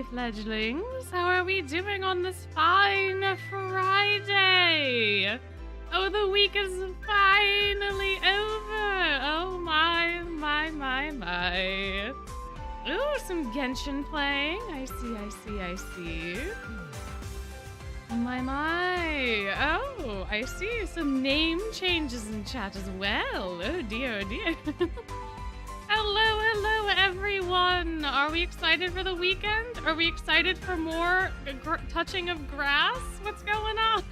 fledglings. How are we doing on this fine Friday? Oh, the week is finally over. Oh, my. Ooh, some Genshin playing. I see. My. Oh, I see. Some name changes in chat as well. Oh, dear. Hello, everyone. Are we excited for the weekend? Are we excited for more touching of grass? What's going on?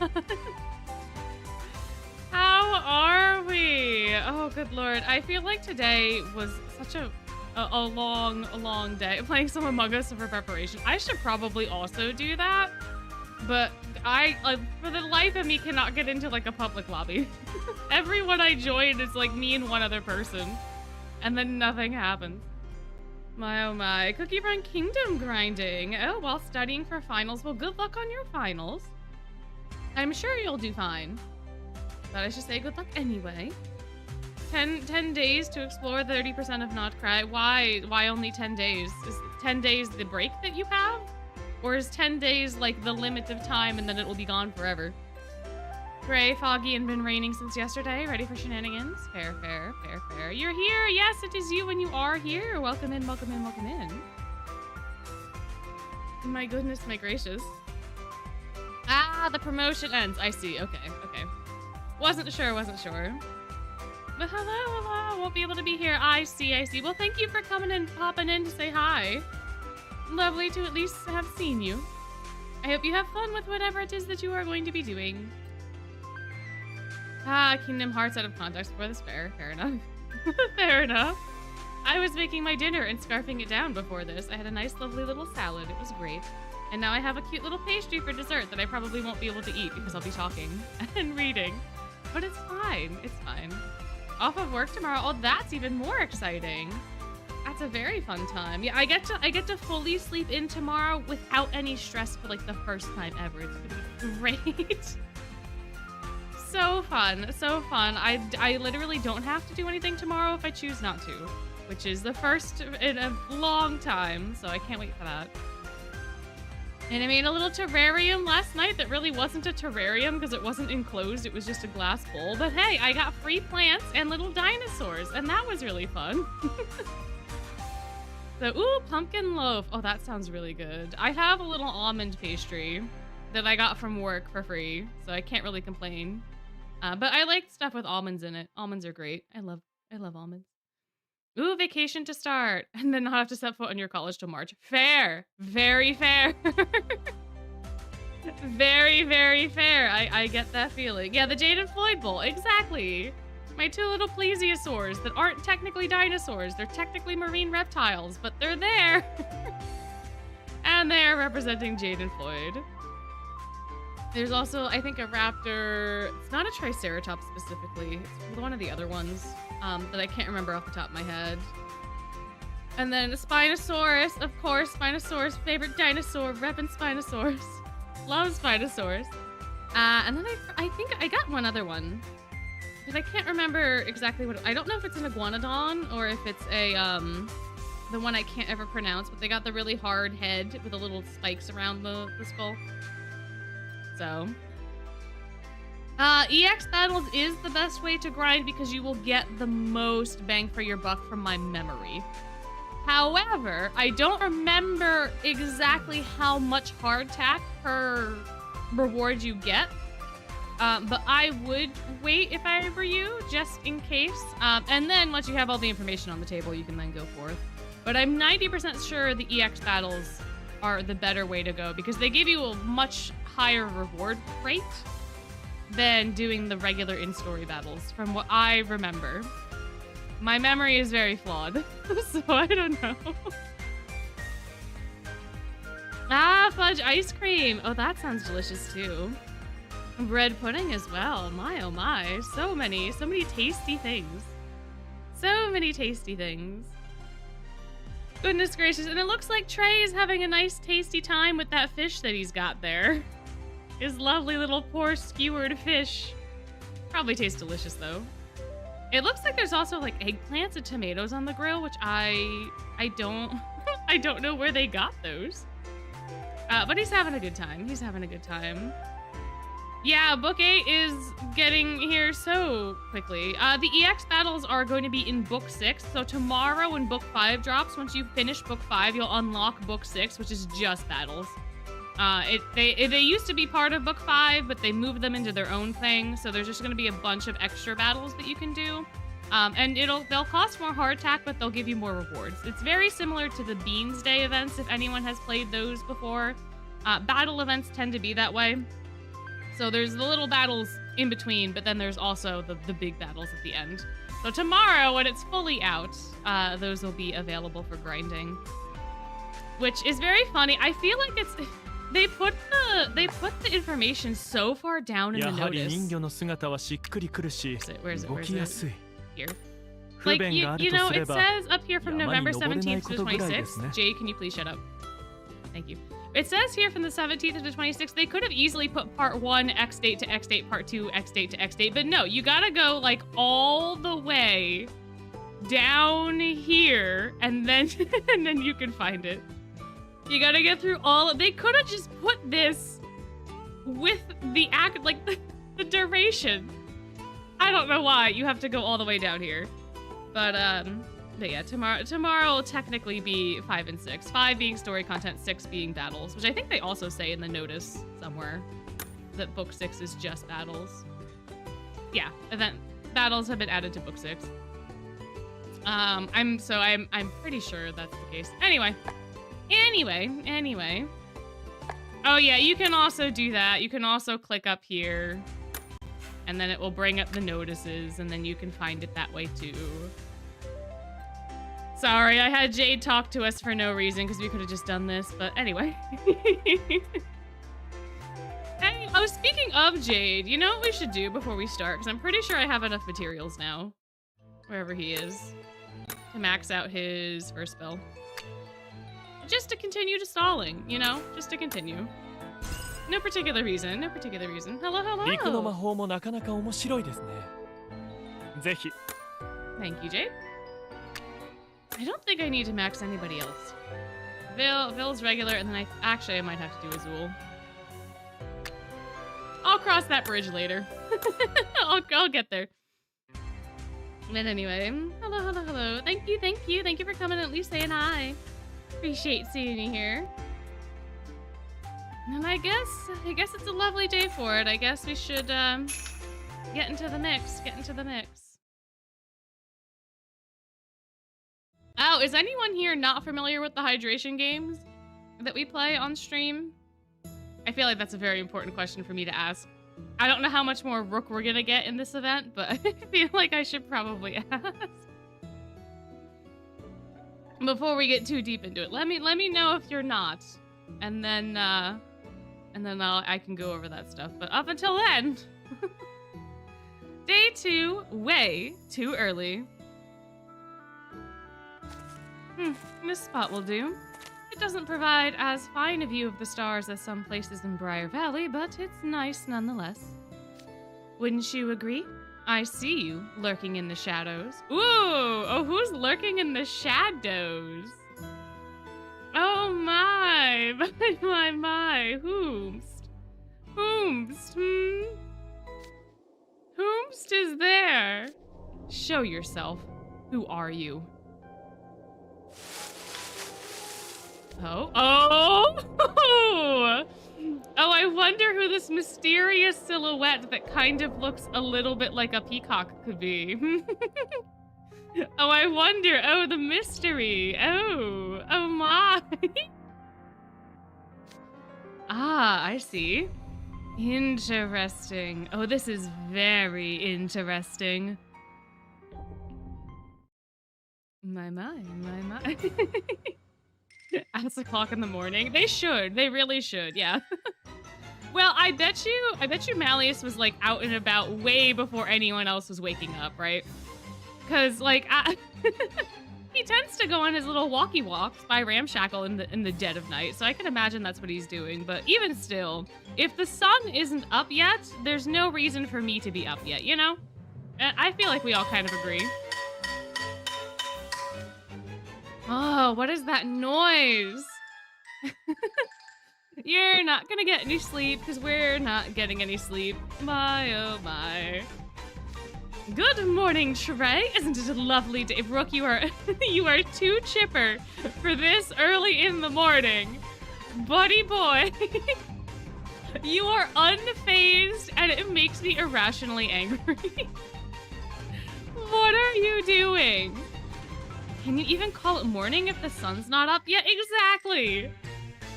How are we? Oh, good Lord. I feel like today was such a long day. Playing some Among Us for preparation. I should probably also do that, but I, for the life of me, cannot get into like a public lobby. Everyone I join is like me and one other person. And then nothing happens. My oh my. Cookie Run Kingdom grinding. Oh, while studying for finals. Well, good luck on your finals. I'm sure you'll do fine. But I should say good luck anyway. 10 days to explore 30% of Not Cry. Why only 10 days? Is 10 days the break that you have? Or is 10 days like the limit of time and then it will be gone forever? Gray, foggy, and been raining since yesterday. Ready for shenanigans? Fair. You're here! Yes, it is you and you are here! Welcome in. My goodness, my gracious. Ah, the promotion ends. I see. Okay. Wasn't sure. But hello. Won't be able to be here. I see. Well, thank you for coming and popping in to say hi. Lovely to at least have seen you. I hope you have fun with whatever it is that you are going to be doing. Ah, Kingdom Hearts out of context for this. Fair enough. Fair enough. I was making my dinner and scarfing it down before this. I had a nice, lovely little salad. It was great. And now I have a cute little pastry for dessert that I probably won't be able to eat because I'll be talking and reading. But it's fine. Off of work tomorrow. Oh, that's even more exciting. That's a very fun time. Yeah, I get to fully sleep in tomorrow without any stress for like the first time ever. It's gonna be great. So fun. I literally don't have to do anything tomorrow if I choose not to, which is the first in a long time, so I can't wait for that. And I made a little terrarium last night that really wasn't a terrarium because it wasn't enclosed, it was just a glass bowl. But hey, I got free plants and little dinosaurs, and that was really fun. So, ooh, pumpkin loaf. Oh, that sounds really good. I have a little almond pastry that I got from work for free, so I can't really complain. But I like stuff with almonds in it. Almonds are great. I love almonds. Ooh, vacation to start. And then not have to set foot on your college till March. Fair. Very fair. Very fair. I get that feeling. Yeah, the Jaden Floyd Bowl. Exactly. My two little plesiosaurs that aren't technically dinosaurs. They're technically marine reptiles, but they're there. And they are representing Jaden Floyd. There's also, I think, a raptor. It's not a triceratops specifically. It's one of the other ones that I can't remember off the top of my head. And then a Spinosaurus, of course. Spinosaurus, favorite dinosaur, reppin' Spinosaurus. Love Spinosaurus. And then I think I got one other one. Because I can't remember exactly what... I don't know if it's an iguanodon or if it's a... the one I can't ever pronounce, but they got the really hard head with the little spikes around the skull. So, EX battles is the best way to grind because you will get the most bang for your buck from my memory. However, I don't remember exactly how much hardtack per reward you get, but I would wait if I were you, just in case. And then once you have all the information on the table, you can then go forth. But I'm 90% sure the EX battles are the better way to go because they give you a much higher reward rate than doing the regular in-story battles, from what I remember. My memory is very flawed, so I don't know. Ah, fudge ice cream. Oh, that sounds delicious too. Bread pudding as well. My oh my. So many tasty things. So many tasty things. Goodness gracious. And it looks like Trey is having a nice tasty time with that fish that he's got there. His lovely little poor skewered fish. Probably tastes delicious though. It looks like there's also like eggplants and tomatoes on the grill, which I don't I don't know where they got those. But he's having a good time. He's having a good time. Yeah, Book 8 is getting here so quickly. The EX battles are going to be in Book 6. So tomorrow when Book 5 drops, once you finish Book 5, you'll unlock Book 6, which is just battles. They used to be part of Book 5, but they moved them into their own thing. So there's just going to be a bunch of extra battles that you can do. And they'll cost more hardtack, but they'll give you more rewards. It's very similar to the Beans Day events, if anyone has played those before. Battle events tend to be that way. So there's the little battles in between, but then there's also the big battles at the end. So tomorrow, when it's fully out, those will be available for grinding. Which is very funny. I feel like it's... They put the information so far down in the notice. Where is it? Here. Like, you know, it says up here from November 17th to the 26th. Jade, can you please shut up? Thank you. It says here from the 17th to the 26th, they could have easily put part 1, X date to X date, part 2, X date to X date, but no, you gotta go, like, all the way down here, and then, and then you can find it. You gotta get through all, they could have just put this with the the duration. I don't know why you have to go all the way down here. But yeah, tomorrow will technically be 5 and 6. 5 being story content, 6 being battles, which I think they also say in the notice somewhere that Book 6 is just battles. Yeah, event battles have been added to Book 6. I'm pretty sure that's the case. Anyway. Oh yeah, you can also do that. You can also click up here, and then it will bring up the notices, and then you can find it that way too. Sorry, I had Jade talk to us for no reason because we could have just done this, but anyway. Hey, oh, speaking of Jade, you know what we should do before we start? Because I'm pretty sure I have enough materials now, wherever he is, to max out his first spell. Just to continue to stalling, you know? Just to continue. No particular reason, no particular reason. Hello, hello! Thank you, Jade. I don't think I need to max anybody else. Vil's regular, and then I might have to do Azul. I'll cross that bridge later. I'll get there. But anyway, hello. Thank you for coming and at least saying hi. Appreciate seeing you here. And I guess it's a lovely day for it. I guess we should get into the mix. Oh, is anyone here not familiar with the hydration games that we play on stream? I feel like that's a very important question for me to ask. I don't know how much more Rook we're gonna get in this event, but I feel like I should probably ask. Before we get too deep into it, let me know if you're not, and then I can go over that stuff. But up until then, day 2, way too early. This spot will do. It doesn't provide as fine a view of the stars as some places in Briar Valley, but it's nice nonetheless. Wouldn't you agree? I see you lurking in the shadows. Ooh! Oh, who's lurking in the shadows? Oh my! My! Whomst? Whomst is there? Show yourself. Who are you? Oh, I wonder who this mysterious silhouette that kind of looks a little bit like a peacock could be. Oh, I wonder. Oh, the mystery. Oh my. Ah, I see. Interesting. Oh, this is very interesting. My. At o'clock in the morning. They should. They really should. Yeah. Well, I bet you Malleus was like out and about way before anyone else was waking up, right? Because like he tends to go on his little walkie walks by Ramshackle in the dead of night, so I can imagine that's what he's doing. But even still, if the sun isn't up yet, there's no reason for me to be up yet, you know? And I feel like we all kind of agree. Oh, what is that noise? You're not gonna get any sleep because we're not getting any sleep. My, oh my. Good morning, Trey. Isn't it a lovely day? Brooke, you are you are too chipper for this early in the morning. Buddy boy. You are unfazed and it makes me irrationally angry. What are you doing? Can you even call it morning if the sun's not up? Yeah, exactly.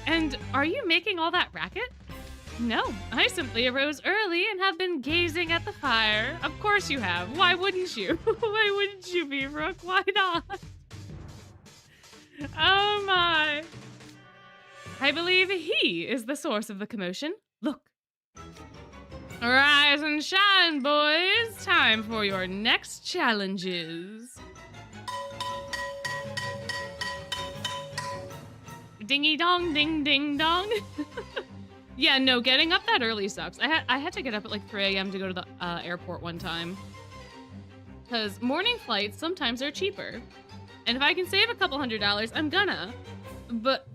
And are you making all that racket? No, I simply arose early and have been gazing at the fire. Of course you have. Why wouldn't you? Why wouldn't you be, Brooke? Why not? Oh my. I believe he is the source of the commotion. Look. Rise and shine, boys. Time for your next challenges. Dingy dong, ding ding dong. Yeah, no, getting up that early sucks. I had to get up at like 3 a.m. to go to the airport one time. Because morning flights sometimes are cheaper. And if I can save a couple $100, I'm gonna. But,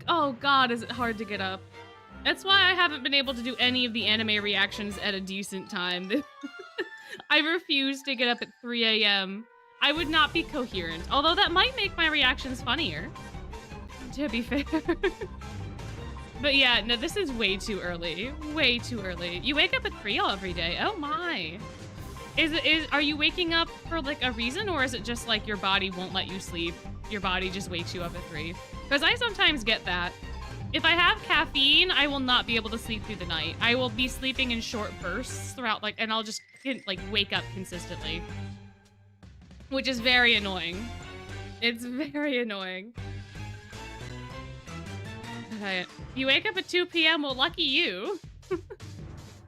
oh god, is it hard to get up. That's why I haven't been able to do any of the anime reactions at a decent time. I refuse to get up at 3 a.m. I would not be coherent. Although that might make my reactions funnier. To be fair. But yeah, no, this is way too early. Way too early. You wake up at 3 every day. Oh my. Are you waking up for like a reason, or is it just like your body won't let you sleep? Your body just wakes you up at 3? Because I sometimes get that. If I have caffeine, I will not be able to sleep through the night. I will be sleeping in short bursts throughout, like, and I'll just like wake up consistently. Which is very annoying. It's very annoying. Okay. You wake up at 2 p.m. Well, lucky you.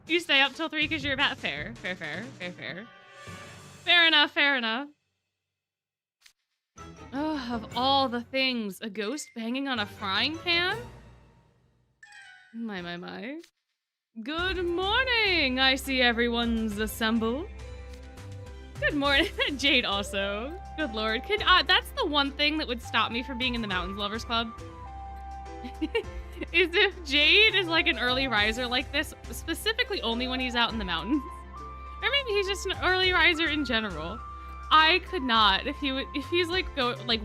You stay up till 3 because you're about fair. Fair. Fair enough, fair enough. Oh, of all the things, a ghost banging on a frying pan? My. Good morning! I see everyone's assembled. Good morning. Jade also. Good lord. That's the one thing that would stop me from being in the Mountains Lovers Club. Is if Jade is like an early riser like this, specifically only when he's out in the mountains. Or maybe he's just an early riser in general. I could not. If he's like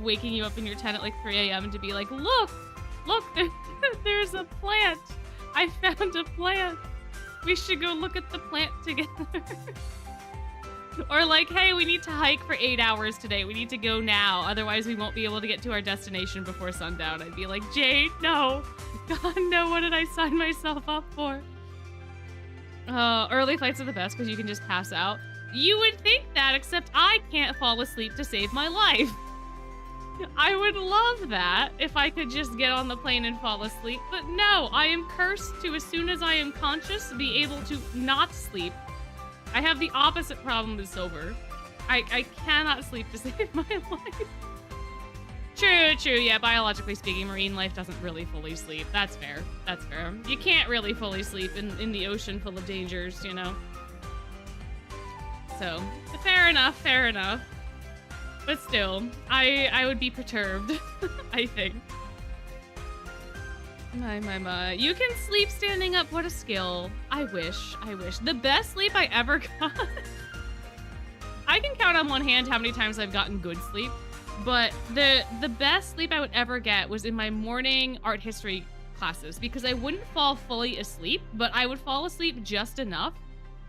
waking you up in your tent at like 3 a.m. to be like, look, there's a plant. I found a plant. We should go look at the plant together. Or like, hey, we need to hike for 8 hours today. We need to go now. Otherwise, we won't be able to get to our destination before sundown. I'd be like, Jade, no. God, no, what did I sign myself up for? Early flights are the best because you can just pass out. You would think that, except I can't fall asleep to save my life. I would love that if I could just get on the plane and fall asleep. But no, I am cursed to, as soon as I am conscious, be able to not sleep. I have the opposite problem with sober. I cannot sleep to save my life. True, yeah, biologically speaking, marine life doesn't really fully sleep. That's fair. You can't really fully sleep in the ocean full of dangers, you know? So, fair enough. But still, I would be perturbed, I think. My. You can sleep standing up. What a skill. I wish. The best sleep I ever got. I can count on one hand how many times I've gotten good sleep, but the best sleep I would ever get was in my morning art history classes, because I wouldn't fall fully asleep, but I would fall asleep just enough.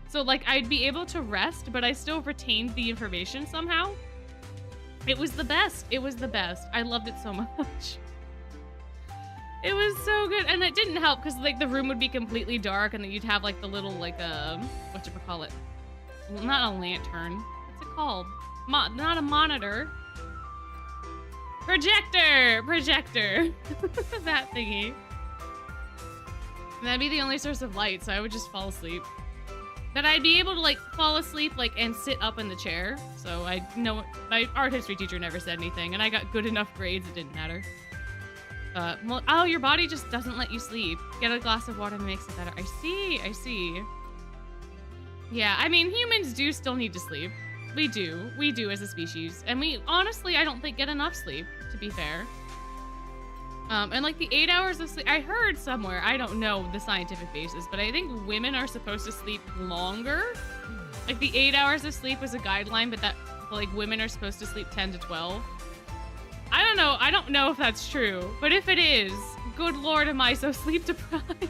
So like I'd be able to rest, but I still retained the information somehow. It was the best. I loved it so much. It was so good, and it didn't help because like the room would be completely dark, and then you'd have like the little like whatchamacallit? Well, not a lantern. What's it called? Not a monitor. Projector. That thingy. And that'd be the only source of light, so I would just fall asleep. But I'd be able to like fall asleep like and sit up in the chair. So I know my art history teacher never said anything, and I got good enough grades it didn't matter. Well, oh, your body just doesn't let you sleep. Get a glass of water makes it better. I see. Yeah, I mean, humans do still need to sleep. We do as a species. And we, honestly, I don't think get enough sleep, to be fair. And like the 8 hours of sleep, I heard somewhere, I don't know the scientific basis, but I think women are supposed to sleep longer. Like the 8 hours of sleep was a guideline, but that like women are supposed to sleep 10 to 12. I don't know. I don't know if that's true, but if it is, good Lord, am I so sleep deprived?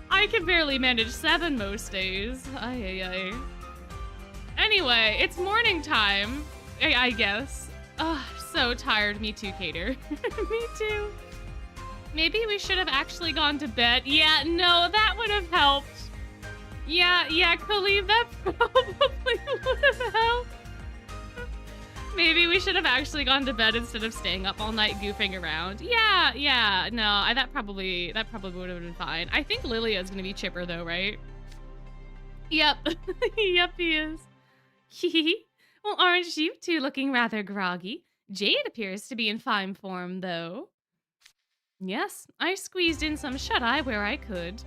I can barely manage 7 most days. Ay, ay, ay. Anyway, it's morning time, I guess. Ugh, so tired. Me too, Cater. Me too. Maybe we should have actually gone to bed. Yeah, no, that would have helped. Yeah, Khalib, that probably would have helped. Maybe we should have actually gone to bed instead of staying up all night goofing around. Yeah, no, that probably would have been fine. I think Lilia's gonna be chipper though, right? Yep, yep, he is. Well, aren't you two looking rather groggy? Jade appears to be in fine form though. Yes, I squeezed in some shut-eye where I could.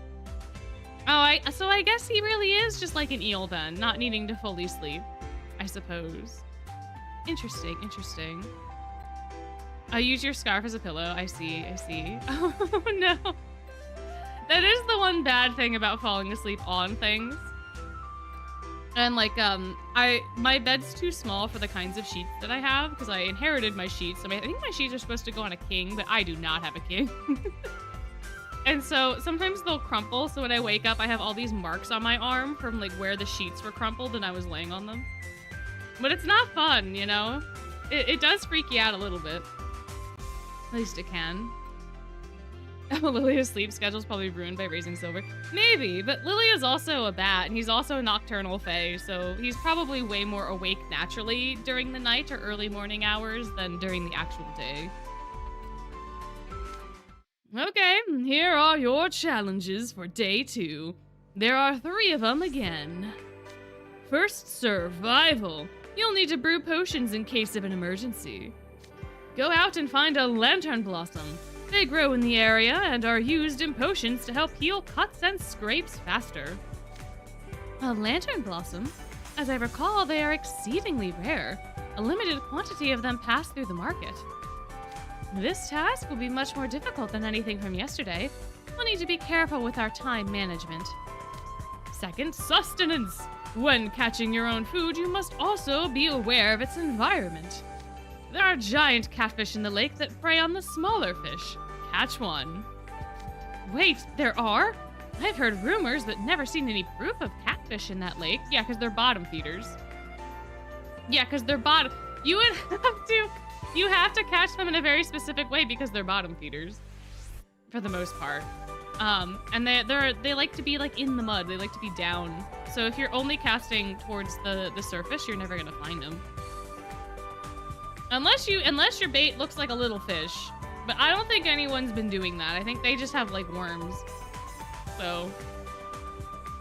Oh, so I guess he really is just like an eel then, not needing to fully sleep, I suppose. Interesting. I use your scarf as a pillow. I see. Oh no. That is the one bad thing about falling asleep on things. And like, my bed's too small for the kinds of sheets that I have because I inherited my sheets. I think my sheets are supposed to go on a king, but I do not have a king. And so sometimes they'll crumple. So when I wake up, I have all these marks on my arm from like where the sheets were crumpled and I was laying on them. But it's not fun, you know? It does freak you out a little bit. At least it can. Lilia's sleep schedule's probably ruined by raising silver. Maybe, but Lilia's also a bat, and he's also a nocturnal fae, so he's probably way more awake naturally during the night or early morning hours than during the actual day. Okay, here are your challenges for day 2. There are 3 of them again. First, survival. You'll need to brew potions in case of an emergency. Go out and find a lantern blossom. They grow in the area and are used in potions to help heal cuts and scrapes faster. A lantern blossom? As I recall, they are exceedingly rare. A limited quantity of them pass through the market. This task will be much more difficult than anything from yesterday. We'll need to be careful with our time management. Second, sustenance. When catching your own food, you must also be aware of its environment. There are giant catfish in the lake that prey on the smaller fish. Catch one. Wait, there are? I've heard rumors but never seen any proof of catfish in that lake. Yeah, because they're bottom feeders. You have to catch them in a very specific way because they're bottom feeders. For the most part. And they like to be like in the mud. They like to be down. So if you're only casting towards the surface, you're never gonna find them. Unless your bait looks like a little fish. But I don't think anyone's been doing that. I think they just have like worms. So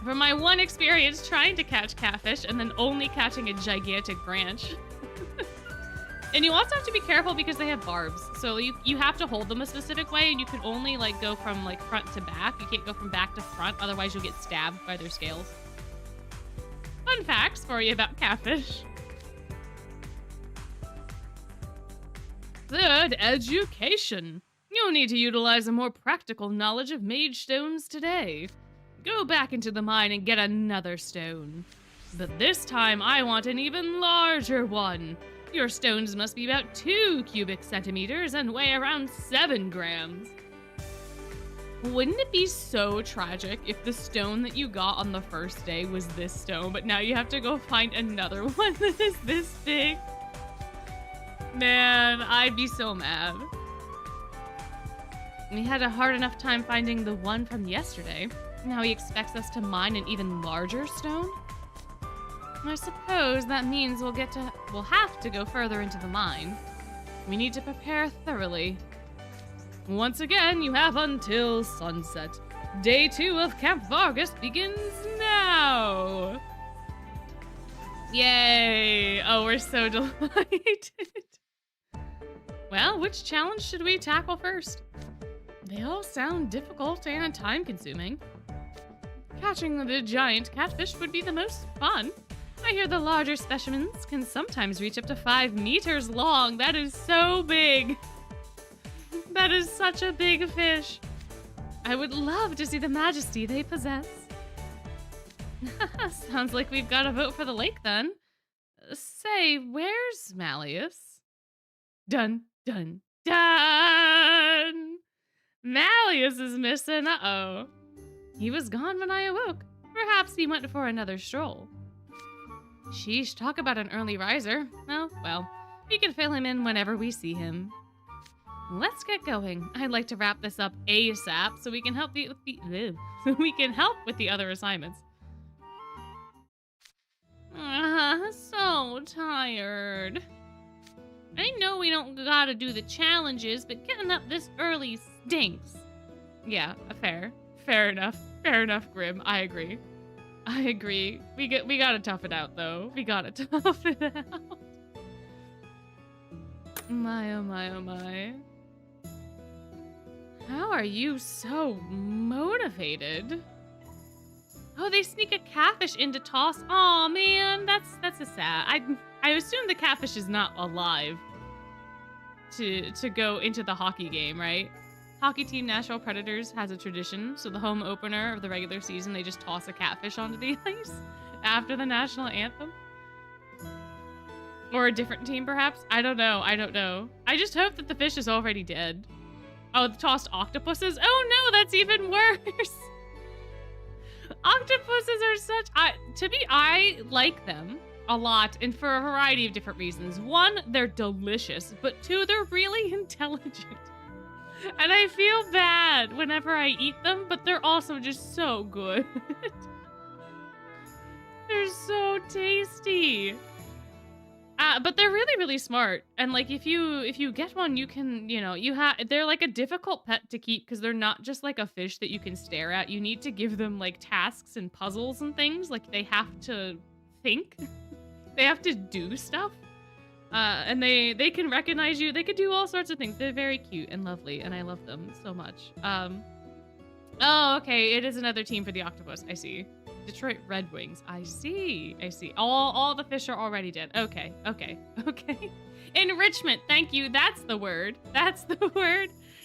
from my one experience trying to catch catfish and then only catching a gigantic branch. And you also have to be careful because they have barbs. So you have to hold them a specific way, and you can only like go from like front to back. You can't go from back to front, otherwise you'll get stabbed by their scales. Fun facts for you about catfish. Third, education. You'll need to utilize a more practical knowledge of mage stones today. Go back into the mine and get another stone. But this time I want an even larger one. Your stones must be about 2 cubic centimeters and weigh around 7 grams. Wouldn't it be so tragic if the stone that you got on the first day was this stone, but now you have to go find another one that is this big? Man, I'd be so mad. We had a hard enough time finding the one from yesterday. Now he expects us to mine an even larger stone? I suppose that means we'll have to go further into the mine. We need to prepare thoroughly. Once again, you have until sunset. Day 2 of Camp Vargas begins now. Yay! Oh, we're so delighted. Well, which challenge should we tackle first? They all sound difficult and time-consuming. Catching the giant catfish would be the most fun. I hear the larger specimens can sometimes reach up to 5 meters long. That is so big. That is such a big fish. I would love to see the majesty they possess. Sounds like we've got a vote for the lake then. Say, where's Malleus? Dun, dun, dun! Malleus is missing, uh-oh. He was gone when I awoke. Perhaps he went for another stroll. Sheesh, talk about an early riser. Oh, well, we can fill him in whenever we see him. Let's get going. I'd like to wrap this up ASAP so we can help with the other assignments. So tired. I know we don't gotta do the challenges, but getting up this early stinks. Yeah, fair enough, Grim. I agree. We gotta tough it out, though. We gotta tough it out. My, oh my, oh my. How are you so motivated? Oh, they sneak a catfish into toss. Oh man, that's a sad. I assume the catfish is not alive to go into the hockey game, right? Hockey team Nashville Predators has a tradition, so the home opener of the regular season, they just toss a catfish onto the ice after the national anthem. Or a different team, perhaps? I don't know. I just hope that the fish is already dead. Oh, the tossed octopuses? Oh no, that's even worse! Octopuses are such... I like them a lot, and for a variety of different reasons. One, they're delicious, but two, they're really intelligent. And I feel bad whenever I eat them, but they're also just so good. They're so tasty. But they're really, really smart. And like, if you get one, you can, they're like a difficult pet to keep because they're not just like a fish that you can stare at. You need to give them like tasks and puzzles and things. Like they have to think. They have to do stuff. And they can recognize you. They could do all sorts of things. They're very cute and lovely, and I love them so much. Oh, okay. It is another team for the octopus. I see. Detroit Red Wings. I see. All the fish are already dead. Okay. Enrichment. Thank you. That's the word.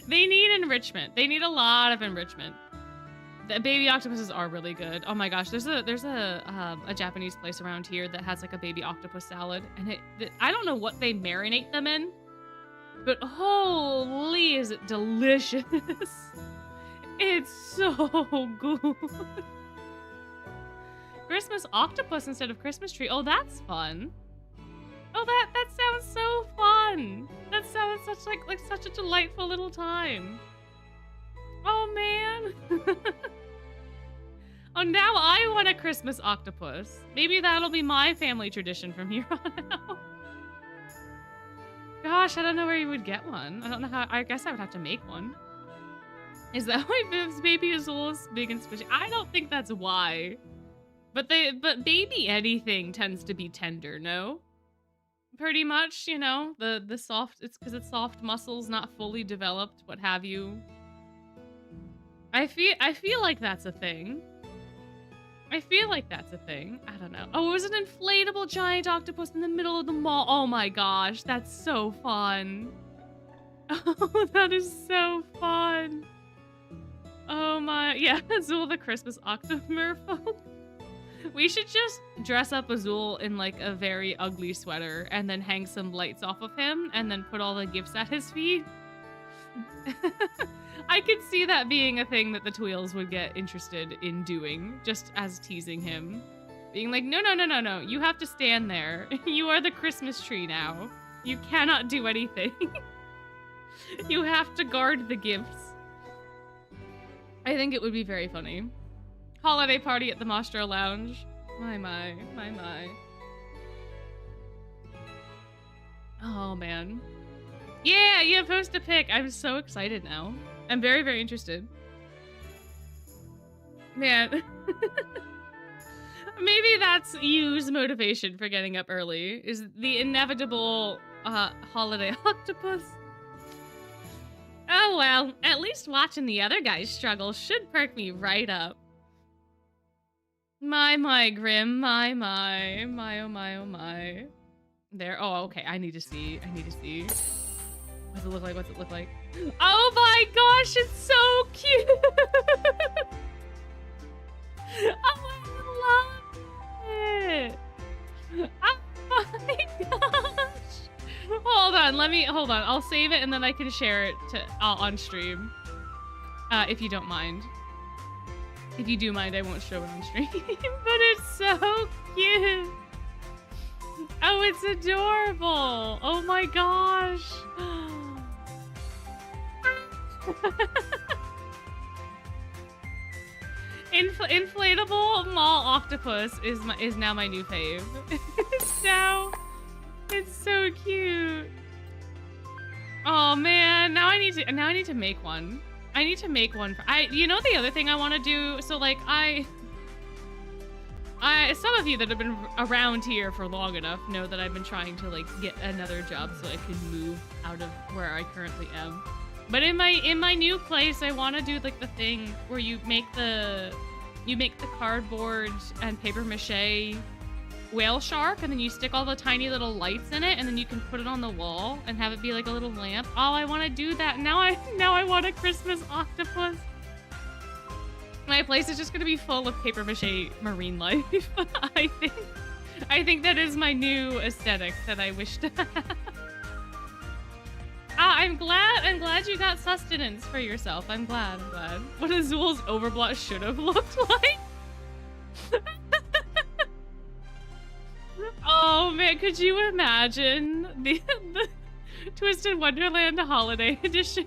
They need enrichment. They need a lot of enrichment. The baby octopuses are really good. Oh my gosh, there's a Japanese place around here that has like a baby octopus salad, and I don't know what they marinate them in, but holy, is it delicious! It's so good. Christmas octopus instead of Christmas tree. Oh, that's fun. Oh, that sounds so fun. That sounds such a delightful little time. Oh man. Oh, now I want a Christmas octopus. Maybe that'll be my family tradition from here on out. Gosh, I don't know where you would get one. I don't know how. I guess I would have to make one. Is that why Viv's baby Azul is big and squishy? I don't think that's why. But baby anything tends to be tender, no? Pretty much, the soft. It's because it's soft muscles, not fully developed, what have you. I feel like that's a thing. I don't know. Oh, it was an inflatable giant octopus in the middle of the mall. Oh my gosh, that's so fun. Oh, that is so fun. Oh my, yeah, Azul the Christmas octomurpho. We should just dress up Azul in like a very ugly sweater and then hang some lights off of him and then put all the gifts at his feet. I could see that being a thing that the Tweels would get interested in doing, just as teasing him. Being like, no, you have to stand there. You are the Christmas tree now. You cannot do anything. You have to guard the gifts. I think it would be very funny. Holiday party at the Mastro Lounge. My. Oh, man. Yeah, you have host to pick. I'm so excited now. I'm very, very interested. Man. Maybe that's Yu's motivation for getting up early, is the inevitable holiday octopus. Oh well, at least watching the other guys struggle should perk me right up. My, Grim, my, oh my. There, oh, okay, I need to see. What's it look like? What's it look like? Oh my gosh, it's so cute! Oh, I love it! Oh my gosh! Hold on. I'll save it and then I can share it on stream. If you don't mind. If you do mind, I won't show it on stream. But it's so cute! Oh, it's adorable! Oh my gosh! Inflatable mall octopus is now my new fave. It's so cute. Oh man, now I need to make one. I need to make one for you know the other thing I want to do, so like some of you that have been around here for long enough know that I've been trying to like get another job so I can move out of where I currently am. But in my new place, I want to do like the thing where you make the cardboard and paper mache whale shark, and then you stick all the tiny little lights in it, and then you can put it on the wall and have it be like a little lamp. Oh, I want to do that. Now I want a Christmas octopus. My place is just gonna be full of paper mache marine life. I think that is my new aesthetic that I wish to have. I'm glad you got sustenance for yourself. I'm glad. What Azul's overblot should have looked like. Oh man, could you imagine the Twisted Wonderland Holiday Edition?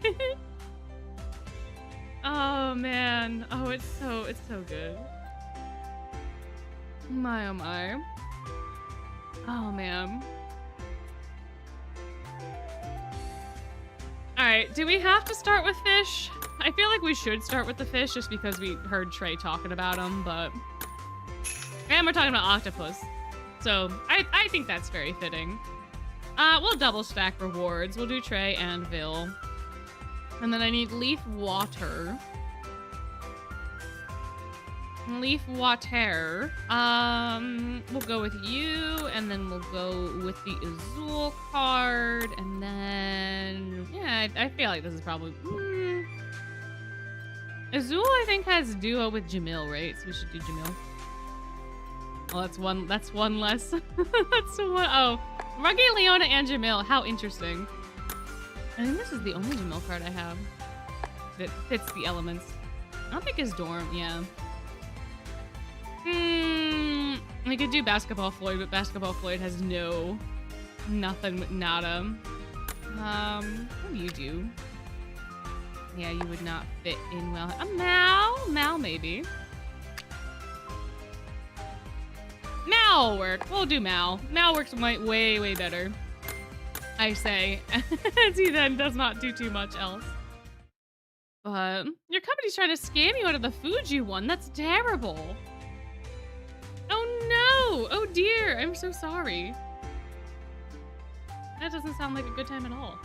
Oh man. Oh, it's so good. My oh my. Oh man. Alright, do we have to start with fish? I feel like we should start with the fish just because we heard Trey talking about them, but... And we're talking about octopus. So, I think that's very fitting. We'll double stack rewards. We'll do Trey and Vil. And then I need leaf water. Leaf water. We'll go with you, and then we'll go with the Azul card, and then yeah, I feel like this is probably Azul. I think has duo with Jamil, right? So we should do Jamil. Well, that's one less. That's one. Oh, Ruggy, Leona, and Jamil. How interesting. I think this is the only Jamil card I have that fits the elements. I don't think his dorm. Yeah. We could do Basketball Floyd, but Basketball Floyd has nothing, nada. What do you do? Yeah, you would not fit in well. Mal maybe. Mal will work. We'll do Mal. Mal works way better. I say. As he then does not do too much else. But your company's trying to scam you out of the food you won. That's terrible. Oh no! Oh dear, I'm so sorry. That doesn't sound like a good time at all.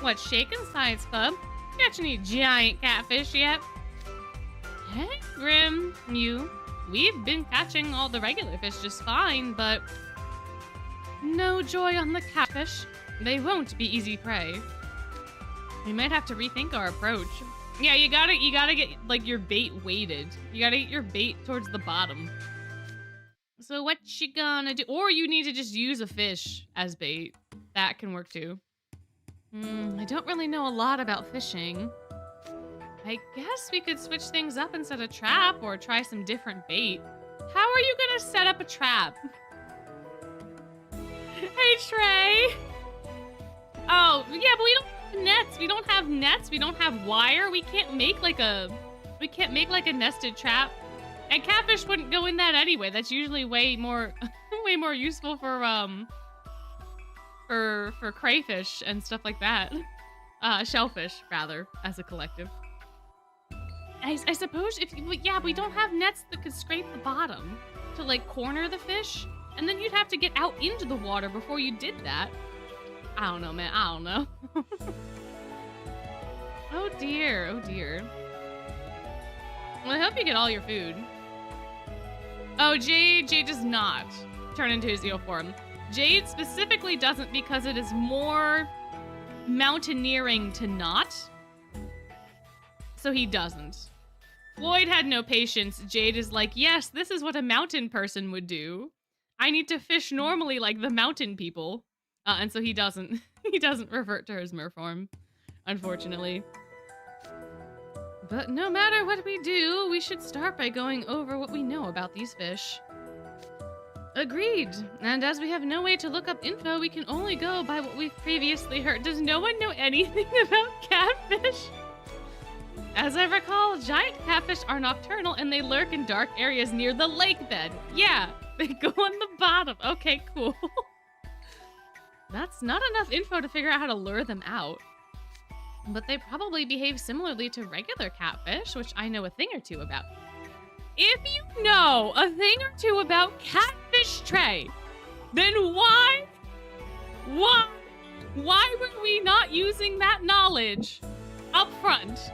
What, shaking science club? Catch any giant catfish yet? Hey, Grim, we've been catching all the regular fish just fine, but no joy on the catfish. They won't be easy prey. We might have to rethink our approach. Yeah, you gotta get like your bait weighted. You gotta get your bait towards the bottom. So what you gonna do? Or you need to just use a fish as bait. That can work too. I don't really know a lot about fishing. I guess we could switch things up and set a trap or try some different bait. How are you gonna set up a trap? Hey, Trey! Oh, yeah, but we don't have nets. We don't have nets. We don't have wire. We can't make like a nested trap. And catfish wouldn't go in that anyway. That's usually way more useful for crayfish and stuff like that. Shellfish, rather, as a collective. I suppose we don't have nets that could scrape the bottom to like corner the fish, and then you'd have to get out into the water before you did that. I don't know, man. I don't know. Oh dear, oh dear. Well, I hope you get all your food. Oh, Jade does not turn into his eel form. Jade specifically doesn't because it is more mountaineering to not. So he doesn't. Floyd had no patience. Jade is like, yes, this is what a mountain person would do. I need to fish normally like the mountain people. And so he doesn't. He doesn't revert to his mer form, unfortunately. But no matter what we do, we should start by going over what we know about these fish. Agreed. And as we have no way to look up info, we can only go by what we've previously heard. Does no one know anything about catfish? As I recall, giant catfish are nocturnal and they lurk in dark areas near the lake bed. Yeah, they go on the bottom. Okay, cool. That's not enough info to figure out how to lure them out. But they probably behave similarly to regular catfish, which I know a thing or two about. If you know a thing or two about catfish, Trey, then why were we not using that knowledge up front?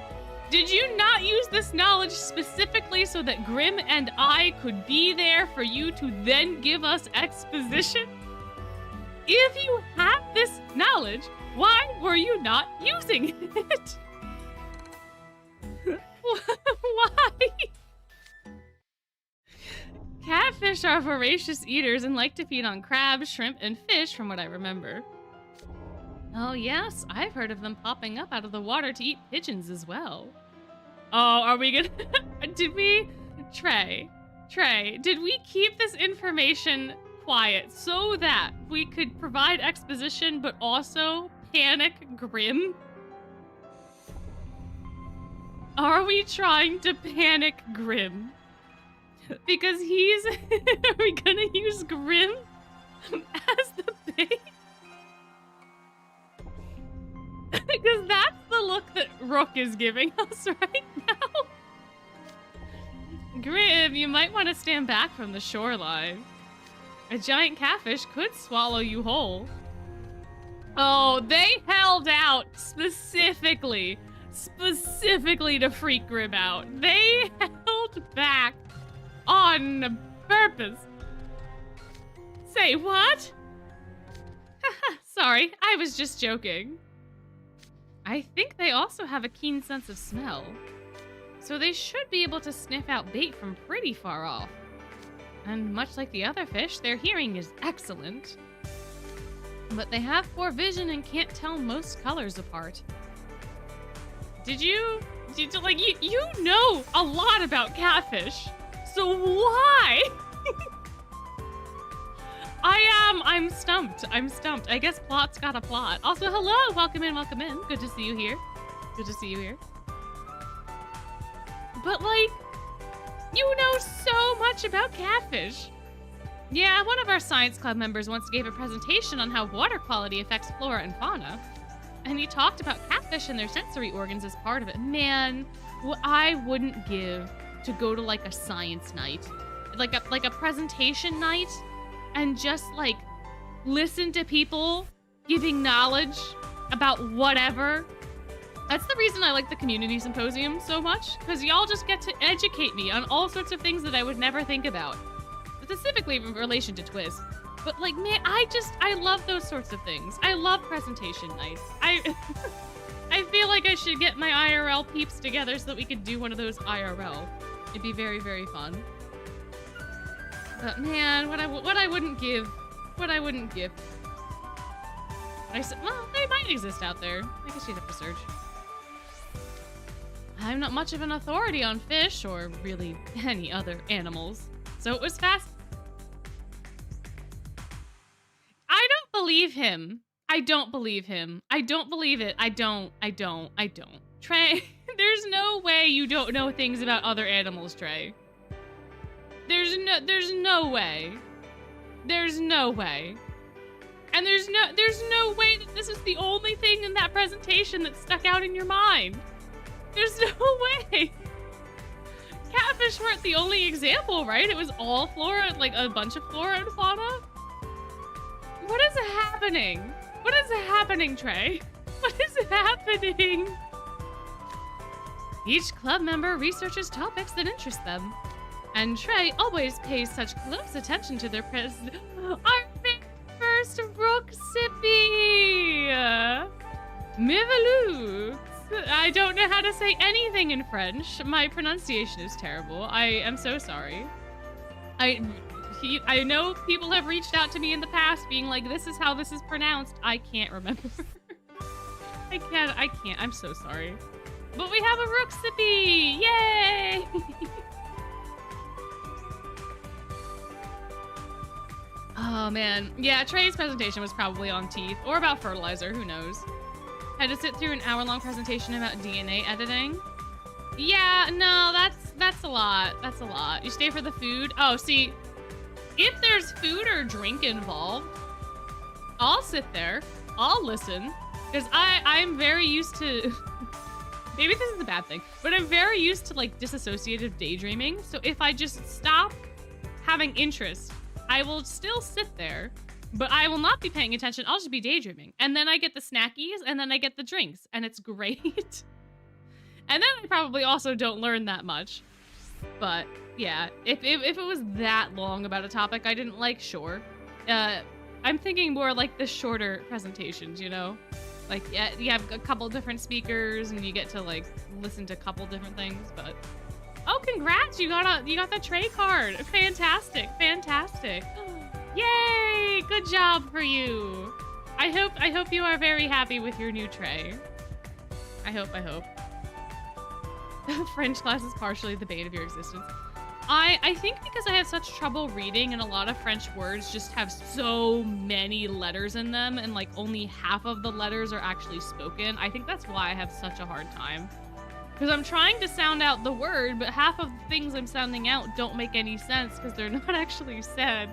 Did you not use this knowledge specifically so that Grim and I could be there for you to then give us exposition? If you have this knowledge, why were you not using it? Why? Catfish are voracious eaters and like to feed on crabs, shrimp, and fish, from what I remember. Oh yes, I've heard of them popping up out of the water to eat pigeons as well. Oh, are we gonna... Trey, did we keep this information quiet so that we could provide exposition but also panic Grim? Are we trying to panic Grim? Because he's... Are we gonna use Grim as the bait? Because that's the look that Rook is giving us right now. Grim, you might want to stand back from the shoreline. A giant catfish could swallow you whole. Oh, they held out specifically to freak Grim out. They held back on purpose. Say what? Sorry, I was just joking. I think they also have a keen sense of smell, so they should be able to sniff out bait from pretty far off. And much like the other fish, their hearing is excellent. But they have poor vision and can't tell most colors apart. You know a lot about catfish, so why? I'm stumped. I guess plot's got a plot. Also, hello, welcome in. Good to see you here. But like, you know so much about catfish. Yeah, one of our science club members once gave a presentation on how water quality affects flora and fauna. And he talked about catfish and their sensory organs as part of it. Man, what I wouldn't give to go to like a science night. Like a presentation night and just like listen to people giving knowledge about whatever. That's the reason I like the community symposium so much, because y'all just get to educate me on all sorts of things that I would never think about, specifically in relation to Twist. But like, man, I love those sorts of things. I love presentation nights. I feel like I should get my IRL peeps together so that we could do one of those IRL. It'd be very, very fun. But man, what I wouldn't give. Well, they might exist out there. I guess you'd have to search. I'm not much of an authority on fish or really any other animals, so it was fast. I don't believe him. I don't believe it. I don't. Trey, there's no way you don't know things about other animals, Trey. There's no way. And there's no way that this is the only thing in that presentation that stuck out in your mind. There's no way. Catfish weren't the only example, right? It was all flora, like a bunch of flora and fauna. What is happening? Trey? What is happening? Each club member researches topics that interest them. And Trey always pays such close attention to their Our first rook sippy! Mivelux! I don't know how to say anything in French. My pronunciation is terrible. I am so sorry. I know people have reached out to me in the past being like, this is how this is pronounced. I can't remember. I can't. I'm so sorry. But we have a rook sippy! Yay! Oh man. Yeah, Trey's presentation was probably on teeth or about fertilizer, who knows. Had to sit through an hour-long presentation about DNA editing. Yeah, no, that's a lot. That's a lot. You stay for the food? Oh, see, if there's food or drink involved, I'll sit there. I'll listen. Because I'm very used to... Maybe this is a bad thing, but I'm very used to, like, disassociative daydreaming. So if I just stop having interest, I will still sit there, but I will not be paying attention. I'll just be daydreaming. And then I get the snackies, and then I get the drinks, and it's great. And then I probably also don't learn that much. But, yeah, if it was that long about a topic I didn't like, sure. I'm thinking more like the shorter presentations, you know? Like, yeah, you have a couple different speakers, and you get to, like, listen to a couple different things, but... Oh, congrats! You got the tray card! Fantastic, fantastic. Yay! Good job for you. I hope you are very happy with your new tray. I hope. French class is partially the bane of your existence. I think because I have such trouble reading and a lot of French words just have so many letters in them and like only half of the letters are actually spoken. I think that's why I have such a hard time. Because I'm trying to sound out the word, but half of the things I'm sounding out don't make any sense because they're not actually said.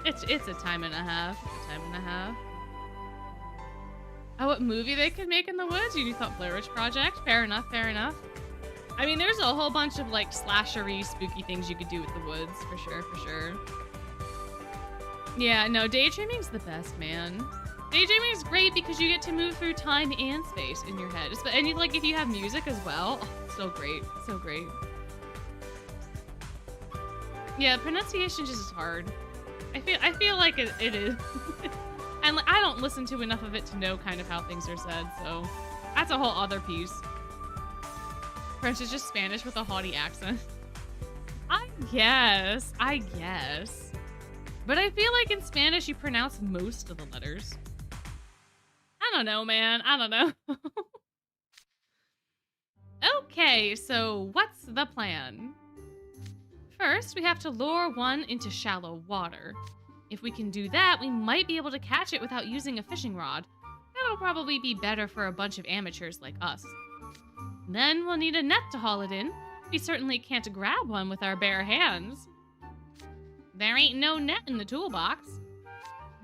It's a time and a half. Oh, what movie they could make in the woods? You thought Blair Witch Project? Fair enough. I mean, there's a whole bunch of like slashery, spooky things you could do with the woods, for sure. Yeah, no, daydreaming's the best, man. Daydreaming is great because you get to move through time and space in your head. And like if you have music as well, oh, so great. Yeah, pronunciation just is hard. I feel like it is. And like, I don't listen to enough of it to know kind of how things are said, so that's a whole other piece. French is just Spanish with a haughty accent. I guess. But I feel like in Spanish you pronounce most of the letters. I don't know, man. I don't know. Okay, so what's the plan? First, we have to lure one into shallow water. If we can do that, we might be able to catch it without using a fishing rod. That'll probably be better for a bunch of amateurs like us. Then we'll need a net to haul it in. We certainly can't grab one with our bare hands. There ain't no net in the toolbox.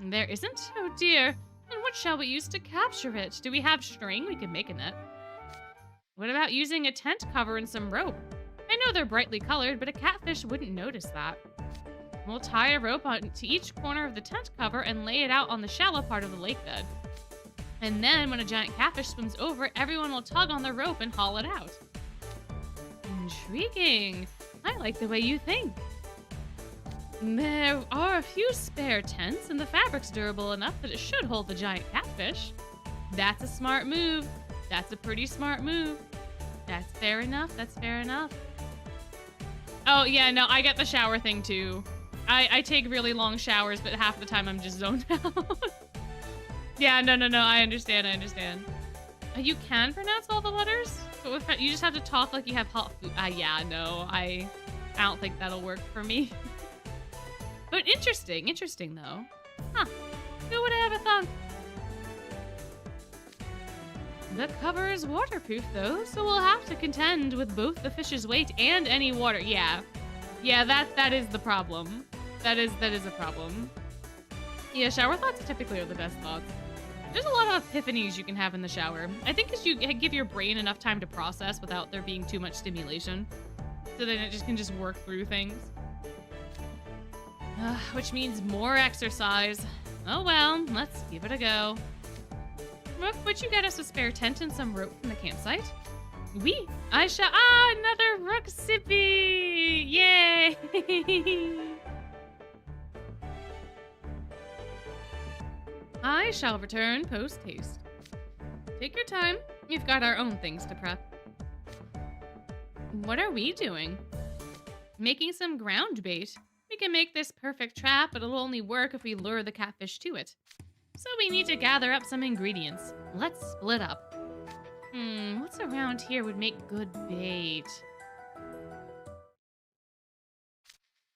There isn't? Oh dear. And what shall we use to capture it? Do we have string? We could make a net. What about using a tent cover and some rope? I know they're brightly colored, but a catfish wouldn't notice that. We'll tie a rope onto each corner of the tent cover and lay it out on the shallow part of the lake bed. And then when a giant catfish swims over, everyone will tug on the rope and haul it out. Intriguing. I like the way you think. There are a few spare tents, and the fabric's durable enough that it should hold the giant catfish. That's a smart move. That's a pretty smart move. That's fair enough. Oh, yeah, no, I get the shower thing, too. I take really long showers, but half the time I'm just zoned out. Yeah, no, I understand. You can pronounce all the letters, but you just have to talk like you have hot food. Yeah, no, I don't think that'll work for me. But interesting though. Huh, who would have ever thought? The cover is waterproof though, so we'll have to contend with both the fish's weight and any water. Yeah, that is the problem. That is a problem. Yeah, shower thoughts typically are the best thoughts. There's a lot of epiphanies you can have in the shower. I think as you give your brain enough time to process without there being too much stimulation, so then it can just work through things. Which means more exercise. Oh well, let's give it a go. Rook, would you get us a spare tent and some rope from the campsite? I shall. Ah, another rook sippy! Yay! I shall return post haste. Take your time. We've got our own things to prep. What are we doing? Making some ground bait. We can make this perfect trap, but it'll only work if we lure the catfish to it. So we need to gather up some ingredients. Let's split up. What's around here would make good bait?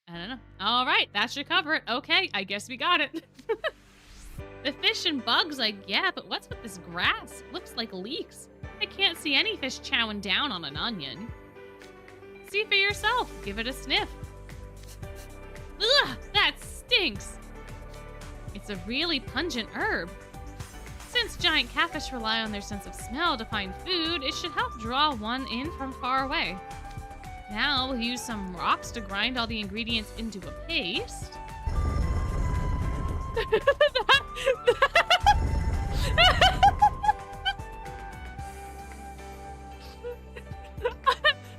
I don't know. All right, that should cover it. Okay, I guess we got it. The fish and bugs I get, but what's with this grass? It looks like leeks. I can't see any fish chowing down on an onion. See for yourself. Give it a sniff. Ugh, that stinks. It's a really pungent herb. Since giant catfish rely on their sense of smell to find food, it should help draw one in from far away. Now we'll use some rocks to grind all the ingredients into a paste.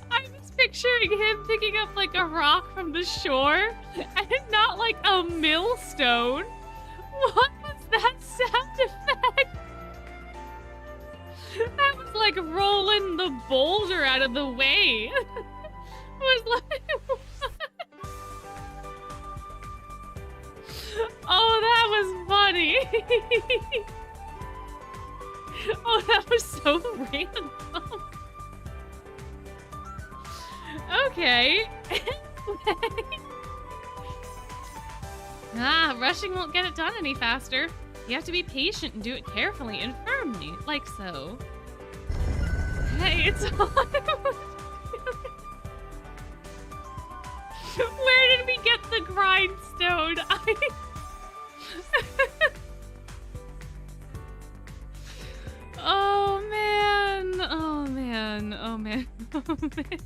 I was picturing him picking up like a rock from the shore and not like a millstone. What was that sound effect? That was like rolling the boulder out of the way. It was like... Oh, that was funny. Oh, that was so random. Okay. Rushing won't get it done any faster. You have to be patient and do it carefully and firmly, like so. Hey, it's on. Where did we get the grindstone? Oh man. Oh man. Oh man. Oh man.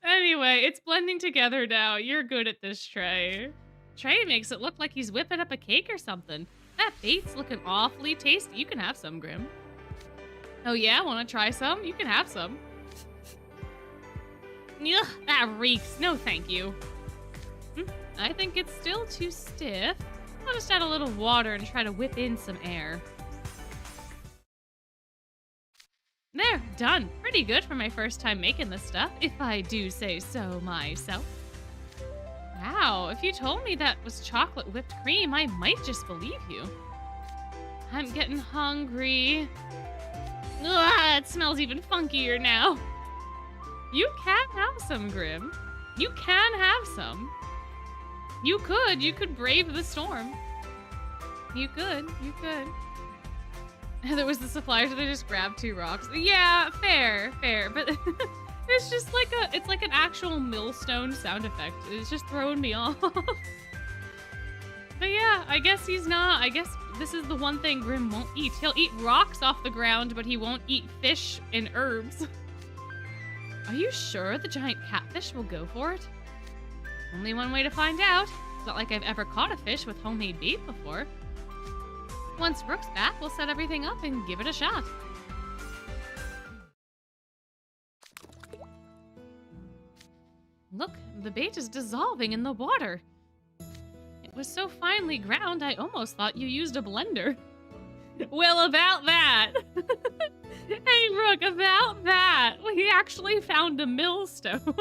Anyway, it's blending together now. You're good at this, Trey. Trey makes it look like he's whipping up a cake or something. That bait's looking awfully tasty. You can have some, Grim. Oh yeah? Want to try some? You can have some. Ugh, that reeks. No, thank you. I think it's still too stiff. I'll just add a little water and try to whip in some air. There, done. Pretty good for my first time making this stuff, if I do say so myself. Wow, if you told me that was chocolate whipped cream, I might just believe you. I'm getting hungry. Ugh, it smells even funkier now. You can have some, Grim. You can have some. You could brave the storm. You could. There was the supplier, so they just grabbed 2 rocks. Yeah, fair, but it's just like it's like an actual millstone sound effect. It's just throwing me off. But yeah, I guess this is the one thing Grim won't eat. He'll eat rocks off the ground, but he won't eat fish and herbs. Are you sure the giant catfish will go for it? Only one way to find out. It's not like I've ever caught a fish with homemade bait before. Once Rook's back, we'll set everything up and give it a shot. Look, the bait is dissolving in the water. It was so finely ground, I almost thought you used a blender. Well, about that. Hey, Rook, about that. We actually found a millstone.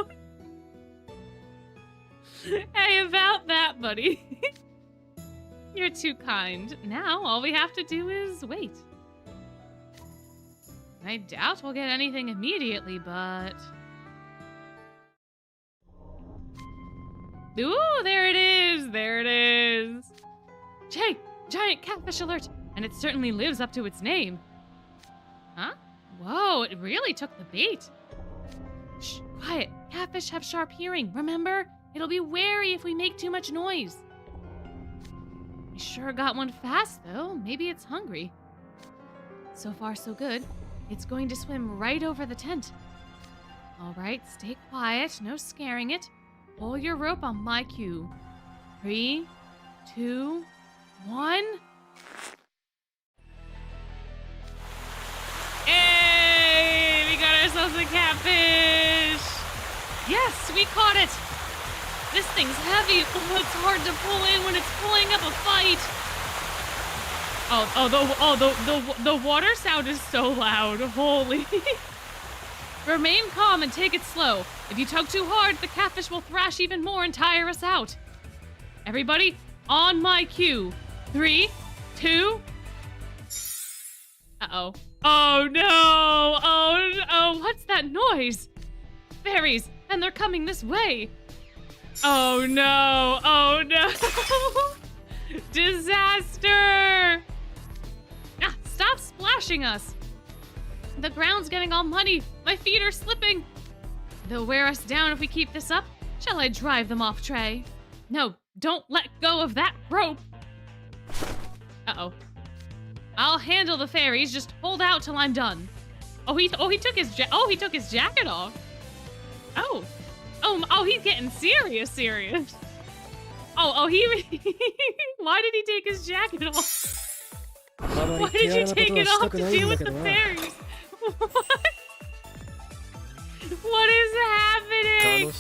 Hey, about that, buddy. You're too kind. Now, all we have to do is wait. I doubt we'll get anything immediately, but... Ooh, there it is! There it is! Jay! Giant catfish alert! And it certainly lives up to its name. Huh? Whoa, it really took the bait. Shh, quiet. Catfish have sharp hearing, remember? It'll be wary if we make too much noise. We sure got one fast, though. Maybe it's hungry. So far, so good. It's going to swim right over the tent. All right, stay quiet. No scaring it. Pull your rope on my cue. 3, 2, 1... Hey! catfish! Yes, we caught it! This thing's heavy. Oh, it's hard to pull in when it's pulling up a fight. The water sound is so loud. Holy. Remain calm and take it slow. If you tug too hard, the catfish will thrash even more and tire us out. Everybody, on my cue. 3, 2. Uh-oh. Oh no! Oh, what's that noise? Fairies, and they're coming this way. Oh no! Oh no! Disaster! Ah, stop splashing us! The ground's getting all muddy. My feet are slipping. They'll wear us down if we keep this up. Shall I drive them off, Trey? No, don't let go of that rope. Uh-oh. I'll handle the fairies. Just hold out till I'm done. He took his jacket off. Oh, he's getting serious. Why did he take his jacket off? Why did you take it off to deal with the fairies? What is happening?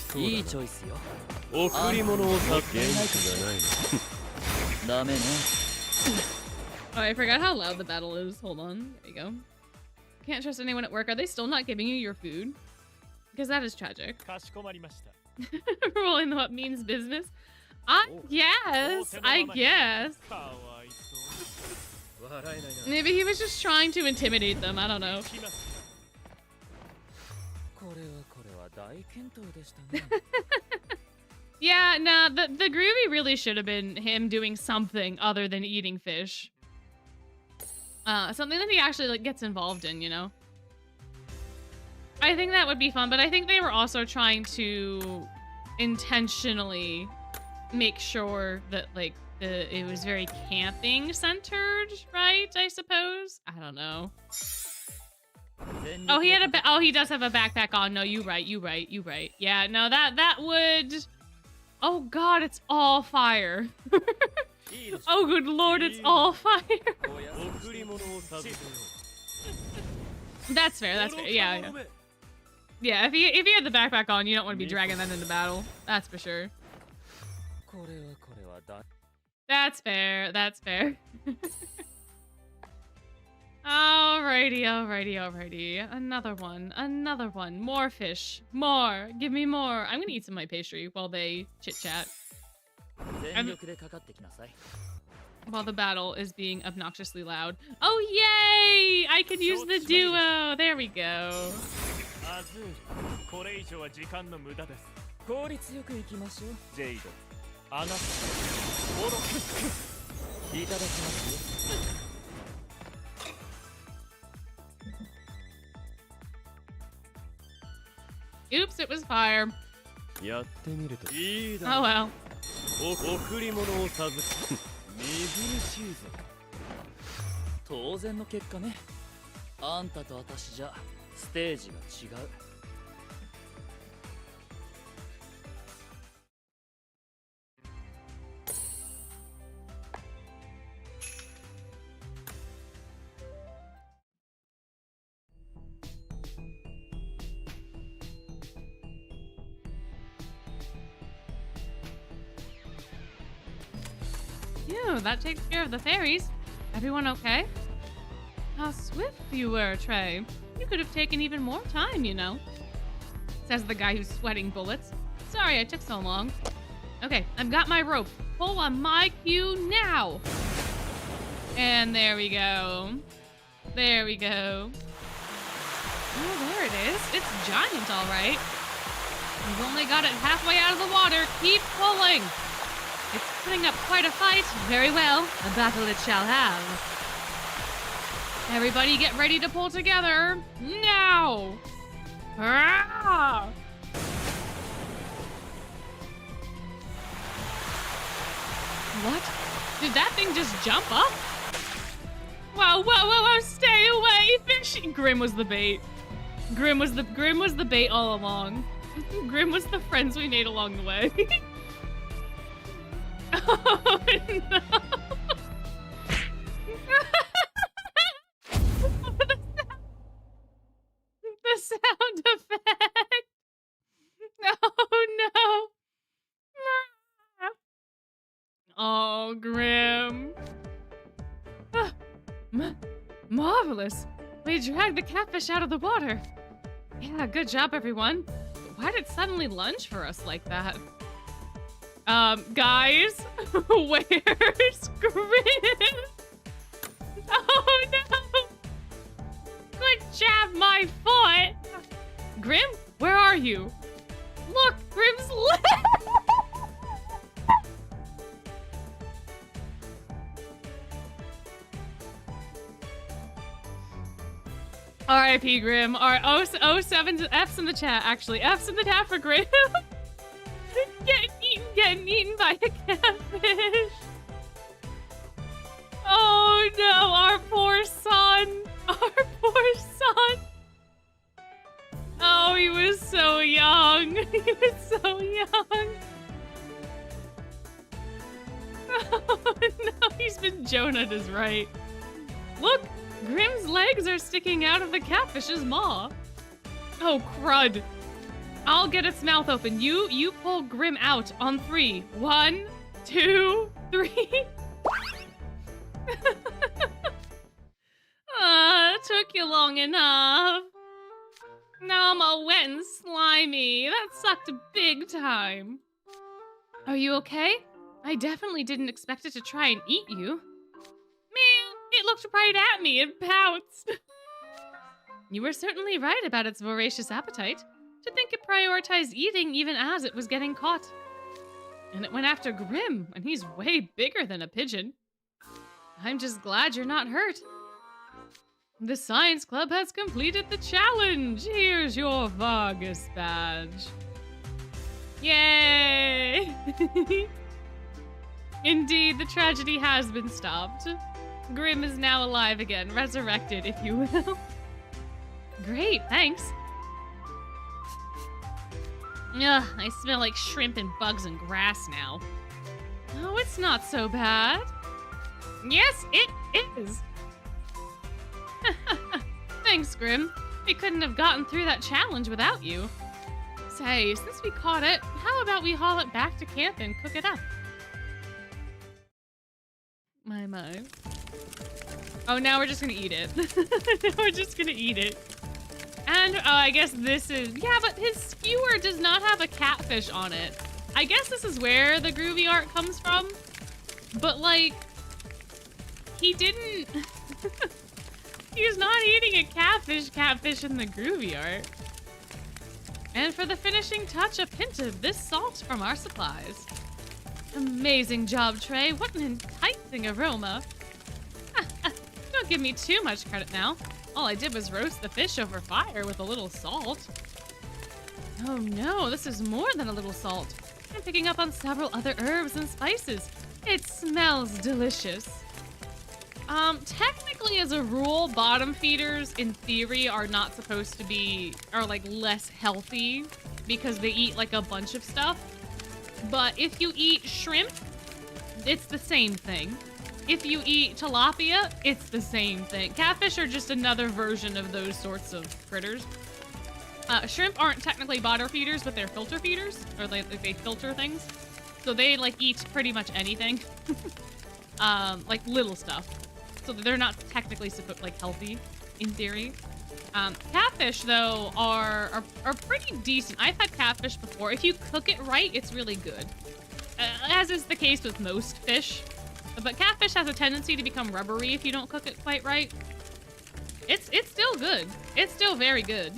Oh, I forgot how loud the battle is. Hold on. There you go. Can't trust anyone at work. Are they still not giving you your food? Because that is tragic. Rolling what means business. I guess. Maybe he was just trying to intimidate them. I don't know. Yeah, nah, the groovy really should have been him doing something other than eating fish. Something that he actually like gets involved in, you know? I think that would be fun, but I think they were also trying to intentionally make sure that like it was very camping centered, right? I suppose. I don't know. Oh, he does have a backpack on. No, you right. Yeah, no, that would. Oh God, it's all fire. Oh good Lord, it's all fire. That's fair. Yeah. Yeah, if he had the backpack on, you don't want to be dragging that into battle. That's for sure. That's fair. Alrighty. Another one. More fish. More. Give me more. I'm gonna eat some of my pastry while they chit-chat. While the battle is being obnoxiously loud. Oh, yay! I can use the duo. There we go. Oops, it was fire. Oh well. 当然の結果ね。あんたと私じゃステージが違う。Phew, that takes care of the fairies. Everyone okay? How swift you were, Trey. You could have taken even more time, you know. Says the guy who's sweating bullets. Sorry I took so long. Okay, I've got my rope. Pull on my cue now. And there we go. There we go. Oh, there it is. It's giant, all right. You've only got it halfway out of the water. Keep pulling. It's putting up quite a fight. Very well. A battle it shall have. Everybody get ready to pull together. Now! Ah! What? Did that thing just jump up? Whoa, stay away, fish! Grim was the bait. Grim was the bait all along. Grim was the friends we made along the way. Oh no! The sound Marvelous! We dragged the catfish out of the water. Yeah, good job, everyone. But why did it suddenly lunge for us like that? Guys, where's Grim? Oh no! Good job, my foot! Grim, where are you? Look, Grim's leg! R.I.P. Grim. Oh, 07 F's in the chat, actually. F's in the chat for Grim. Getting eaten by a catfish. Oh no, our poor son. Our poor son. Oh, he was so young. He was so young. Oh no, he's been Jonah'd is right. Look, Grim's legs are sticking out of the catfish's maw. Oh, crud. I'll get its mouth open. You pull Grim out on 3. 1, 2, 3. Took you long enough. Now I'm all wet and slimy. That sucked big time. Are you okay? I definitely didn't expect it to try and eat you. Man, it looked right at me and pounced. You were certainly right about its voracious appetite. To think it prioritized eating even as it was getting caught. And it went after Grim, and he's way bigger than a pigeon. I'm just glad you're not hurt. The Science Club has completed the challenge. Here's your Vargas badge. Yay! Indeed, the tragedy has been stopped. Grim is now alive again, resurrected, if you will. Great, thanks. Ugh, I smell like shrimp and bugs and grass now. Oh, it's not so bad. Yes, it is. Thanks, Grim. We couldn't have gotten through that challenge without you. Say, since we caught it, how about we haul it back to camp and cook it up? My. Oh, now we're just gonna eat it. Now we're just gonna eat it. And, oh, I guess this is... Yeah, but his skewer does not have a catfish on it. I guess this is where the groovy art comes from. But, like... He didn't... He's not eating a catfish in the groovy art. And for the finishing touch, a pint of this salt from our supplies. Amazing job, Trey. What an enticing aroma. Don't give me too much credit now. All I did was roast the fish over fire with a little salt. Oh no, this is more than a little salt. I'm picking up on several other herbs and spices. It smells delicious. Technically as a rule, bottom feeders in theory are not supposed to be, are like less healthy because they eat like a bunch of stuff. But if you eat shrimp, it's the same thing. If you eat tilapia, it's the same thing. Catfish are just another version of those sorts of critters. Shrimp aren't technically bottom feeders, but they're filter feeders, or they filter things. So they like eat pretty much anything, like little stuff. So they're not technically like healthy, in theory. Catfish though are pretty decent. I've had catfish before. If you cook it right, it's really good, as is the case with most fish. But catfish has a tendency to become rubbery if you don't cook it quite right. It's still good. It's still very good.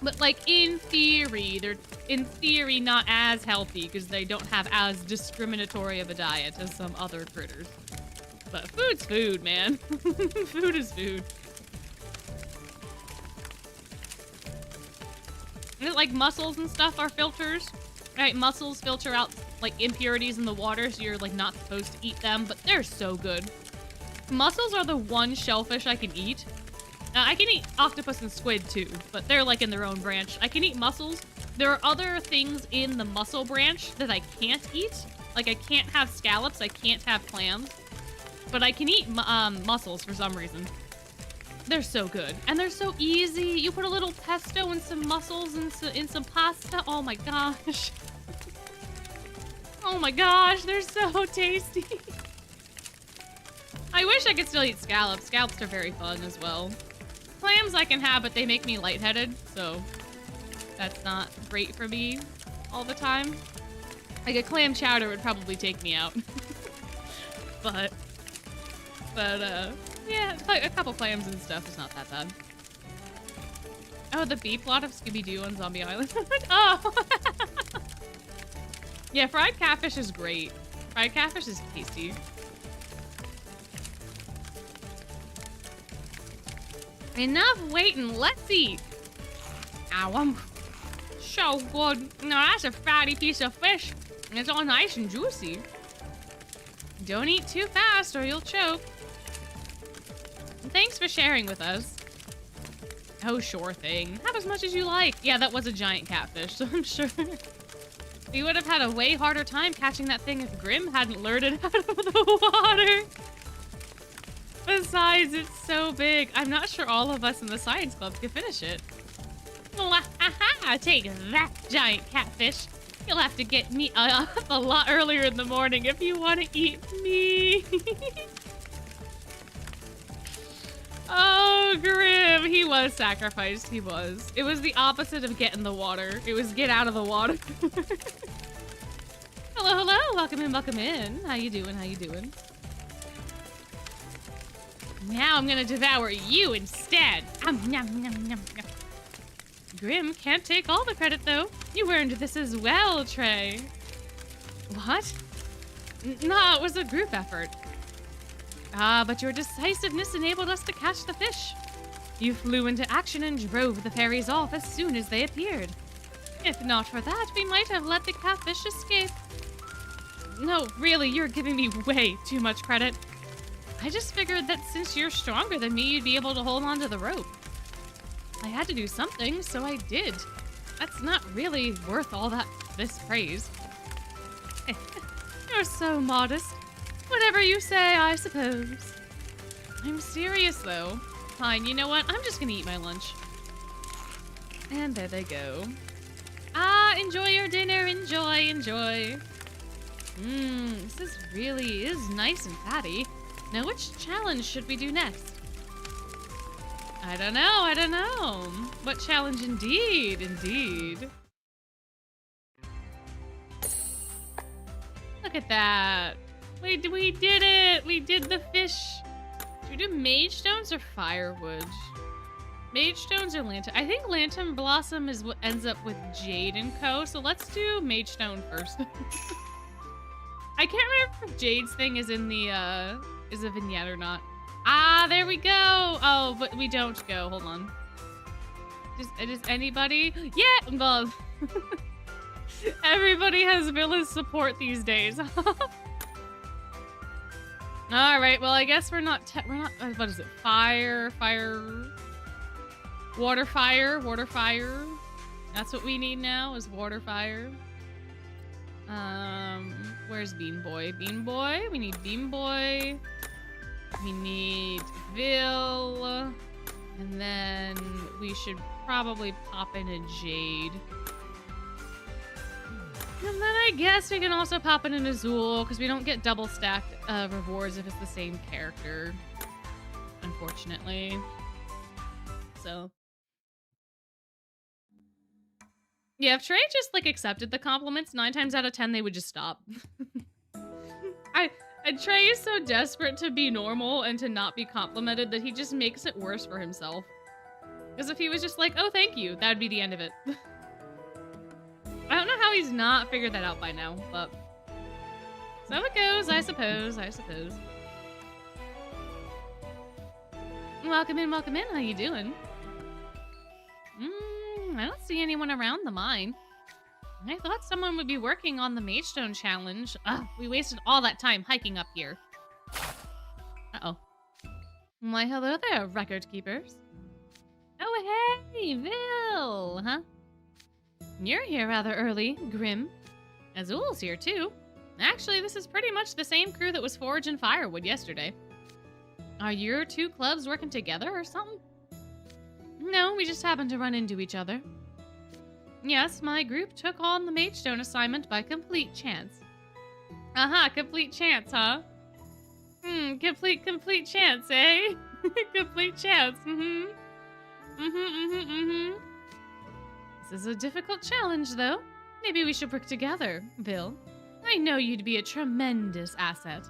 But like in theory, they're not as healthy because they don't have as discriminatory of a diet as some other critters. But food's food, man. Food is food. And like mussels and stuff are filters. Right, mussels filter out like impurities in the water, so you're like not supposed to eat them, but they're so good. Mussels are the one shellfish I can eat. I can eat octopus and squid too, but they're like in their own branch. I can eat mussels. There are other things in the mussel branch that I can't eat. Like I can't have scallops, I can't have clams, but I can eat mussels for some reason. They're so good, and they're so easy. You put a little pesto and some mussels and in some pasta. Oh my gosh. Oh my gosh, they're so tasty. I wish I could still eat scallops. Scallops are very fun as well. Clams I can have, but they make me lightheaded, so that's not great for me all the time. Like a clam chowder would probably take me out. but yeah, a couple clams and stuff is not that bad. Oh, the B plot of Scooby-Doo on Zombie Island. Oh! Yeah, fried catfish is great. Fried catfish is tasty. Enough waiting, let's eat. Ow, so good. Now that's a fatty piece of fish. And it's all nice and juicy. Don't eat too fast or you'll choke. And thanks for sharing with us. Oh, sure thing. Have as much as you like. Yeah, that was a giant catfish, so I'm sure we would have had a way harder time catching that thing if Grim hadn't lured it out of the water. Besides, it's so big. I'm not sure all of us in the science club could finish it. Take that, giant catfish. You'll have to get me up a lot earlier in the morning if you want to eat me. Oh, Grim. He was sacrificed. He was. It was the opposite of get in the water. It was get out of the water. Hello, hello. Welcome in, welcome in. How you doing? How you doing? Now I'm gonna devour you instead. Nom, nom, nom, nom. Grim can't take all the credit, though. You earned this as well, Trey. What? No, it was a group effort. Ah, but your decisiveness enabled us to catch the fish. You flew into action and drove the fairies off as soon as they appeared. If not for that, we might have let the catfish escape. No, really, you're giving me way too much credit. I just figured that since you're stronger than me, you'd be able to hold on to the rope. I had to do something, so I did. That's not really worth all this praise. You're so modest. Whatever you say, I suppose. I'm serious, though. Fine, you know what? I'm just gonna eat my lunch. And there they go. Ah, enjoy your dinner. Enjoy, enjoy. This really is nice and fatty. Now, which challenge should we do next? I don't know. What challenge indeed, indeed. Look at that. We did it. We did the fish. Should we do mage stones or firewood? Mage stones or lantern? I think lantern blossom is what ends up with Jade and co. So let's do mage stone first. I can't remember if Jade's thing is in the is a vignette or not. Ah, there we go. Oh, but we don't go. Hold on. Does anybody? Yeah, well, everybody has village support these days. All right. Well, I guess we're not. What is it? Fire. Water fire. That's what we need now. Is water fire. Where's Bean Boy? Bean Boy. We need Bean Boy. We need Vil. And then we should probably pop in a Jade. And then I guess we can also pop in an Azul, because we don't get double stacked rewards if it's the same character. Unfortunately. So. Yeah, if Trey just, like, accepted the compliments, 9 times out of 10, they would just stop. Trey is so desperate to be normal and to not be complimented that he just makes it worse for himself. Because if he was just like, oh, thank you, that would be the end of it. I don't know how he's not figured that out by now, but so it goes, I suppose. Welcome in, how you doing? I don't see anyone around the mine. I thought someone would be working on the Mage Stone challenge. Ugh, we wasted all that time hiking up here. Uh-oh. Why, hello there, record keepers. Oh, hey, Vil, huh? You're here rather early, Grim. Azul's here, too. Actually, this is pretty much the same crew that was foraging firewood yesterday. Are your two clubs working together or something? No, we just happened to run into each other. Yes, my group took on the Magestone assignment by complete chance. Aha, complete chance, huh? Complete chance, eh? Complete chance. This is a difficult challenge, though. Maybe we should work together, Vil. I know you'd be a tremendous asset.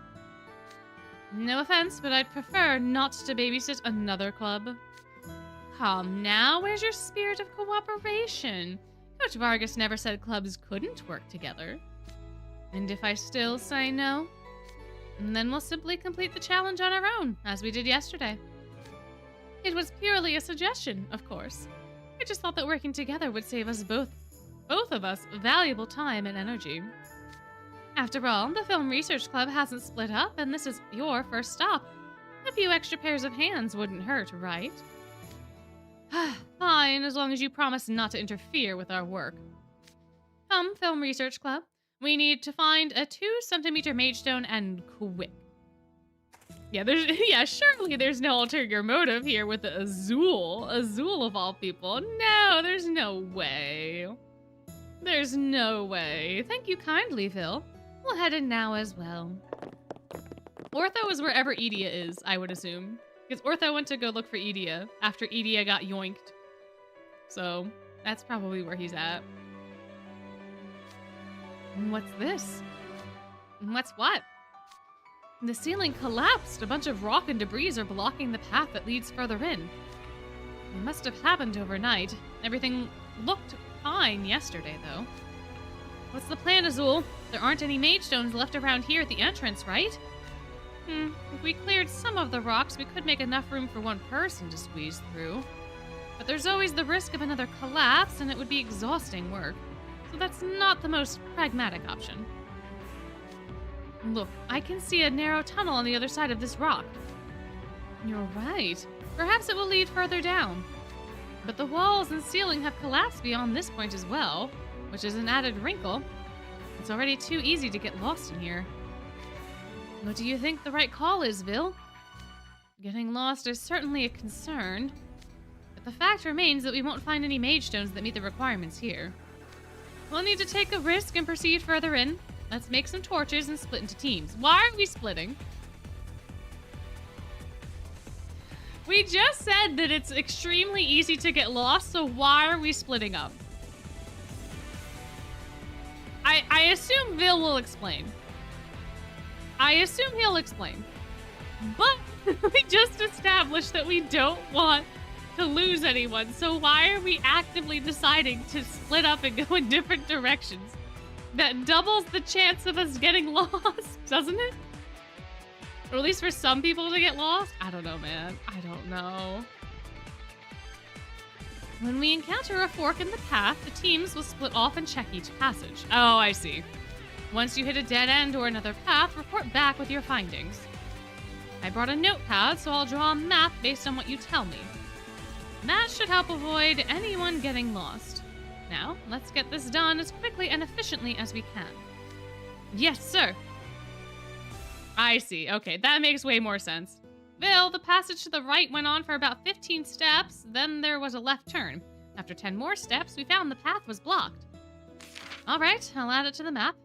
No offense, but I'd prefer not to babysit another club. Come now, where's your spirit of cooperation? Coach Vargas never said clubs couldn't work together. And if I still say no, then we'll simply complete the challenge on our own, as we did yesterday. It was purely a suggestion, of course. I just thought that working together would save us both of us, valuable time and energy. After all, the Film Research Club hasn't split up, and this is your first stop. A few extra pairs of hands wouldn't hurt, right? Fine, as long as you promise not to interfere with our work. Come, Film Research Club. We need to find a 2-centimeter mage stone and quick. Yeah, surely there's no ulterior motive here with the Azul. Azul of all people. No, there's no way. There's no way. Thank you kindly, Vil. We'll head in now as well. Ortho is wherever Edia is, I would assume. Because Ortho went to go look for Edia after Edia got yoinked. So, that's probably where he's at. What's this? What's what? The ceiling collapsed. A bunch of rock and debris are blocking the path that leads further in. It must have happened overnight. Everything looked fine yesterday, though. What's the plan, Azul? There aren't any mage stones left around here at the entrance, right? If we cleared some of the rocks, we could make enough room for one person to squeeze through. But there's always the risk of another collapse, and it would be exhausting work. So that's not the most pragmatic option. Look, I can see a narrow tunnel on the other side of this rock. You're right. Perhaps it will lead further down. But the walls and ceiling have collapsed beyond this point as well, which is an added wrinkle. It's already too easy to get lost in here. What do you think the right call is, Vil? Getting lost is certainly a concern, but the fact remains that we won't find any mage stones that meet the requirements here. We'll need to take a risk and proceed further in. Let's make some torches and split into teams. Why are we splitting? We just said that it's extremely easy to get lost, so why are we splitting up? I assume Vil will explain. I assume he'll explain. But we just established that we don't want to lose anyone, so why are we actively deciding to split up and go in different directions? That doubles the chance of us getting lost, doesn't it? Or at least for some people to get lost? I don't know, man. I don't know. When we encounter a fork in the path, the teams will split off and check each passage. Oh, I see. Once you hit a dead end or another path, report back with your findings. I brought a notepad, so I'll draw a map based on what you tell me. That should help avoid anyone getting lost. Now, let's get this done as quickly and efficiently as we can. Yes, sir. I see. Okay, that makes way more sense. Vil, the passage to the right went on for about 15 steps, then there was a left turn. After 10 more steps, we found the path was blocked. All right, I'll add it to the map.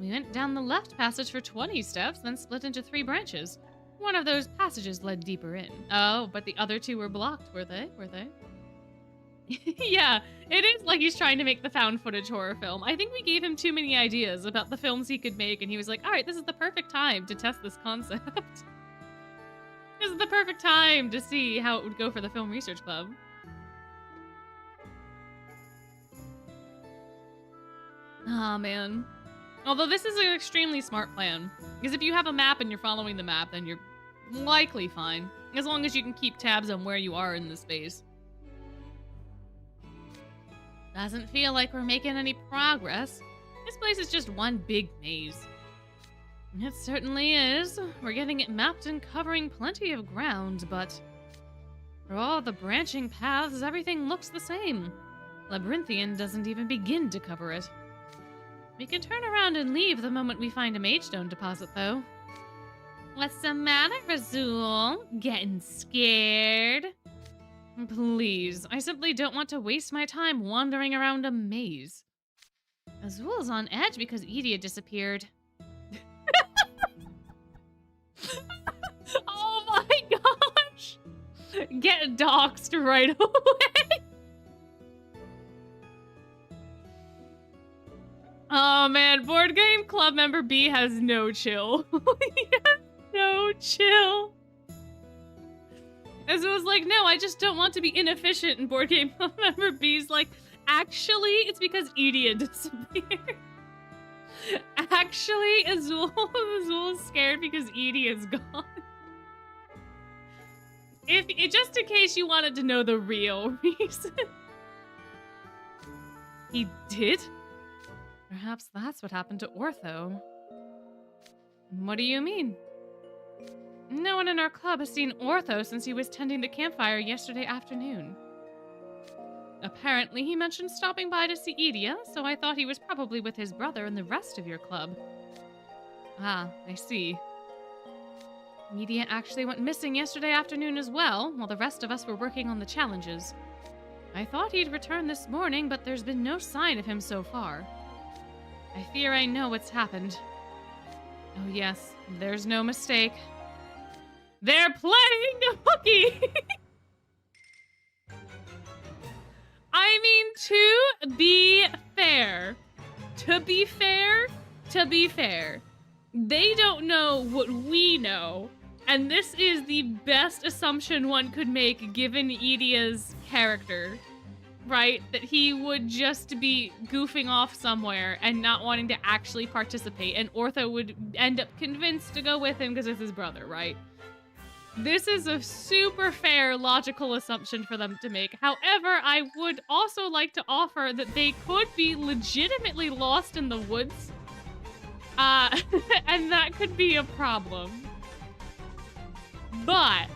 We went down the left passage for 20 steps, then split into 3 branches. One of those passages led deeper in. Oh, but the other 2 were blocked, were they? Yeah, it is like he's trying to make the found footage horror film. I think we gave him too many ideas about the films he could make, and he was like, all right, this is the perfect time to test this concept. This is the perfect time to see how it would go for the Film Research Club. Ah, man. Although this is an extremely smart plan, because if you have a map and you're following the map, then you're likely fine, as long as you can keep tabs on where you are in the space. Doesn't feel like we're making any progress. This place is just one big maze. It certainly is. We're getting it mapped and covering plenty of ground, but for all the branching paths, everything looks the same. Labyrinthian doesn't even begin to cover it. We can turn around and leave the moment we find a mage stone deposit, though. What's the matter, Azul? Getting scared? Please, I simply don't want to waste my time wandering around a maze. Azul's on edge because Edia disappeared. Get doxxed right away. Oh man, board game club member B has no chill. He has no chill. As it was like, no, I just don't want to be inefficient. And board game club member B's like, actually, it's because Edia disappeared. Actually, Azul is scared because Edie is gone. Just in case you wanted to know the real reason. He did? Perhaps that's what happened to Ortho. What do you mean? No one in our club has seen Ortho since he was tending the campfire yesterday afternoon. Apparently, he mentioned stopping by to see Edia, so I thought he was probably with his brother and the rest of your club. Ah, I see. Edia actually went missing yesterday afternoon as well, while the rest of us were working on the challenges. I thought he'd return this morning, but there's been no sign of him so far. I fear I know what's happened. Oh yes, there's no mistake. They're playing hooky! I mean, to be fair, they don't know what we know, and this is the best assumption one could make given Edia's character, right? That he would just be goofing off somewhere and not wanting to actually participate, and Ortho would end up convinced to go with him because it's his brother, right? This is a super fair, logical assumption for them to make. However, I would also like to offer that they could be legitimately lost in the woods. And that could be a problem. But...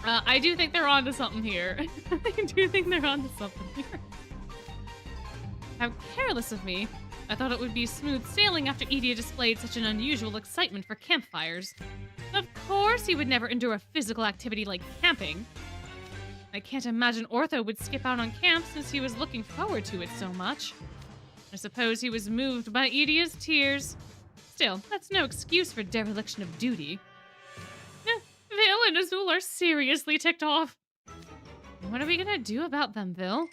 I do think they're onto something here. I do think they're onto something here. How careless of me. I thought it would be smooth sailing after Edia displayed such an unusual excitement for campfires. Of course he would never endure a physical activity like camping. I can't imagine Ortho would skip out on camp since he was looking forward to it so much. I suppose he was moved by Edia's tears. Still, that's no excuse for dereliction of duty. Vil and Azul are seriously ticked off. What are we gonna do about them, Vil?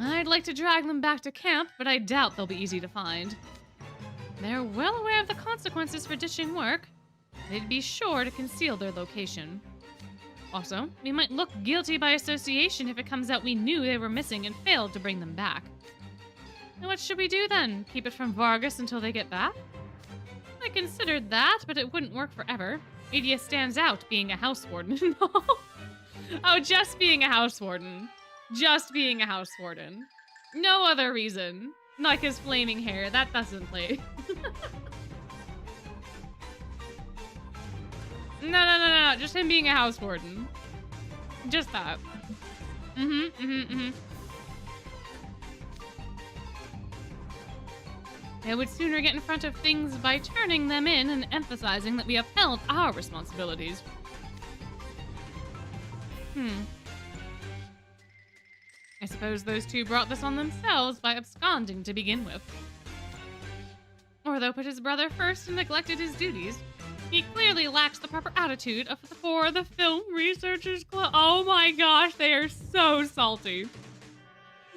I'd like to drag them back to camp, but I doubt they'll be easy to find. They're well aware of the consequences for ditching work. They'd be sure to conceal their location. Also, we might look guilty by association if it comes out we knew they were missing and failed to bring them back. And what should we do then? Keep it from Vargas until they get back? I considered that, but it wouldn't work forever. Edia stands out being a house warden. Oh, just being a house warden. Just being a house warden. No other reason. Like his flaming hair. That doesn't play. No. Just him being a house warden. Just that. I would sooner get in front of things by turning them in and emphasizing that we upheld our responsibilities. I suppose those two brought this on themselves by absconding to begin with. Ortho put his brother first and neglected his duties. He clearly lacks the proper attitude for the Film Researchers Club. Oh my gosh, they are so salty.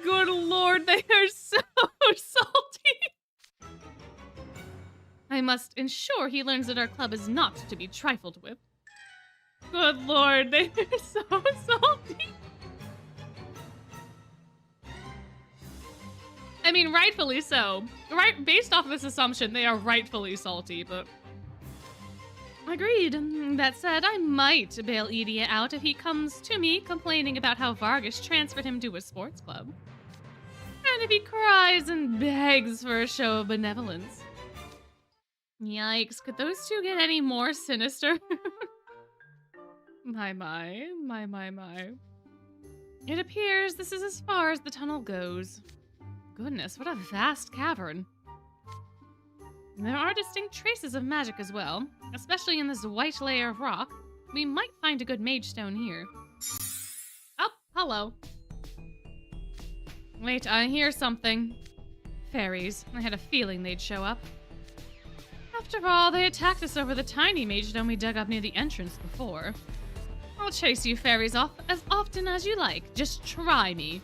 Good lord, they are so salty. I must ensure he learns that our club is not to be trifled with. Good lord, they are so salty. I mean, rightfully so. Right, based off of this assumption, they are rightfully salty, but... Agreed. That said, I might bail Edia out if he comes to me complaining about how Vargas transferred him to a sports club. And if he cries and begs for a show of benevolence. Yikes, could those two get any more sinister? My. It appears this is as far as the tunnel goes. Goodness, what a vast cavern. There are distinct traces of magic as well, especially in this white layer of rock. We might find a good mage stone here. Oh, hello. Wait, I hear something. Fairies. I had a feeling they'd show up. After all, they attacked us over the tiny mage dome we dug up near the entrance before. I'll chase you fairies off as often as you like. Just try me.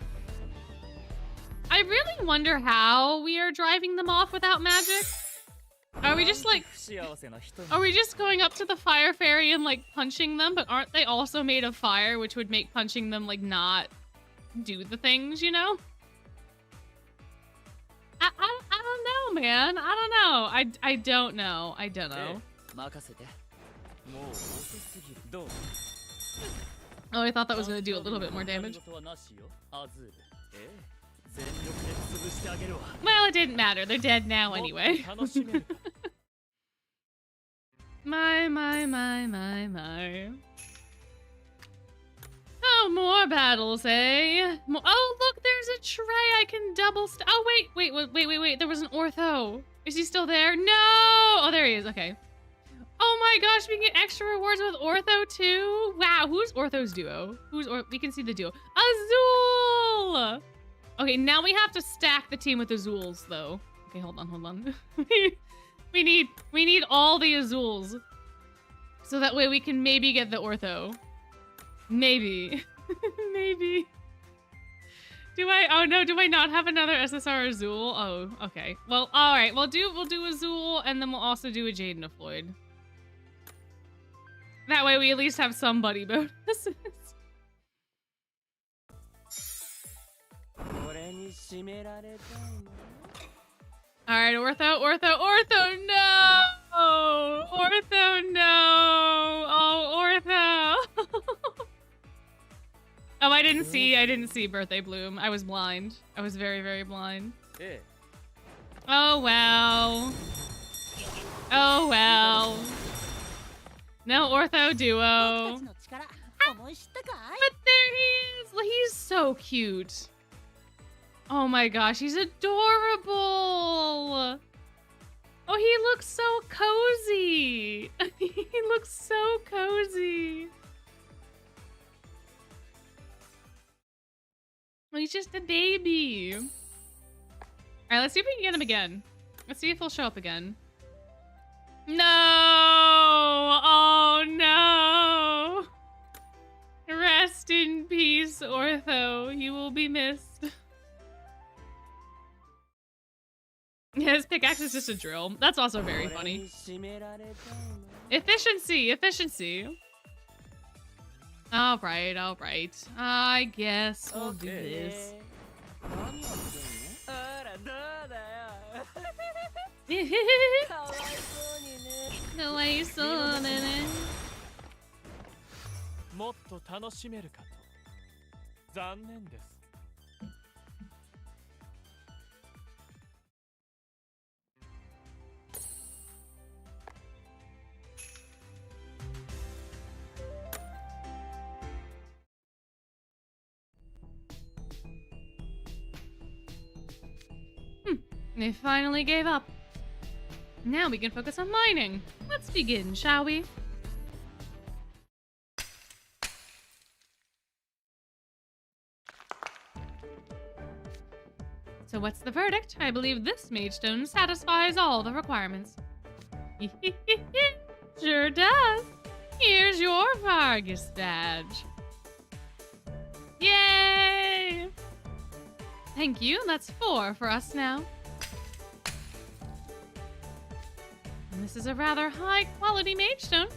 I really wonder how we are driving them off without magic. Are we just like... Are we just going up to the fire fairy and like punching them? But aren't they also made of fire, which would make punching them like not do the things, you know? I don't know, man. I don't know. I don't know. I don't know. Oh, I thought that was going to do a little bit more damage. Well, it didn't matter. They're dead now anyway. My. Oh, more battles, eh? Oh, look, there's a tray I can double oh, wait. There was an ortho. Is he still there? No! Oh, there he is. Okay. Oh my gosh, we can get extra rewards with ortho too? Wow, who's ortho's duo? We can see the duo. Azul! Okay, now we have to stack the team with Azuls, though. Okay, hold on. we need all the Azuls. So that way we can maybe get the ortho. Maybe. Maybe. Do I not have another SSR Azul? Oh, okay. Well, alright. We'll do Azul, and then we'll also do a Jaden of Floyd. That way we at least have some buddy bonuses. Alright, Ortho, no! Ortho, no! Oh, Ortho! Oh, I didn't see Birthday Bloom. I was blind. I was very, very blind. Oh, well. Oh, well. No Ortho duo. But there he is! He's so cute. Oh my gosh, he's adorable! Oh, he looks so cozy! He looks so cozy! Well, he's just a baby. Alright, let's see if we can get him again. Let's see if he'll show up again. No! Oh no! Rest in peace, Ortho. You will be missed. Yeah, his pickaxe is just a drill. That's also very funny. Efficiency. Alright. I guess we'll do this. They finally gave up. Now we can focus on mining. Let's begin, shall we? So what's the verdict? I believe this mage stone satisfies all the requirements. Sure does. Here's your Vargas badge. Yay! Thank you. That's 4 for us now. And this is a rather high-quality mage stone.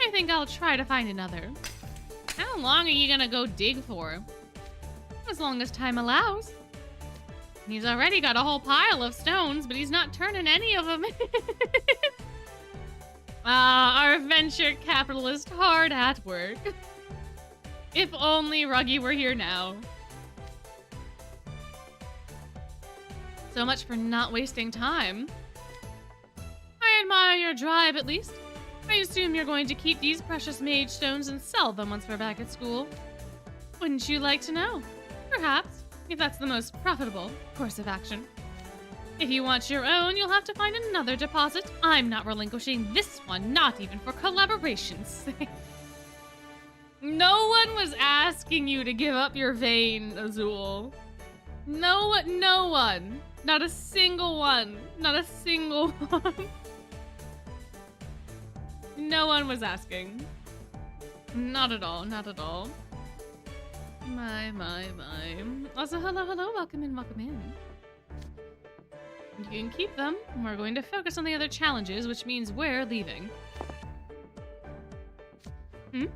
I think I'll try to find another. How long are you gonna go dig for? As long as time allows. He's already got a whole pile of stones, but he's not turning any of them in. Our venture capitalist hard at work. If only Ruggy were here now. So much for not wasting time. I admire your drive, at least. I assume you're going to keep these precious mage stones and sell them once we're back at school. Wouldn't you like to know? Perhaps, if that's the most profitable course of action. If you want your own, you'll have to find another deposit. I'm not relinquishing this one, not even for collaboration's sake. No one was asking you to give up your vein, Azul. No one. Not a single one. Not a single one. No one was asking. Not at all, not at all. My. Also, hello, welcome in, welcome in. You can keep them. We're going to focus on the other challenges, which means we're leaving. I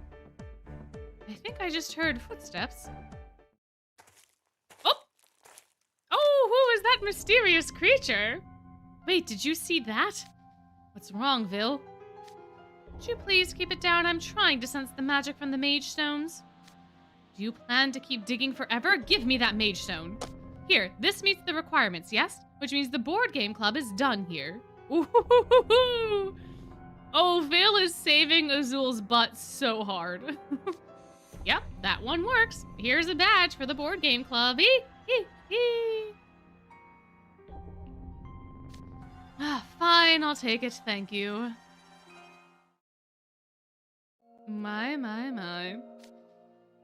think I just heard footsteps. Oh! Oh, who is that mysterious creature? Wait, did you see that? What's wrong, Vil? Would you please keep it down? I'm trying to sense the magic from the mage stones. Do you plan to keep digging forever? Give me that mage stone. Here, this meets the requirements, yes? Which means the board game club is done here. Ooh. Oh, Vil is saving Azul's butt so hard. Yep, that one works. Here's a badge for the board game club. Fine, I'll take it, thank you. My.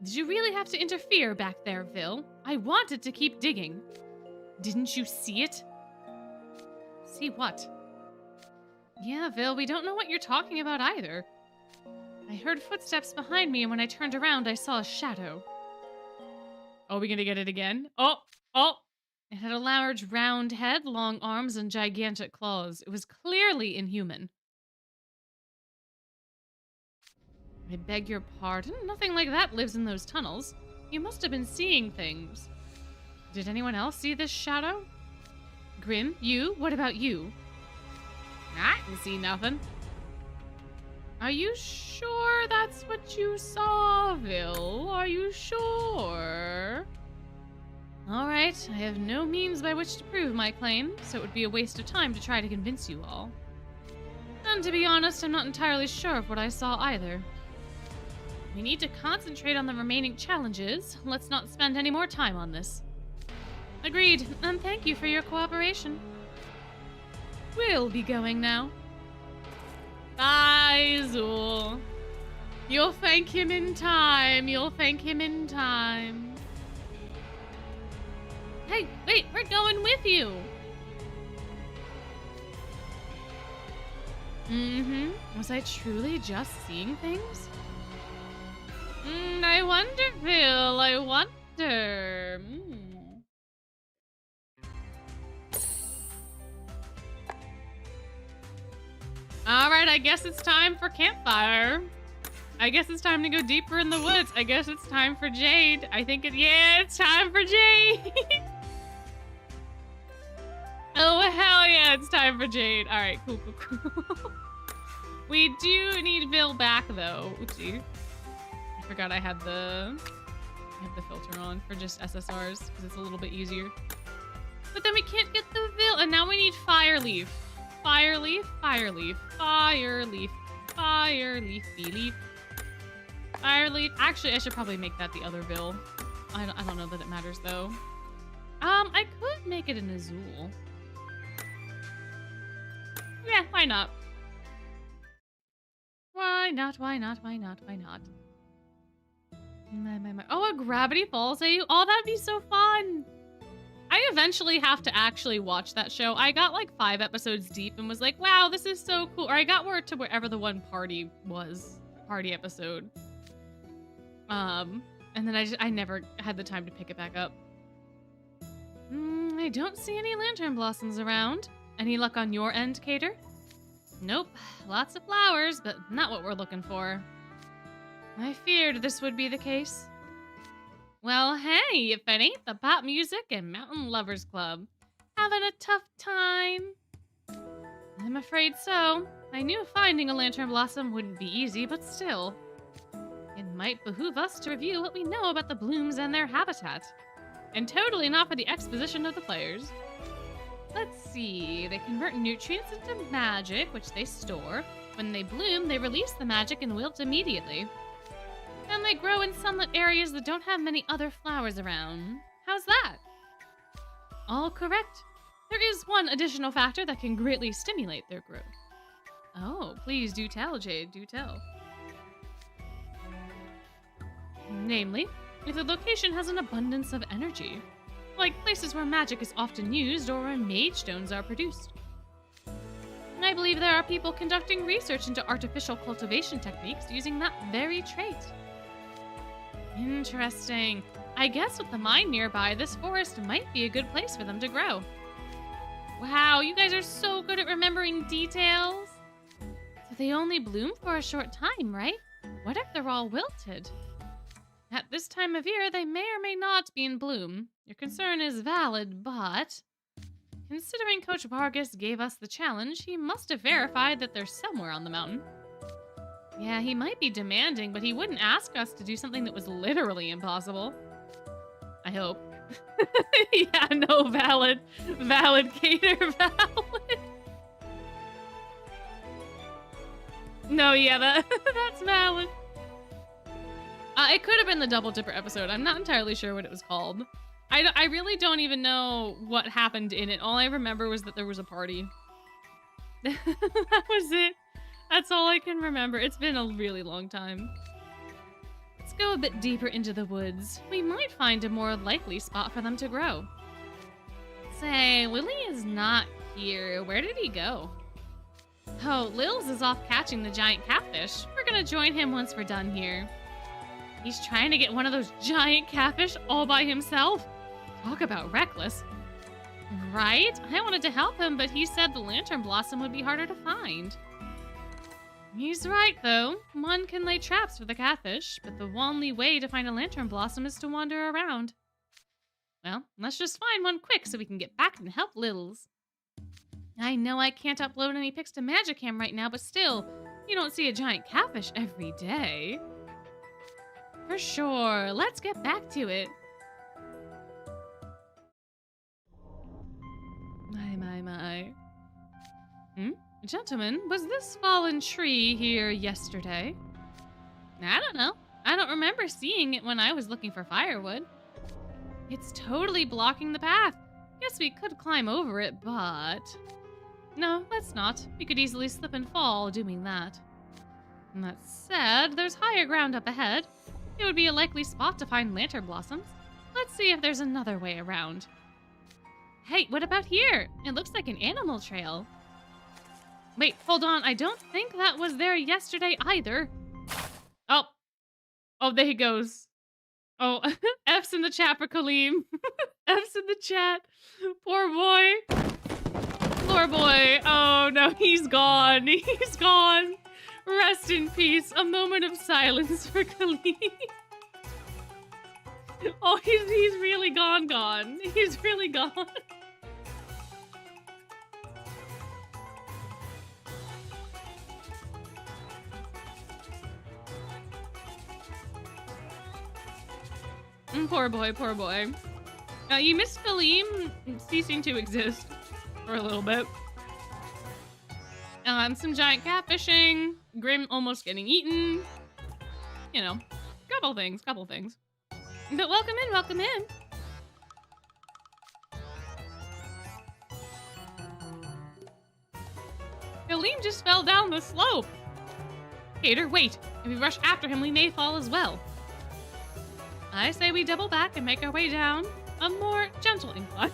Did you really have to interfere back there, Vil? I wanted to keep digging. Didn't you see it? See what? Yeah, Vil, we don't know what you're talking about either. I heard footsteps behind me, and when I turned around, I saw a shadow. Oh, we gonna get it again? Oh! It had a large, round head, long arms, and gigantic claws. It was clearly inhuman. I beg your pardon? Nothing like that lives in those tunnels. You must have been seeing things. Did anyone else see this shadow? Grim, you? What about you? I didn't see nothing. Are you sure that's what you saw, Vil? Are you sure? Alright, I have no means by which to prove my claim, so it would be a waste of time to try to convince you all. And to be honest, I'm not entirely sure of what I saw either. We need to concentrate on the remaining challenges. Let's not spend any more time on this. Agreed, and thank you for your cooperation. We'll be going now. Bye, Zul. You'll thank him in time. You'll thank him in time. Hey, wait, we're going with you. Was I truly just seeing things? I wonder, Vil, I wonder. Alright, I guess it's time for campfire. I guess it's time to go deeper in the woods. I guess it's time for Jade. Yeah, it's time for Jade. Oh, hell yeah, it's time for Jade. Alright, cool. We do need Vil back, though. Oopsie. I forgot I had the filter on for just SSRs, because it's a little bit easier. But then we can't get the Vil, and now we need Fireleaf. Fireleaf. Actually, I should probably make that the other Vil. I don't know that it matters, though. I could make it an Azul. Yeah, why not? Why not? My. Oh, a Gravity Falls AU? Oh, that'd be so fun! I eventually have to actually watch that show. I got like 5 episodes deep and was like, wow, this is so cool. Or I got to wherever the one party was. Party episode. And then I never had the time to pick it back up. I don't see any lantern blossoms around. Any luck on your end, Cater? Nope. Lots of flowers, but not what we're looking for. I feared this would be the case. Well, hey, if it ain't the Pop Music and Mountain Lovers Club. Having a tough time? I'm afraid so. I knew finding a lantern blossom wouldn't be easy, but still. It might behoove us to review what we know about the blooms and their habitat. And totally not for the exposition of the players. Let's see, they convert nutrients into magic, which they store. When they bloom, they release the magic and wilt immediately. And they grow in sunlit areas that don't have many other flowers around. How's that? All correct. There is one additional factor that can greatly stimulate their growth. Oh, please do tell, Jade, do tell. Namely, if the location has an abundance of energy. Like places where magic is often used or where mage stones are produced. I believe there are people conducting research into artificial cultivation techniques using that very trait. Interesting. I guess with the mine nearby, this forest might be a good place for them to grow. Wow, you guys are so good at remembering details. So they only bloom for a short time, right? What if they're all wilted? At this time of year, they may or may not be in bloom. Your concern is valid, but considering Coach Vargas gave us the challenge, he must have verified that they're somewhere on the mountain. Yeah, he might be demanding, but he wouldn't ask us to do something that was literally impossible. I hope. Yeah, no, valid. Valid, Cater, valid. No, yeah, that's valid. It could have been the Double Dipper episode. I'm not entirely sure what it was called. I really don't even know what happened in it. All I remember was that there was a party. That was it. That's all I can remember. It's been a really long time. Let's go a bit deeper into the woods. We might find a more likely spot for them to grow. Say, Lily is not here. Where did he go? Oh, Lils is off catching the giant catfish. We're gonna join him once we're done here. He's trying to get one of those giant catfish all by himself. Talk about reckless. Right? I wanted to help him, but he said the lantern blossom would be harder to find. He's right, though. One can lay traps for the catfish, but the only way to find a lantern blossom is to wander around. Well, let's just find one quick so we can get back and help Lils. I know I can't upload any pics to Magicam right now, but still, you don't see a giant catfish every day. For sure. Let's get back to it. My. Gentlemen, was this fallen tree here yesterday? I don't know. I don't remember seeing it when I was looking for firewood. It's totally blocking the path. Guess we could climb over it, but... No, let's not. We could easily slip and fall doing that. And that said, there's higher ground up ahead. It would be a likely spot to find lantern blossoms. Let's see if there's another way around. Hey, what about here? It looks like an animal trail. Wait, hold on. I don't think that was there yesterday either. Oh. Oh, there he goes. Oh, F's in the chat for Kaleem. F's in the chat. Poor boy. Poor boy. Oh, no, he's gone. He's gone. Rest in peace. A moment of silence for Kaleem. Oh, he's really gone. He's really gone. Poor boy. You missed Kaleem ceasing to exist for a little bit. Some giant catfishing, Grim almost getting eaten. You know, couple things. But welcome in. Kaleem just fell down the slope. Hater, wait. If we rush after him, we may fall as well. I say we double back and make our way down a more gentle incline.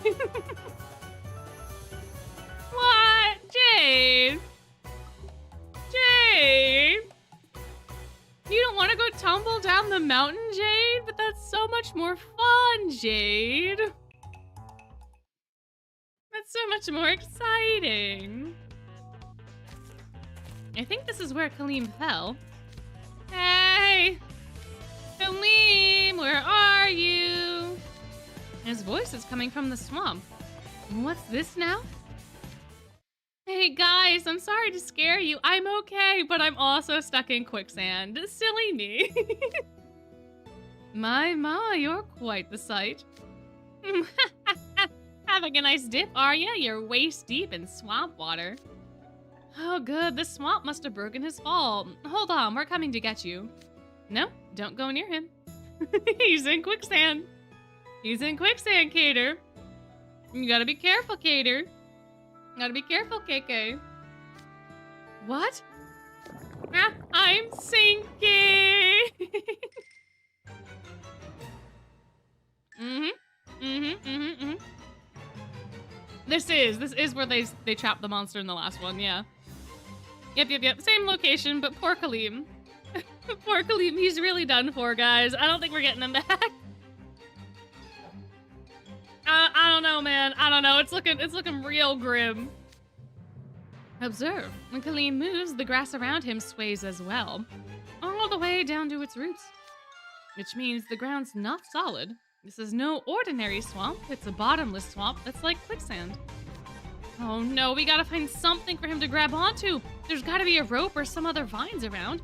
What? Jade? You don't want to go tumble down the mountain, Jade? But that's so much more fun, Jade. That's so much more exciting. I think this is where Kaleem fell. Hey! Kaleem, where are you? His voice is coming from the swamp. What's this now? Hey guys, I'm sorry to scare you. I'm okay, but I'm also stuck in quicksand. Silly me. My, you're quite the sight. Having a nice dip, are ya? You're waist deep in swamp water. Oh good, this swamp must have broken his fall. Hold on, we're coming to get you. No, don't go near him. He's in quicksand. He's in quicksand, Cater. You gotta be careful, Cater. Gotta be careful, KK. What? Ah, I'm sinking. This is where they trapped the monster in the last one, yeah. Yep. Same location, but poor Kaleem. Poor Kaleem, he's really done for, guys. I don't think we're getting him back. I don't know, man. I don't know. It's looking real grim. Observe. When Kaleem moves, the grass around him sways as well, all the way down to its roots. Which means the ground's not solid. This is no ordinary swamp. It's a bottomless swamp that's like quicksand. Oh no, we gotta find something for him to grab onto. There's gotta be a rope or some other vines around.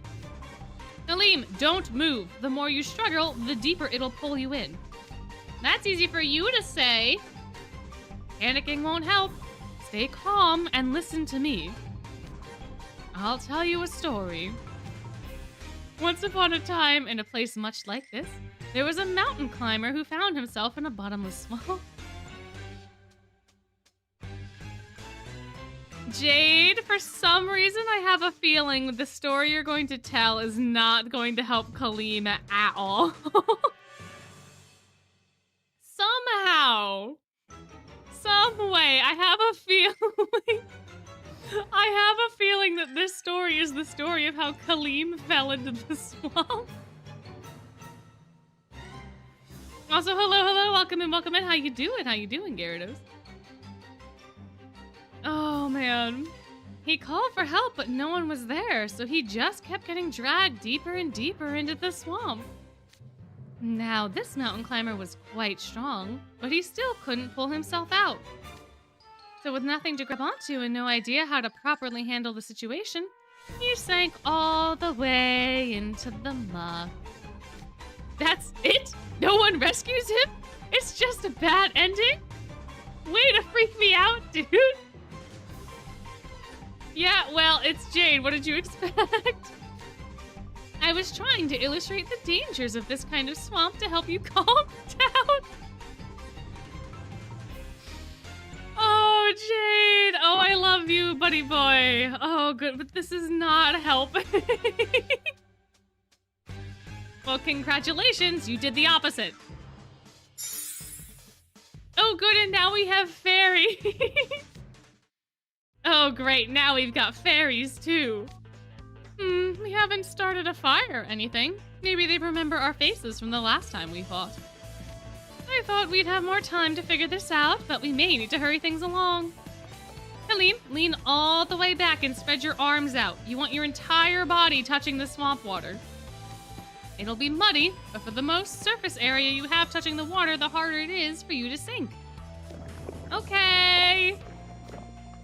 Kaleem, don't move. The more you struggle, the deeper it'll pull you in. That's easy for you to say. Panicking won't help. Stay calm and listen to me. I'll tell you a story. Once upon a time, in a place much like this, there was a mountain climber who found himself in a bottomless swamp. Jade, for some reason I have a feeling the story you're going to tell is not going to help Kaleem at all. Somehow, some way, I have a feeling that this story is the story of how Kaleem fell into the swamp. Also, hello, welcome in. How you doing, Gyarados? Oh, man. He called for help, but no one was there, so he just kept getting dragged deeper and deeper into the swamp. Now, this mountain climber was quite strong, but he still couldn't pull himself out. So with nothing to grab onto and no idea how to properly handle the situation, he sank all the way into the muck. That's it? No one rescues him? It's just a bad ending? Way to freak me out, dude! Yeah, well, it's Jade. What did you expect? I was trying to illustrate the dangers of this kind of swamp to help you calm down. Oh, Jade. Oh, I love you, buddy boy. Oh, good, but this is not helping. Well, congratulations. You did the opposite. Oh, good, and now we have fairies. Oh, great. Now we've got fairies, too. We haven't started a fire or anything. Maybe they remember our faces from the last time we fought. I thought we'd have more time to figure this out, but we may need to hurry things along. Kaleem, lean all the way back and spread your arms out. You want your entire body touching the swamp water. It'll be muddy, but for the most surface area you have touching the water, the harder it is for you to sink. Okay.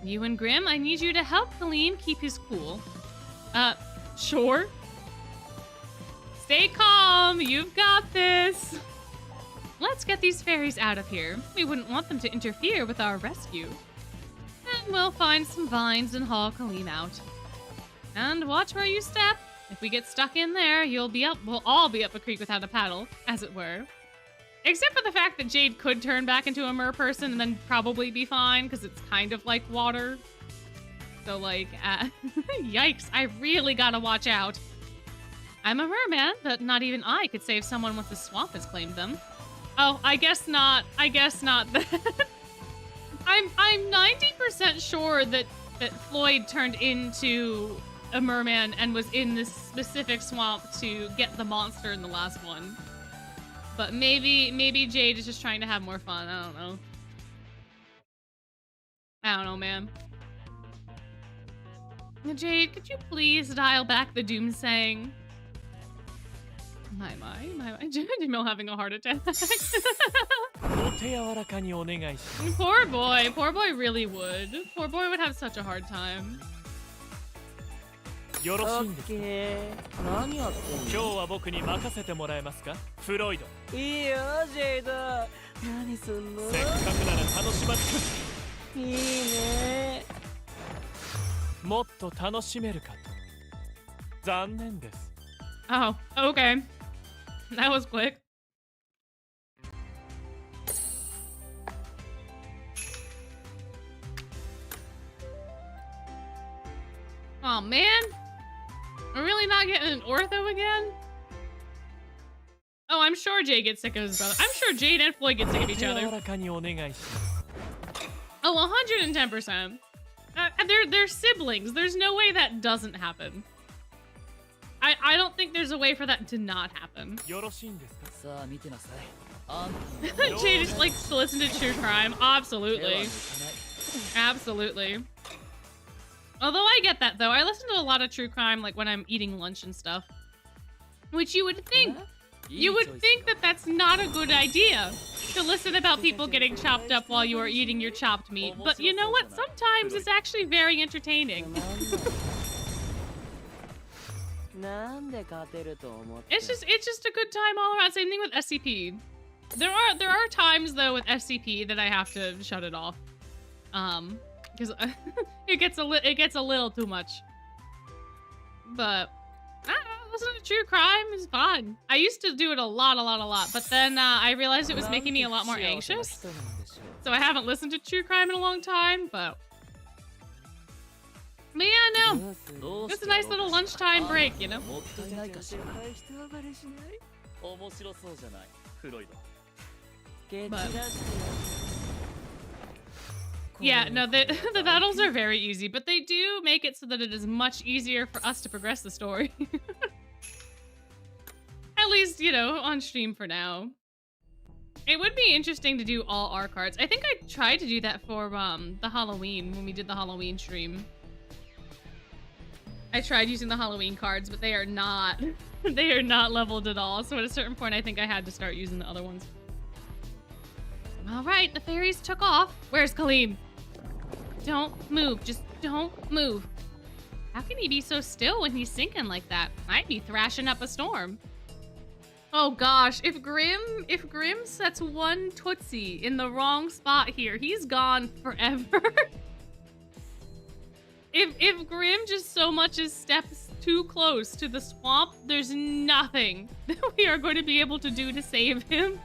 You and Grim, I need you to help Kaleem keep his cool. Sure. Stay calm. You've got this. Let's get these fairies out of here. We wouldn't want them to interfere with our rescue. And we'll find some vines and haul Kaleem out. And watch where you step. If we get stuck in there, we'll all be up a creek without a paddle, as it were. Except for the fact that Jade could turn back into a mer person and then probably be fine, because it's kind of like water. So, like, yikes, I really gotta watch out. I'm a merman, but not even I could save someone once the swamp has claimed them. Oh, I guess not. I guess not that. I'm 90% sure that Floyd turned into a merman and was in this specific swamp to get the monster in the last one. But maybe Jade is just trying to have more fun. I don't know. I don't know, man. Jade, could you please dial back the doomsaying? My. Jamil having a heart attack. Poor boy really would. Poor boy would have such a hard time. よろしいんですか。何やってんの。今日は僕に任せてもらえますか、フロイド。いいよ、ジェイド。何すんの。せっかくなら楽しませて。いいね。もっと楽しめるかと。残念です。Oh, okay. That was quick. Oh man. We're really not getting an ortho again? Oh, I'm sure Jay gets sick of his brother. I'm sure Jade and Floyd get sick of each other. Oh, 110%. They're siblings. There's no way that doesn't happen. I don't think there's a way for that to not happen. Jay just likes to listen to true crime. Absolutely. Absolutely. Although I get that though. I listen to a lot of true crime like when I'm eating lunch and stuff. Which you would think that that's not a good idea to listen about people getting chopped up while you are eating your chopped meat. But you know what? Sometimes it's actually very entertaining. It's just a good time all around. Same thing with SCP. There are times though with SCP that I have to shut it off. Because it gets a little too much. But I don't know, listening to true crime is fun. I used to do it a lot, but then I realized it was making me a lot more anxious. So I haven't listened to true crime in a long time, but yeah, no. It's a nice little lunchtime break, you know? But yeah, no, the battles are very easy, but they do make it so that it is much easier for us to progress the story. At least, you know, on stream for now. It would be interesting to do all our cards. I think I tried to do that for the Halloween, when we did the Halloween stream. I tried using the Halloween cards, but they are not leveled at all. So at a certain point, I think I had to start using the other ones. All right, the fairies took off. Where's Kaleem? Don't move. Just don't move. How can he be so still when he's sinking like that? I'd be thrashing up a storm. Oh gosh, if Grim sets one Tootsie in the wrong spot here, he's gone forever. If Grim just so much as steps too close to the swamp, there's nothing that we are going to be able to do to save him.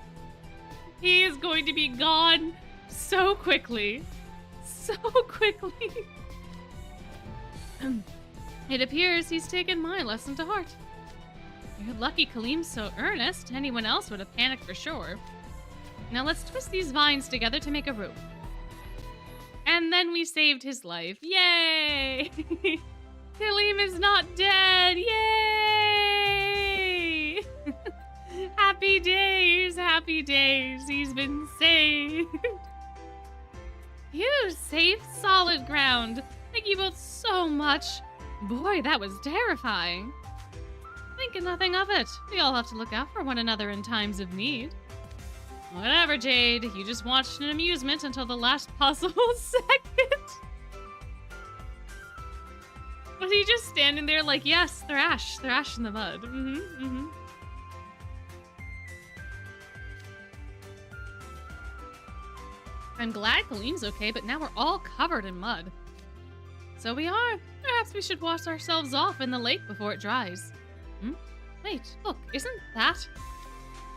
He is going to be gone so quickly. So quickly. It appears he's taken my lesson to heart. You're lucky Kaleem's so earnest. Anyone else would have panicked for sure. Now let's twist these vines together to make a rope. And then we saved his life. Yay! Kaleem is not dead. Yay! Happy days, happy days. He's been saved. Phew, safe, solid ground. Thank you both so much. Boy, that was terrifying. Thinking nothing of it. We all have to look out for one another in times of need. Whatever, Jade. You just watched an amusement until the last possible second. Was he just standing there like, yes, thrash in the mud. I'm glad Kaleem's okay, but now we're all covered in mud. So we are. Perhaps we should wash ourselves off in the lake before it dries. Wait, look, isn't that?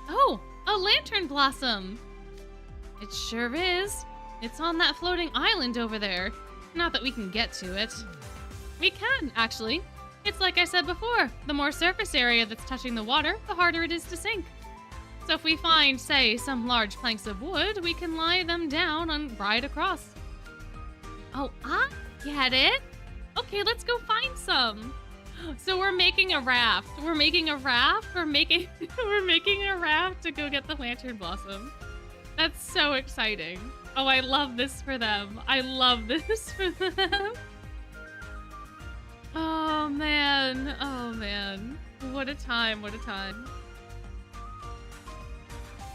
Oh, a lantern blossom! It sure is. It's on that floating island over there. Not that we can get to it. We can, actually. It's like I said before, the more surface area that's touching the water, the harder it is to sink. So if we find, say, some large planks of wood, we can lie them down and ride across. Oh, I get it. Okay, let's go find some. So we're making a raft. We're making a raft to go get the lantern blossom. That's so exciting. Oh, I love this for them. I love this for them. Oh man. Oh man. What a time. What a time.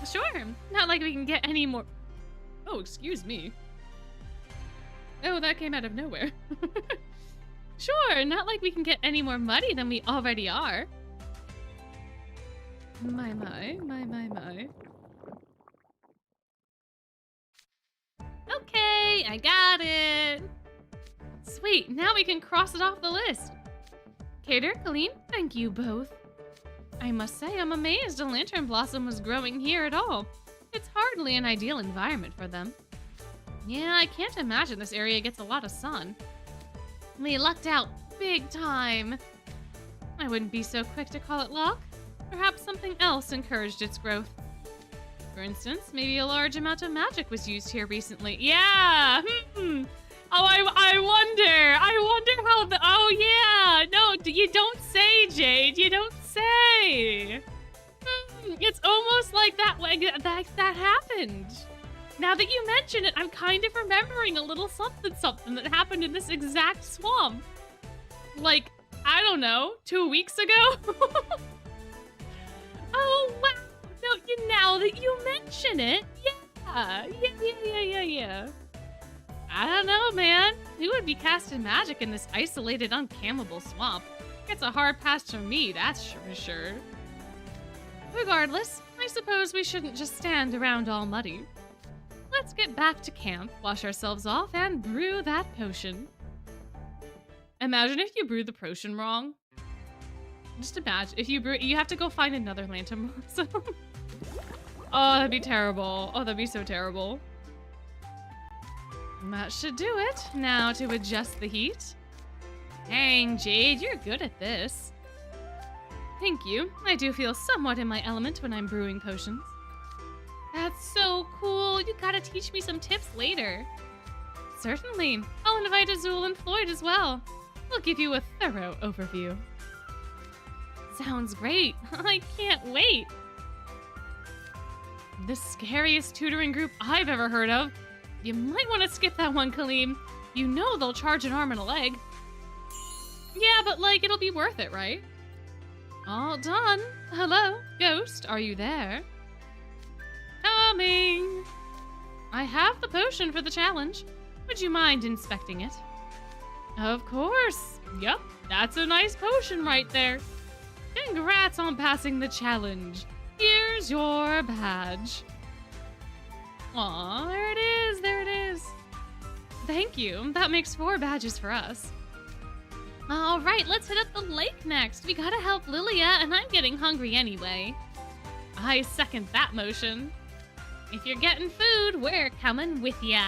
Sure. Not like we can get any more. Oh, excuse me. Oh, that came out of nowhere. Sure, not like we can get any more muddy than we already are. My. Okay, I got it. Sweet, now we can cross it off the list. Kater, Kaleem, thank you both. I must say, I'm amazed a lantern blossom was growing here at all. It's hardly an ideal environment for them. Yeah, I can't imagine this area gets a lot of sun. We lucked out big time. I wouldn't be so quick to call it luck. Perhaps something else encouraged its growth. For instance, maybe a large amount of magic was used here recently. Yeah! Oh, I wonder how the, oh yeah, no, you don't say, Jade, you don't say. It's almost like that happened. Now that you mention it, I'm kind of remembering a little something that happened in this exact swamp. Like, I don't know, 2 weeks ago? Oh, wow. No, now that you mention it, yeah. I don't know, man. Who would be casting magic in this isolated, uncampable swamp? It's a hard pass for me, that's for sure. Regardless, I suppose we shouldn't just stand around all muddy. Let's get back to camp, wash ourselves off, and brew that potion. Imagine if you brew the potion wrong. Just imagine if you brew, you have to go find another lantern blossom. Oh, that'd be terrible. Oh, that'd be so terrible. That should do it. Now to adjust the heat. Dang, Jade, you're good at this. Thank you. I do feel somewhat in my element when I'm brewing potions. That's so cool. You gotta teach me some tips later. Certainly. I'll invite Azul and Floyd as well. We'll give you a thorough overview. Sounds great. I can't wait. The scariest tutoring group I've ever heard of. You might want to skip that one, Kaleem. You know they'll charge an arm and a leg. Yeah, but like, it'll be worth it, right? All done. Hello, Ghost, are you there? Coming. I have the potion for the challenge. Would you mind inspecting it? Of course. Yep, that's a nice potion right there. Congrats on passing the challenge. Here's your badge. Aw, there it is, there it is. Thank you, that makes 4 badges for us. All right, let's hit up the lake next. We gotta help Lilia, and I'm getting hungry anyway. I second that motion. If you're getting food, we're coming with ya.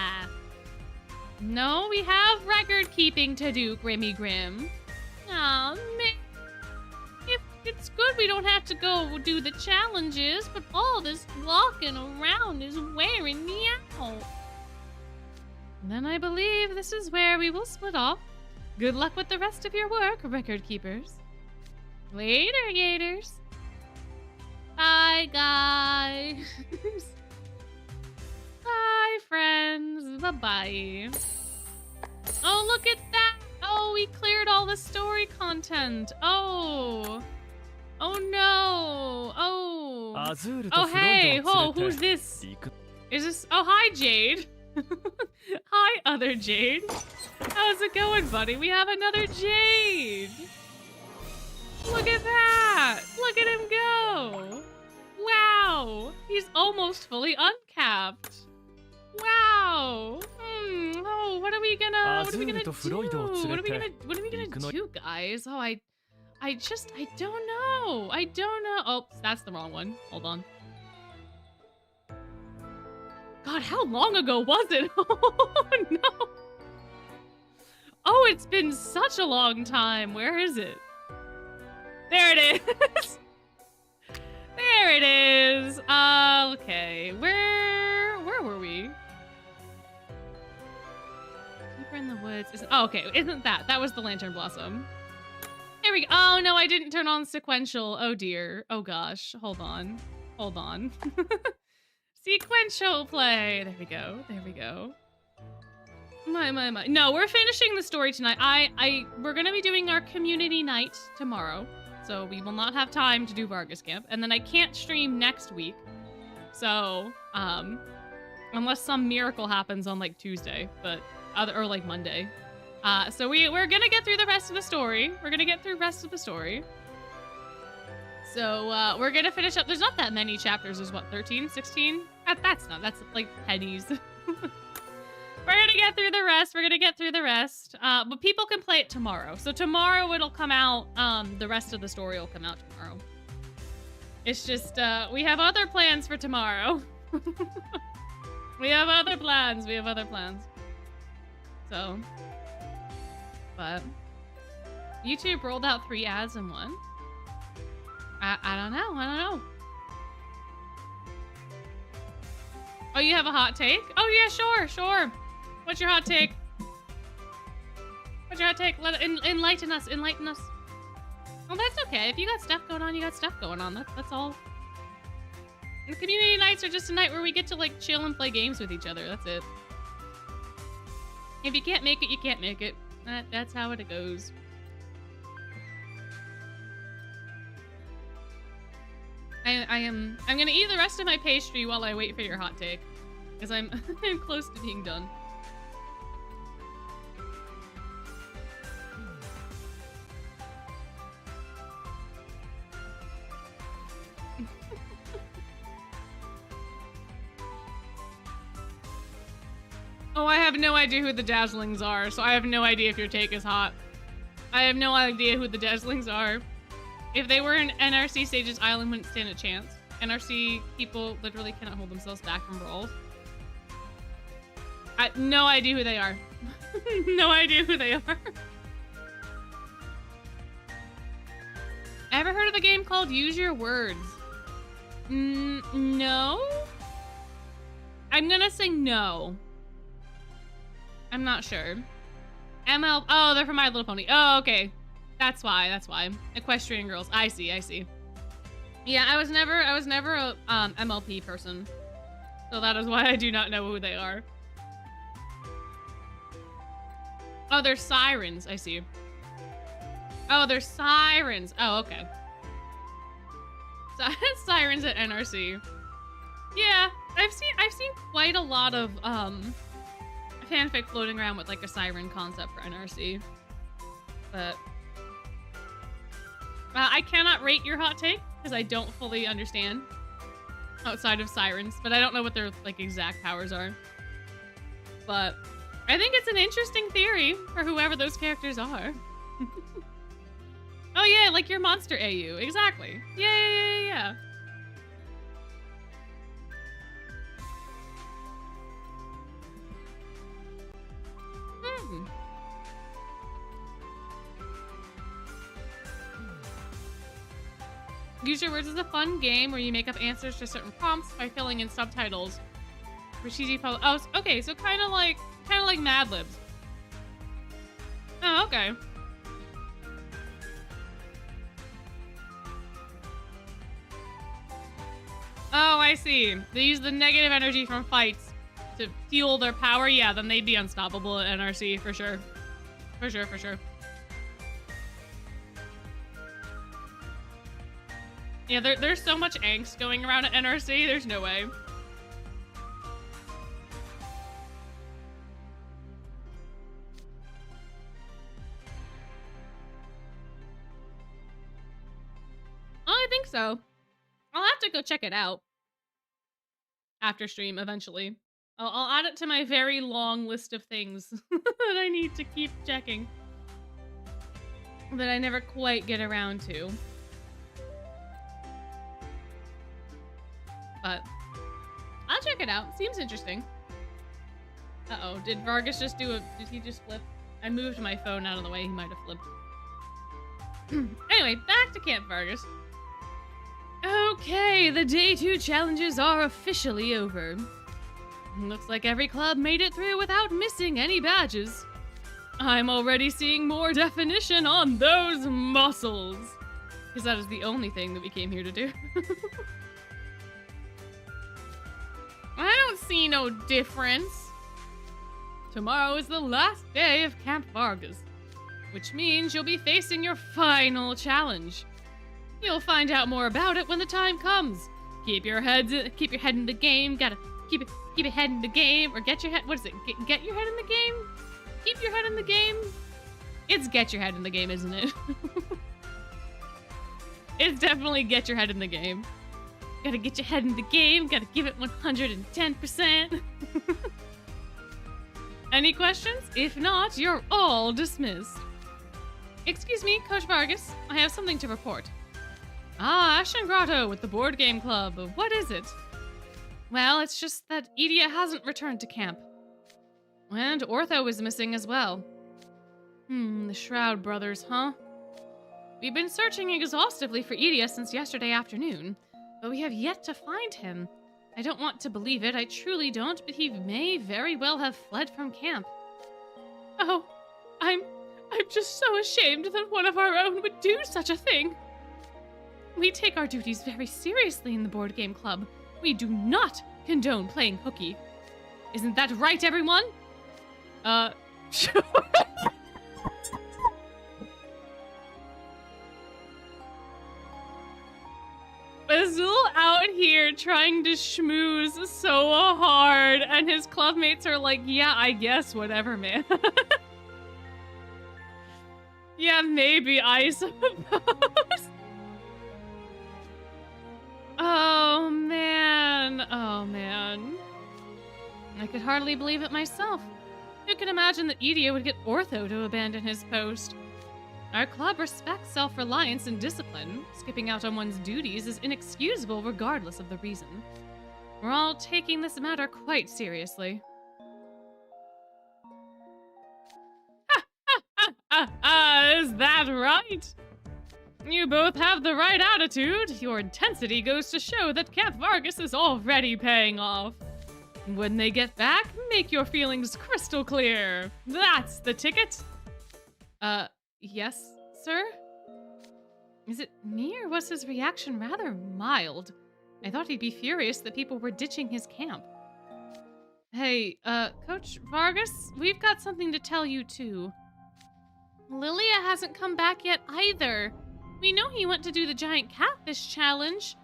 No, we have record keeping to do, Grimmy Grim. Aw, man. It's good we don't have to go do the challenges, but all this walking around is wearing me out. Then I believe this is where we will split off. Good luck with the rest of your work, record keepers. Later, Yaters. Bye, guys. Bye, friends. Bye-bye. Oh, look at that. Oh, we cleared all the story content. Oh. Oh, no. Oh. Oh, hey. Oh, who's this? Is this... Oh, hi, Jade. Hi, other Jade. How's it going, buddy? We have another Jade. Look at that. Look at him go. Wow. He's almost fully uncapped. Wow. Oh, what are we gonna do? What are we gonna do, guys? Oh, I don't know. I don't know. Oh, that's the wrong one. Hold on. God, how long ago was it? Oh, no. Oh, it's been such a long time. Where is it? There it is. There it is. Okay. Where were we? Deeper in the woods. Oh, okay. Isn't that? That was the lantern blossom. Here we go. Oh, no, I didn't turn on sequential. Oh, dear. Oh, gosh. Hold on. Hold on. Sequential play. There we go. There we go. My. No, we're finishing the story tonight. We're going to be doing our community night tomorrow. So we will not have time to do Vargas Camp. And then I can't stream next week. So, unless some miracle happens on like Tuesday, or like Monday. So we're gonna get through the rest of the story. So, we're gonna finish up. There's not that many chapters. There's what, 13, 16? That's like pennies. We're gonna get through the rest. But people can play it tomorrow. So tomorrow it'll come out. The rest of the story will come out tomorrow. It's just, we have other plans for tomorrow. We have other plans. So, but YouTube rolled out 3 ads in one. I don't know. Oh, you have a hot take? Oh, yeah, sure. What's your hot take? What's your hot take? Enlighten us. Enlighten us. Well, that's okay. If you got stuff going on, you got stuff going on. That's all. And community nights are just a night where we get to like chill and play games with each other. That's it. If you can't make it, you can't make it. That's how it goes. I'm gonna eat the rest of my pastry while I wait for your hot take, because I'm close to being done. Oh, I have no idea who the Dazzlings are, so I have no idea if your take is hot. I have no idea who the Dazzlings are. If they were in NRC stages, Island wouldn't stand a chance. NRC people literally cannot hold themselves back from brawls. No idea who they are. No idea who they are. Ever heard of a game called Use Your Words? No? I'm gonna say no. I'm not sure. ML. Oh, they're from My Little Pony. Oh, okay. That's why. That's why. Equestrian Girls. I see. I see. Yeah, I was never a MLP person, so that is why I do not know who they are. Oh, they're sirens. I see. Oh, they're sirens. Oh, okay. Sirens at NRC. Yeah, I've seen quite a lot of fanfic floating around with like a siren concept for NRC, but I cannot rate your hot take because I don't fully understand outside of sirens, but I don't know what their like exact powers are. But I think it's an interesting theory for whoever those characters are. Oh yeah, like your monster AU, exactly. Yeah. Use Your Words is a fun game where you make up answers to certain prompts by filling in subtitles for cheesy puzzle. Oh, okay, so kind of like Mad Libs. Oh, okay. Oh, I see. They use the negative energy from fights to fuel their power. Yeah, then they'd be unstoppable at NRC for sure. For sure. Yeah, there's so much angst going around at NRC, there's no way. Oh, I think so. I'll have to go check it out after stream eventually. I'll add it to my very long list of things that I need to keep checking that I never quite get around to. But I'll check it out. Seems interesting. Uh-oh, did Vargas just did he just flip? I moved my phone out of the way, he might have flipped. Anyway, back to Camp Vargas. Okay, the day 2 challenges are officially over. Looks like every club made it through without missing any badges. I'm already seeing more definition on those muscles. Because that is the only thing that we came here to do. I don't see no difference. Tomorrow is the last day of Camp Vargas, which means you'll be facing your final challenge. You'll find out more about it when the time comes. Keep your head in the game. Gotta keep your head in the game, or get your head. What is it? Get your head in the game. Keep your head in the game. It's get your head in the game, isn't it? It's definitely get your head in the game. Gotta get your head in the game. Gotta give it 110%. Any questions? If not, you're all dismissed. Excuse me, Coach Vargas. I have something to report. Ah, Ashen Grotto with the board game club. What is it? Well, it's just that Edea hasn't returned to camp. And Ortho is missing as well. The Shroud brothers, huh? We've been searching exhaustively for Edea since yesterday afternoon, but we have yet to find him. I don't want to believe it, I truly don't, but he may very well have fled from camp. Oh, I'm I'm just so ashamed that one of our own would do such a thing. We take our duties very seriously in the board game club. We do not condone playing hooky. Isn't that right, everyone? Sure. Azul out here trying to schmooze so hard, and his clubmates are like, yeah, I guess, whatever, man. Yeah, maybe, I suppose. Oh, man. Oh, man. I could hardly believe it myself. Who could imagine that Edea would get Ortho to abandon his post? Our club respects self-reliance and discipline. Skipping out on one's duties is inexcusable regardless of the reason. We're all taking this matter quite seriously. Is that right? You both have the right attitude. Your intensity goes to show that Camp Vargas is already paying off. When they get back, make your feelings crystal clear. That's the ticket. Yes, sir? Is it me, or was his reaction rather mild? I thought he'd be furious that people were ditching his camp. Hey, Coach Vargas, we've got something to tell you, too. Lilia hasn't come back yet, either. We know he went to do the giant catfish challenge.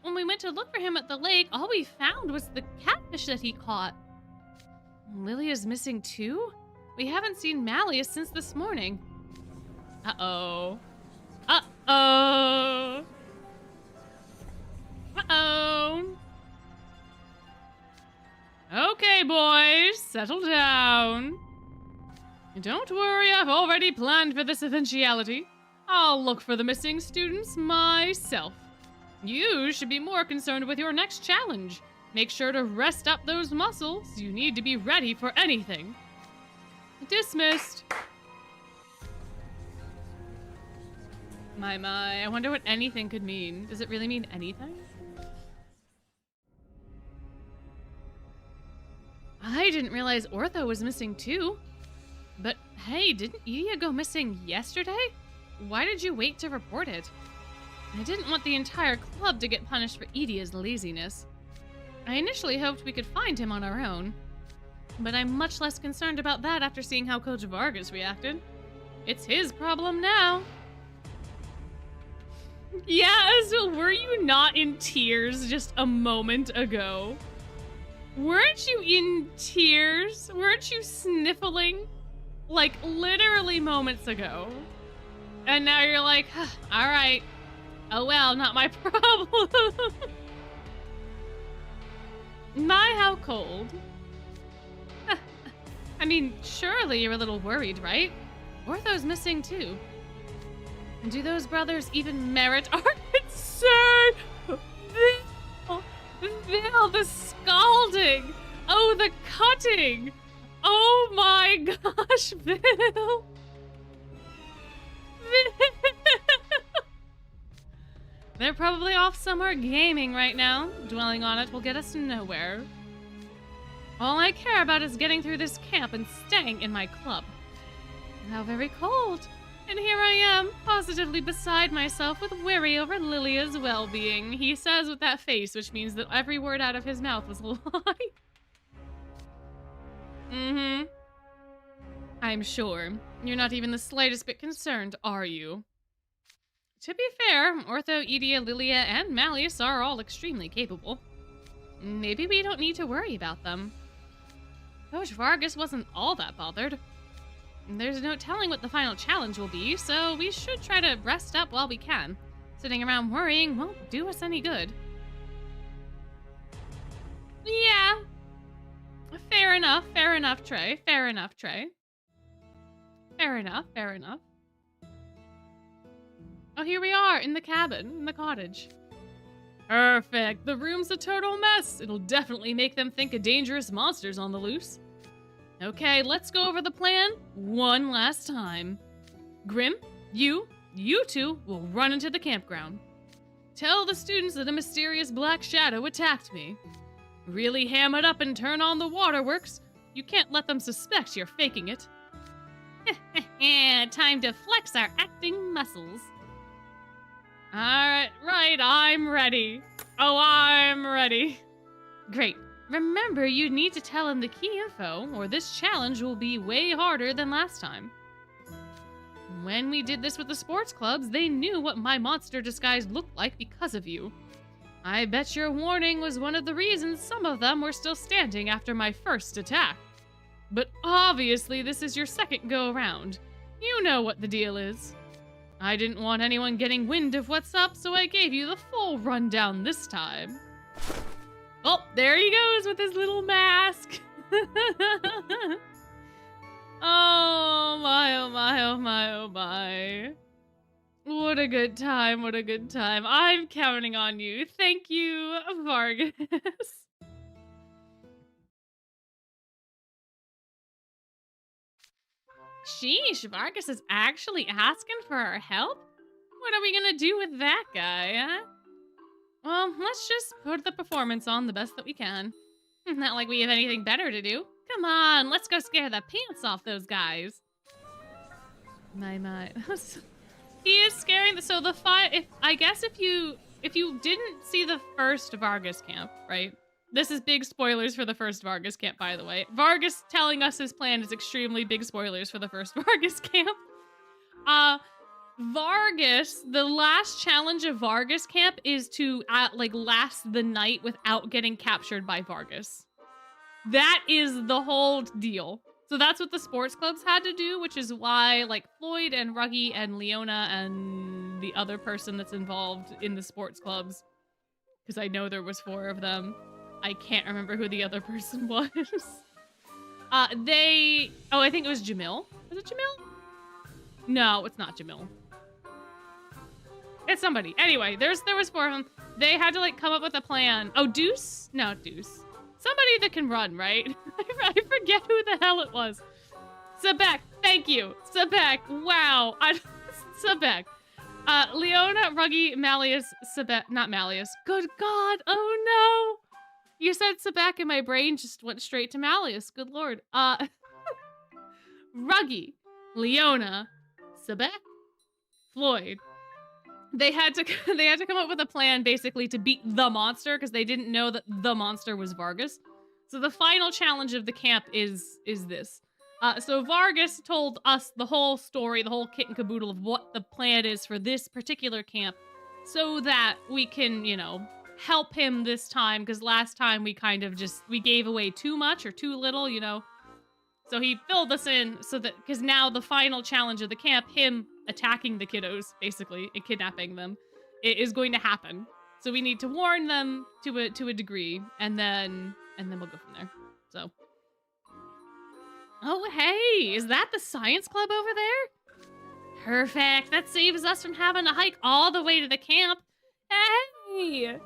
When we went to look for him at the lake, all we found was the catfish that he caught. Lilia's missing, too? We haven't seen Malleus since this morning. Uh-oh. Uh-oh. Uh-oh. Okay, boys, settle down. Don't worry, I've already planned for this eventuality. I'll look for the missing students myself. You should be more concerned with your next challenge. Make sure to rest up those muscles. You need to be ready for anything. Dismissed. My, I wonder what anything could mean. Does it really mean anything? I didn't realize Ortho was missing too. But hey, didn't Edea go missing yesterday? Why did you wait to report it? I didn't want the entire club to get punished for Edea's laziness. I initially hoped we could find him on our own. But I'm much less concerned about that after seeing how Coach Vargas reacted. It's his problem now. Yeah, so were you not in tears just a moment ago? Weren't you in tears? Weren't you sniffling? Like, literally moments ago. And now you're like, all right. Oh well, not my problem. My, how cold. I mean, surely you're a little worried, right? Ortho's missing too. And do those brothers even merit our concern? Vil, the scalding. Oh, the cutting. Oh my gosh, Vil. They're probably off somewhere gaming right now. Dwelling on it will get us nowhere. All I care about is getting through this camp and staying in my club. How very cold. And here I am, positively beside myself with worry over Lilia's well-being. He says with that face, which means that every word out of his mouth was a lie. Mm-hmm. I'm sure. You're not even the slightest bit concerned, are you? To be fair, Ortho, Edea, Lilia, and Malleus are all extremely capable. Maybe we don't need to worry about them. Coach Vargas wasn't all that bothered. There's no telling what the final challenge will be, so we should try to rest up while we can. Sitting around worrying won't do us any good. Yeah. Fair enough, Trey. Fair enough, Trey. Fair enough. Oh, here we are, in the cabin, in the cottage. Perfect. The room's a total mess. It'll definitely make them think a dangerous monster's on the loose. Okay, let's go over the plan one last time. Grim, you two will run into the campground. Tell the students that a mysterious black shadow attacked me. Really ham it up and turn on the waterworks. You can't let them suspect you're faking it. Time to flex our acting muscles. Alright, right, I'm ready. Oh, I'm ready. Great. Remember, you need to tell him the key info, or this challenge will be way harder than last time. When we did this with the sports clubs, they knew what my monster disguise looked like because of you. I bet your warning was one of the reasons some of them were still standing after my first attack. But obviously, this is your second go-around. You know what the deal is. I didn't want anyone getting wind of what's up, so I gave you the full rundown this time. Oh, there he goes with his little mask. Oh my, oh my, oh my, oh my. What a good time, what a good time. I'm counting on you. Thank you, Vargas. Sheesh, Vargas is actually asking for our help? What are we gonna do with that guy, huh? Well, let's just put the performance on the best that we can. Not like we have anything better to do. Come on, let's go scare the pants off those guys. My. He is scaring so the I guess if you didn't see the first Vargas camp, right? This is big spoilers for the first Vargas camp, by the way. Vargas telling us his plan is extremely big spoilers for the first Vargas camp. Vargas, the last challenge of Vargas camp is to last the night without getting captured by Vargas. That is the whole deal. So that's what the sports clubs had to do, which is why like Floyd and Ruggy and Leona and the other person that's involved in the sports clubs, because I know there was 4 of them. I can't remember who the other person was. I think it was Jamil. Was it Jamil? No, it's not Jamil. It's somebody. Anyway, there was 4 of them. They had to like come up with a plan. Oh, Deuce? No, Deuce. Somebody that can run, right? I forget who the hell it was. Sabek, thank you. Sabek, wow. Sabek. Leona, Ruggy, Malleus, Sabek, not Malleus. Good God, oh no. You said Sabek and my brain just went straight to Malleus. Good Lord. Ruggy, Leona, Sabek, Floyd. They had to come up with a plan basically to beat the monster because they didn't know that the monster was Vargas. So the final challenge of the camp is this. So Vargas told us the whole story, the whole kit and caboodle of what the plan is for this particular camp so that we can, help him this time because last time we kind of we gave away too much or too little, So he filled us in so that, because now the final challenge of the camp, him attacking the kiddos, basically, and kidnapping them, it is going to happen. So we need to warn them to a degree, and then we'll go from there. So. Oh, hey, is that the science club over there? Perfect, that saves us from having to hike all the way to the camp. Hey!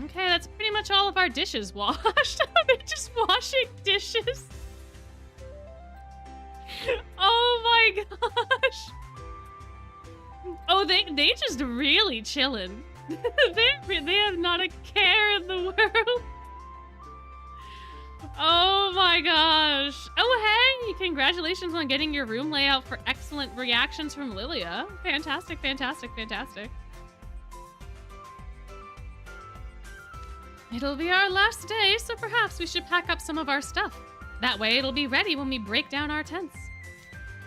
Okay, that's pretty much all of our dishes washed. They're just washing dishes. Oh my gosh. Oh, they just really chilling. They have not a care in the world. Oh my gosh. Oh, hey, congratulations on getting your room layout for excellent reactions from Lilia. Fantastic, fantastic, fantastic. It'll be our last day, so perhaps we should pack up some of our stuff. That way it'll be ready when we break down our tents.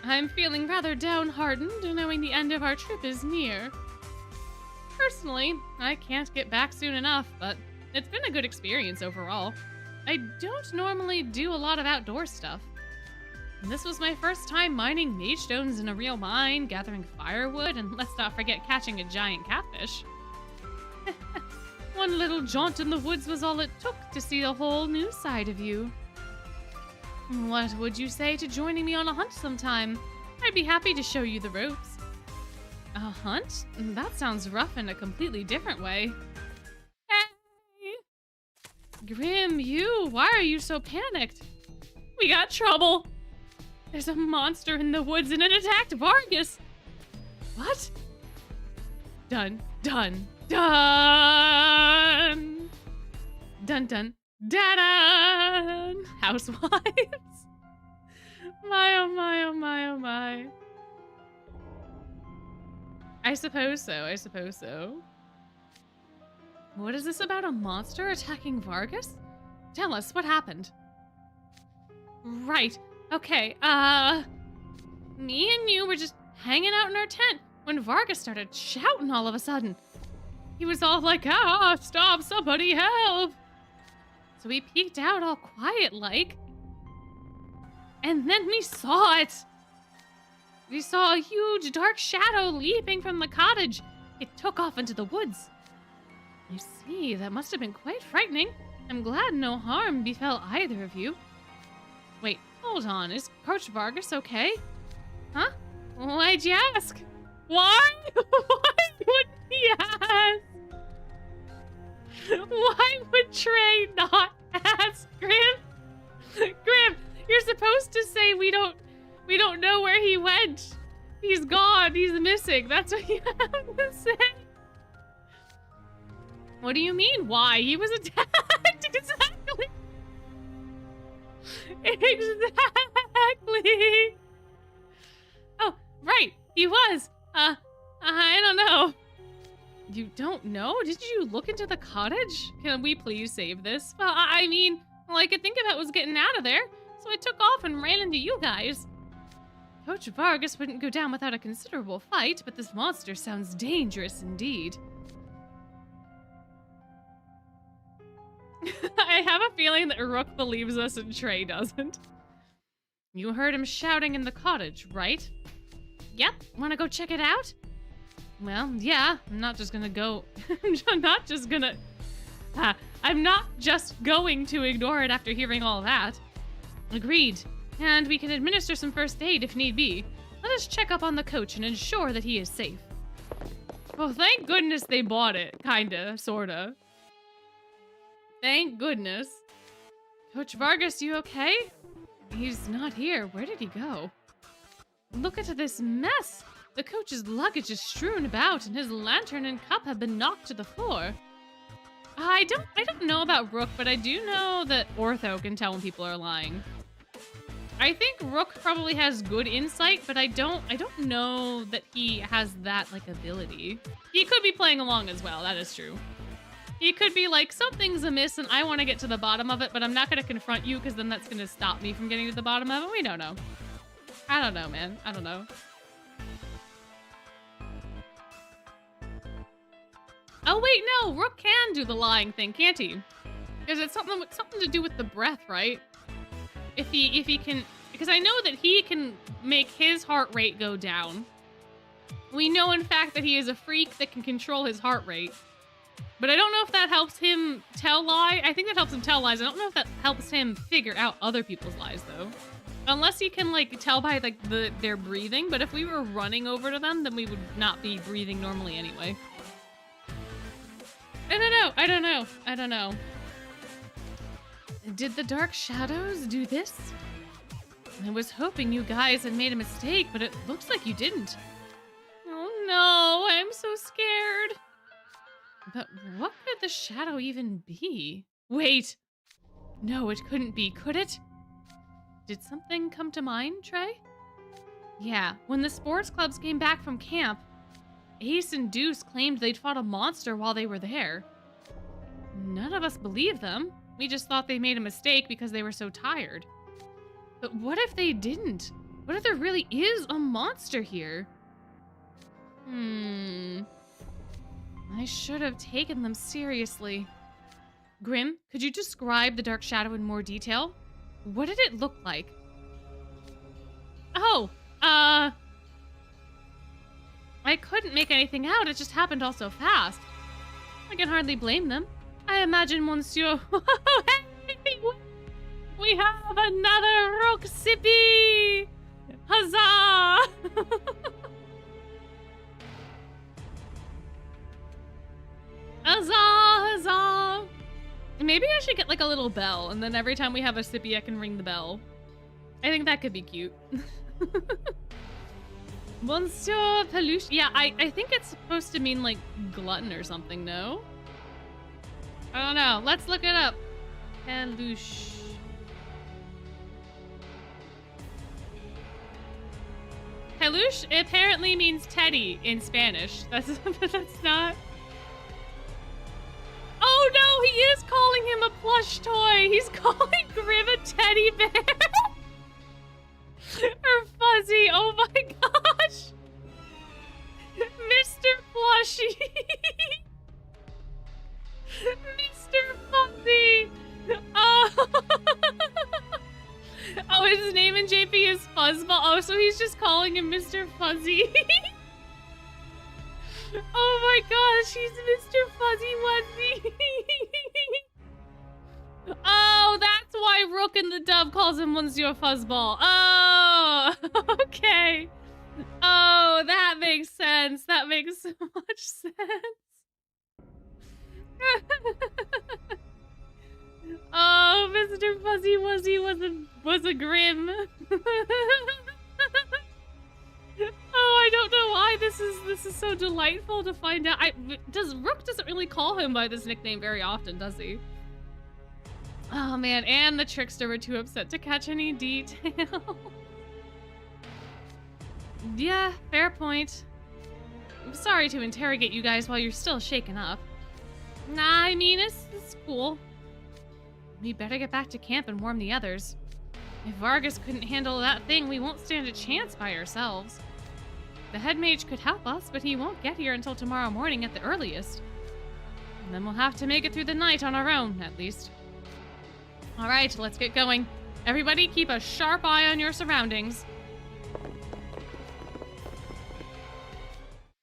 I'm feeling rather downhearted, knowing the end of our trip is near. Personally, I can't get back soon enough, but it's been a good experience overall. I don't normally do a lot of outdoor stuff. And this was my first time mining mage stones in a real mine, gathering firewood, and let's not forget catching a giant catfish. One little jaunt in the woods was all it took to see a whole new side of you. What would you say to joining me on a hunt sometime? I'd be happy to show you the ropes. A hunt? That sounds rough in a completely different way. Hey! Grim, why are you so panicked? We got trouble. There's a monster in the woods and it attacked Vargas. What? Dun, dun, dun! Dun, dun, dun! Housewives? My, oh my, oh my, oh my. I suppose so, I suppose so. What is this about a monster attacking Vargas? Tell us, what happened? Right, okay, me and you were just hanging out in our tent when Vargas started shouting all of a sudden. He was all like, ah, stop, somebody help. So we peeked out all quiet-like. And then we saw it. We saw a huge dark shadow leaping from the cottage. It took off into the woods. I see, that must have been quite frightening. I'm glad no harm befell either of you. Wait, hold on, is Coach Vargas okay? Huh? Why'd you ask? Why? Why would he ask? Why would Trey not ask? Grim? Grim, you're supposed to say we don't know where he went. He's gone, he's missing. That's what you have to say. What do you mean, why? He was attacked, exactly. Exactly. Oh, right, he was. I don't know. You don't know? Did you look into the cottage? Can we please save this? Well, I mean, all I could think about was getting out of there, so I took off and ran into you guys. Coach Vargas wouldn't go down without a considerable fight, but this monster sounds dangerous indeed. I have a feeling that Rook believes us and Trey doesn't. You heard him shouting in the cottage, right? Yep, wanna go check it out? Well, yeah, I'm not just gonna go... I'm not just going to ignore it after hearing all that. Agreed. And we can administer some first aid if need be. Let us check up on the coach and ensure that he is safe. Well, thank goodness they bought it. Kinda, sorta. Thank goodness. Coach Vargas, you okay? He's not here. Where did he go? Look at this mess. The coach's luggage is strewn about, and his lantern and cup have been knocked to the floor. I don't know about Rook, but I do know that Ortho can tell when people are lying. I think Rook probably has good insight, but I don't know that he has that, like, ability. He could be playing along as well, that is true. He could be like, something's amiss and I want to get to the bottom of it, but I'm not going to confront you because then that's going to stop me from getting to the bottom of it. We don't know. I don't know, man. I don't know. Oh, wait, no. Rook can do the lying thing, can't he? Because it's something to do with the breath, right? If he can... Because I know that he can make his heart rate go down. We know, in fact, that he is a freak that can control his heart rate. But I don't know if that helps him tell lies. I think that helps him tell lies. I don't know if that helps him figure out other people's lies, though. Unless he can, like, tell by, like, their breathing. But if we were running over to them, then we would not be breathing normally anyway. I don't know. Did the dark shadows do this? I was hoping you guys had made a mistake, but it looks like you didn't. Oh no, I'm so scared. But what could the shadow even be? Wait! No, it couldn't be, could it? Did something come to mind, Trey? Yeah, when the sports clubs came back from camp, Ace and Deuce claimed they'd fought a monster while they were there. None of us believed them. We just thought they made a mistake because they were so tired. But what if they didn't? What if there really is a monster here? I should have taken them seriously. Grim, could you describe the dark shadow in more detail? What did it look like? Oh, I couldn't make anything out. It just happened all so fast. I can hardly blame them. I imagine Monsieur... We have another Rook Sippy! Huzzah! Huzzah, huzzah! Maybe I should get like a little bell, and then every time we have a sippy, I can ring the bell. I think that could be cute. Monsieur Peluche. Yeah, I think it's supposed to mean like glutton or something, no? I don't know. Let's look it up. Peluche. peluche apparently means teddy in Spanish. That's not. Oh no, he is calling him a plush toy. He's calling Grim a teddy bear. Or Fuzzy. Oh my gosh. Mr. Plushy. Mr. Fuzzy. Oh. Oh, his name in JP is Fuzzball. Oh, so he's just calling him Mr. Fuzzy. Oh my gosh, he's Mr. Fuzzy Wuzzy. Oh, that's why Rook and the Dove calls him Monsieur Fuzzball. Oh, okay. Oh, that makes sense. That makes so much sense. Oh, Mr. Fuzzy Wuzzy was a Grim. Oh, I don't know why this is so delightful to find out. Rook doesn't really call him by this nickname very often, does he? Oh man, and the Trickster were too upset to catch any detail. Yeah, fair point. I'm sorry to interrogate you guys while you're still shaken up. Nah, I mean, it's cool. We better get back to camp and warn the others. If Vargas couldn't handle that thing, we won't stand a chance by ourselves. The head mage could help us, but he won't get here until tomorrow morning at the earliest. And then we'll have to make it through the night on our own, at least. All right, let's get going. Everybody keep a sharp eye on your surroundings.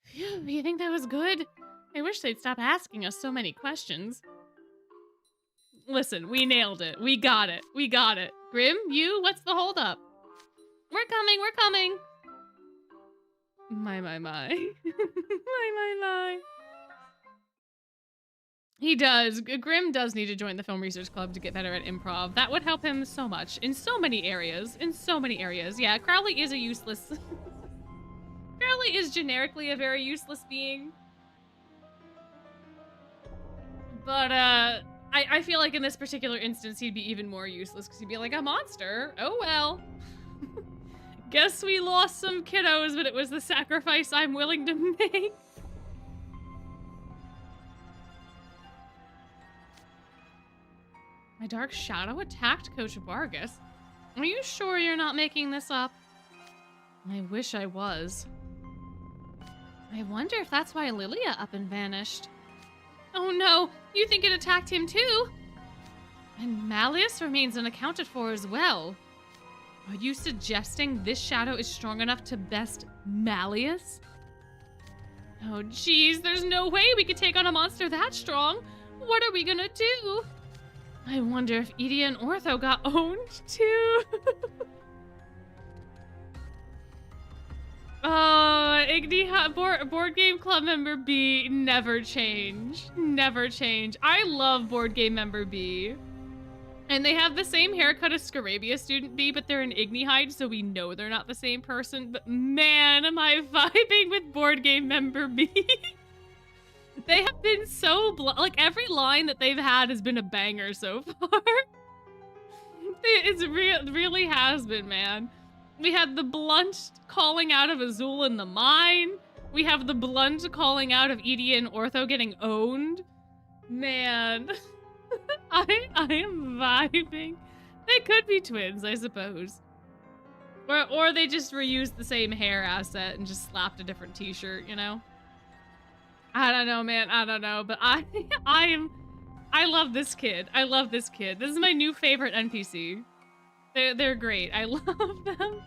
Phew, you think that was good? I wish they'd stop asking us so many questions. Listen, we nailed it. We got it. We got it. Grim, you, what's the holdup? We're coming, we're coming. My. my. He does. Grim does need to join the Film Research Club to get better at improv. That would help him so much in so many areas. Yeah, Crowley is a useless... Crowley is generically a very useless being. But, I feel like in this particular instance, he'd be even more useless because he'd be like, a monster? Oh well. Guess we lost some kiddos, but it was the sacrifice I'm willing to make. My dark shadow attacked Coach Vargas. Are you sure you're not making this up? I wish I was. I wonder if that's why Lilia up and vanished. Oh no, you think it attacked him too? And Malleus remains unaccounted for as well. Are you suggesting this shadow is strong enough to best Malleus? Oh geez, there's no way we could take on a monster that strong. What are we gonna do? I wonder if Edie and Ortho got owned too. Oh, Board Game Club member B, never change. Never change. I love Board Game member B. And they have the same haircut as Scarabia student B, but they're an Ignihide, so we know they're not the same person. But man, am I vibing with Board Game member B. They have been so like every line that they've had has been a banger so far. It really has been, man. We had the blunt calling out of Azul in the mine. We have the blunt calling out of Edie and Ortho getting owned. Man, I am vibing. They could be twins, I suppose. Or they just reused the same hair asset and just slapped a different t-shirt, you know? I don't know, man. I don't know, but I love this kid. I love this kid. This is my new favorite NPC. They're great. I love them.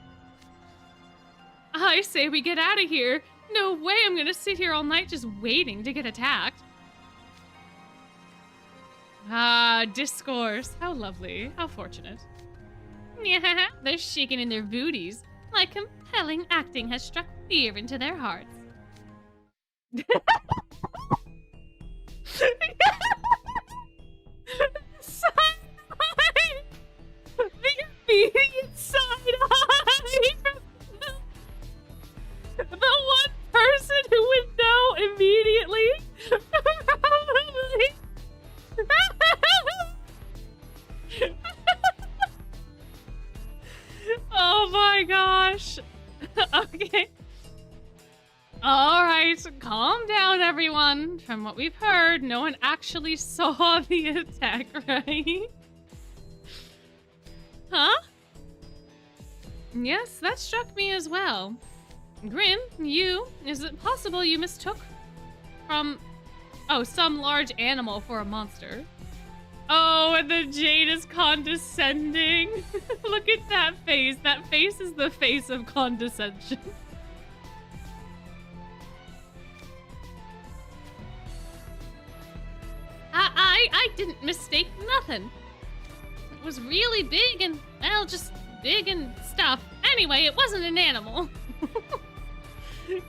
I say we get out of here. No way I'm gonna sit here all night just waiting to get attacked. Ah, discourse. How lovely. How fortunate. Yeah, they're shaking in their booties. My compelling acting has struck fear into their hearts. Side-eye! The immediate side-eye! The one person who would know immediately! Probably! Oh my gosh! Okay. All right, calm down, everyone. From what we've heard, no one actually saw the attack, right? Huh? Yes, that struck me as well. Grim, is it possible you mistook from, some large animal for a monster? Oh, and the Jade is condescending. Look at that face. That face is the face of condescension. I didn't mistake nothing. It was really big and, well, just big and stuff. Anyway, it wasn't an animal.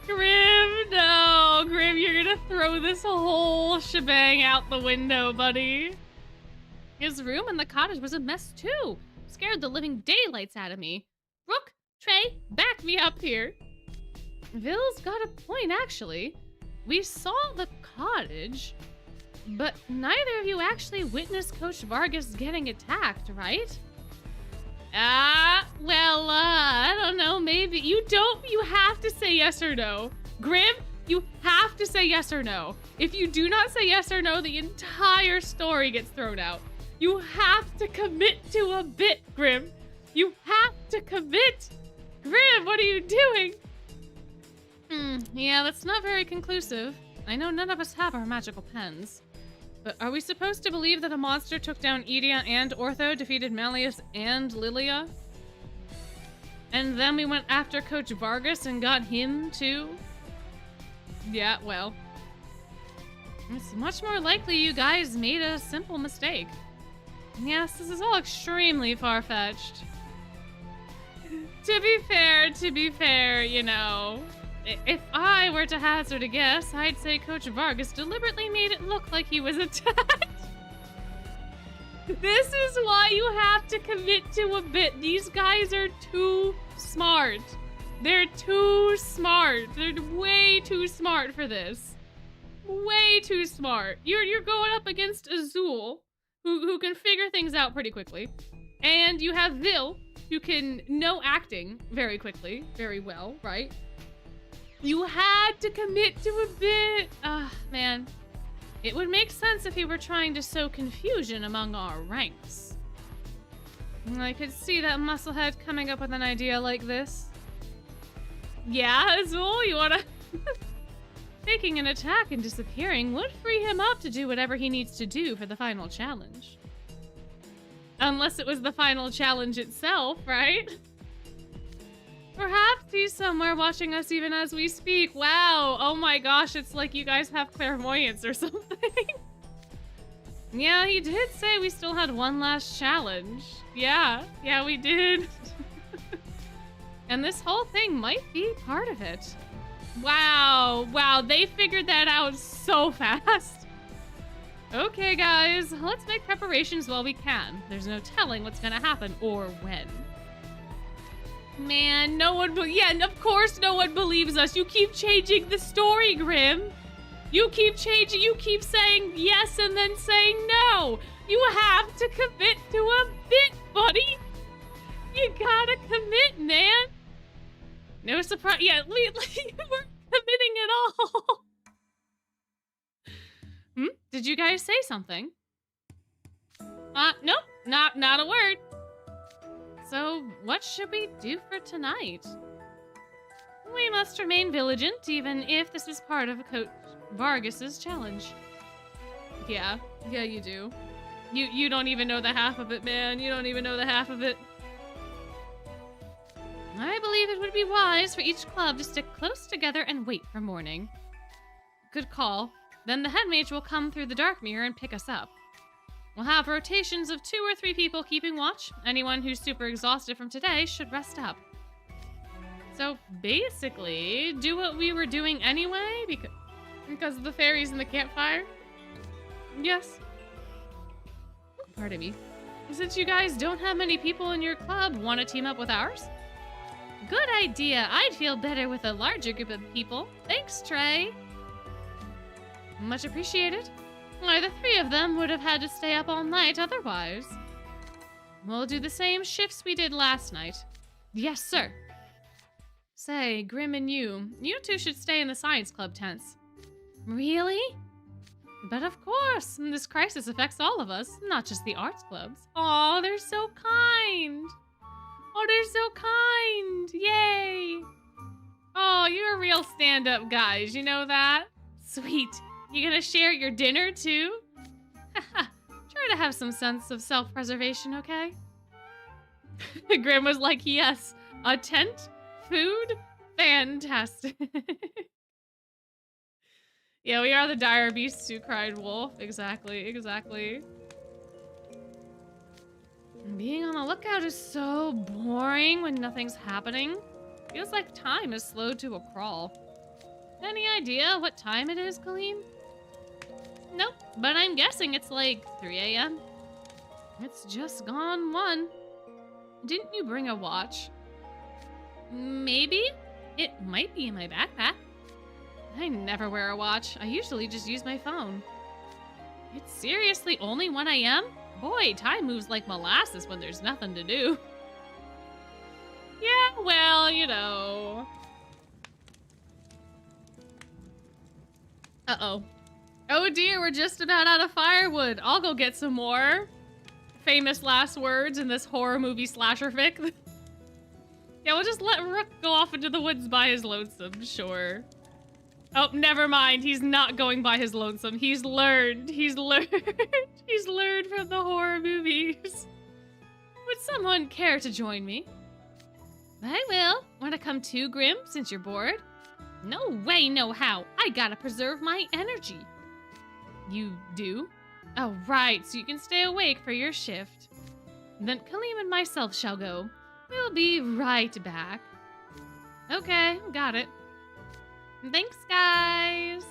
Grim, no. Grim, you're gonna throw this whole shebang out the window, buddy. His room in the cottage was a mess, too. Scared the living daylights out of me. Brooke, Trey, back me up here. Ville's got a point, actually. We saw the cottage, but neither of you actually witnessed Coach Vargas getting attacked, right? I don't know, maybe. You have to say yes or no. Grim, you have to say yes or no. If you do not say yes or no, the entire story gets thrown out. You have to commit to a bit, Grim. You have to commit. Grim, what are you doing? Yeah, that's not very conclusive. I know none of us have our magical pens. But are we supposed to believe that a monster took down Edia and Ortho, defeated Malleus and Lilia? And then we went after Coach Vargas and got him too? Yeah, well. It's much more likely you guys made a simple mistake. Yes, this is all extremely far-fetched. To be fair, you know, if I were to hazard a guess, I'd say Coach Vargas deliberately made it look like he was attacked. This is why you have to commit to a bit. These guys are too smart. They're too smart. They're way too smart for this. Way too smart. You're going up against Azul, who can figure things out pretty quickly. And you have Vil, who can know acting very quickly, very well, right? You had to commit to a bit. Man. It would make sense if you were trying to sow confusion among our ranks. I could see that musclehead coming up with an idea like this. Yeah, Azul, you wanna... Taking an attack and disappearing would free him up to do whatever he needs to do for the final challenge. Unless it was the final challenge itself, right? Perhaps he's somewhere watching us even as we speak. Wow, oh my gosh, it's like you guys have clairvoyance or something. Yeah, he did say we still had one last challenge. Yeah, we did. And this whole thing might be part of it. Wow, they figured that out so fast. Okay, guys, let's make preparations while we can. There's no telling what's gonna happen or when. Man, no one, of course no one believes us. You keep changing the story, Grim. You keep changing, you keep saying yes and then saying no. You have to commit to a bit, buddy. You gotta commit, man. No surprise, yeah, we weren't committing at all. Did you guys say something? Nope, not a word. So, what should we do for tonight? We must remain vigilant, even if this is part of Coach Vargas's challenge. Yeah, you do. You don't even know the half of it, man. You don't even know the half of it. I believe it would be wise for each club to stick close together and wait for morning. Good call. Then the head mage will come through the dark mirror and pick us up. We'll have rotations of 2 or 3 people keeping watch. Anyone who's super exhausted from today should rest up. So basically, do what we were doing anyway because of the fairies and the campfire? Yes. Pardon me. Since you guys don't have many people in your club, want to team up with ours? Good idea. I'd feel better with a larger group of people. Thanks, Trey. Much appreciated. Why, the 3 of them would have had to stay up all night otherwise. We'll do the same shifts we did last night. Yes, sir. Say, Grim and you two should stay in the science club tents. Really? But of course, this crisis affects all of us, not just the arts clubs. Aw, they're so kind. Oh, they're so kind. Yay. Oh, you're a real stand-up guys, you know that? Sweet. You gonna share your dinner too? Try to have some sense of self-preservation, okay? Grim was like, yes, a tent, food, fantastic. Yeah, we are the dire beasts who cried wolf. Exactly. Being on the lookout is so boring when nothing's happening. Feels like time is slowed to a crawl. Any idea what time it is, Colleen? Nope, but I'm guessing it's like 3 a.m. It's just gone 1. Didn't you bring a watch? Maybe? It might be in my backpack. I never wear a watch. I usually just use my phone. It's seriously only 1 a.m.? Boy, time moves like molasses when there's nothing to do. Yeah, well, you know. Uh-oh. Oh dear, we're just about out of firewood. I'll go get some more. Famous last words in this horror movie slasher fic. Yeah, we'll just let Rook go off into the woods by his lonesome, sure. Oh, never mind. He's not going by his lonesome. He's learned. He's learned from the horror movies. Would someone care to join me? I will. Want to come too, Grim, since you're bored? No way, no how. I gotta preserve my energy. You do? Oh, right, so you can stay awake for your shift. Then Kaleem and myself shall go. We'll be right back. Okay, got it. Thanks, guys.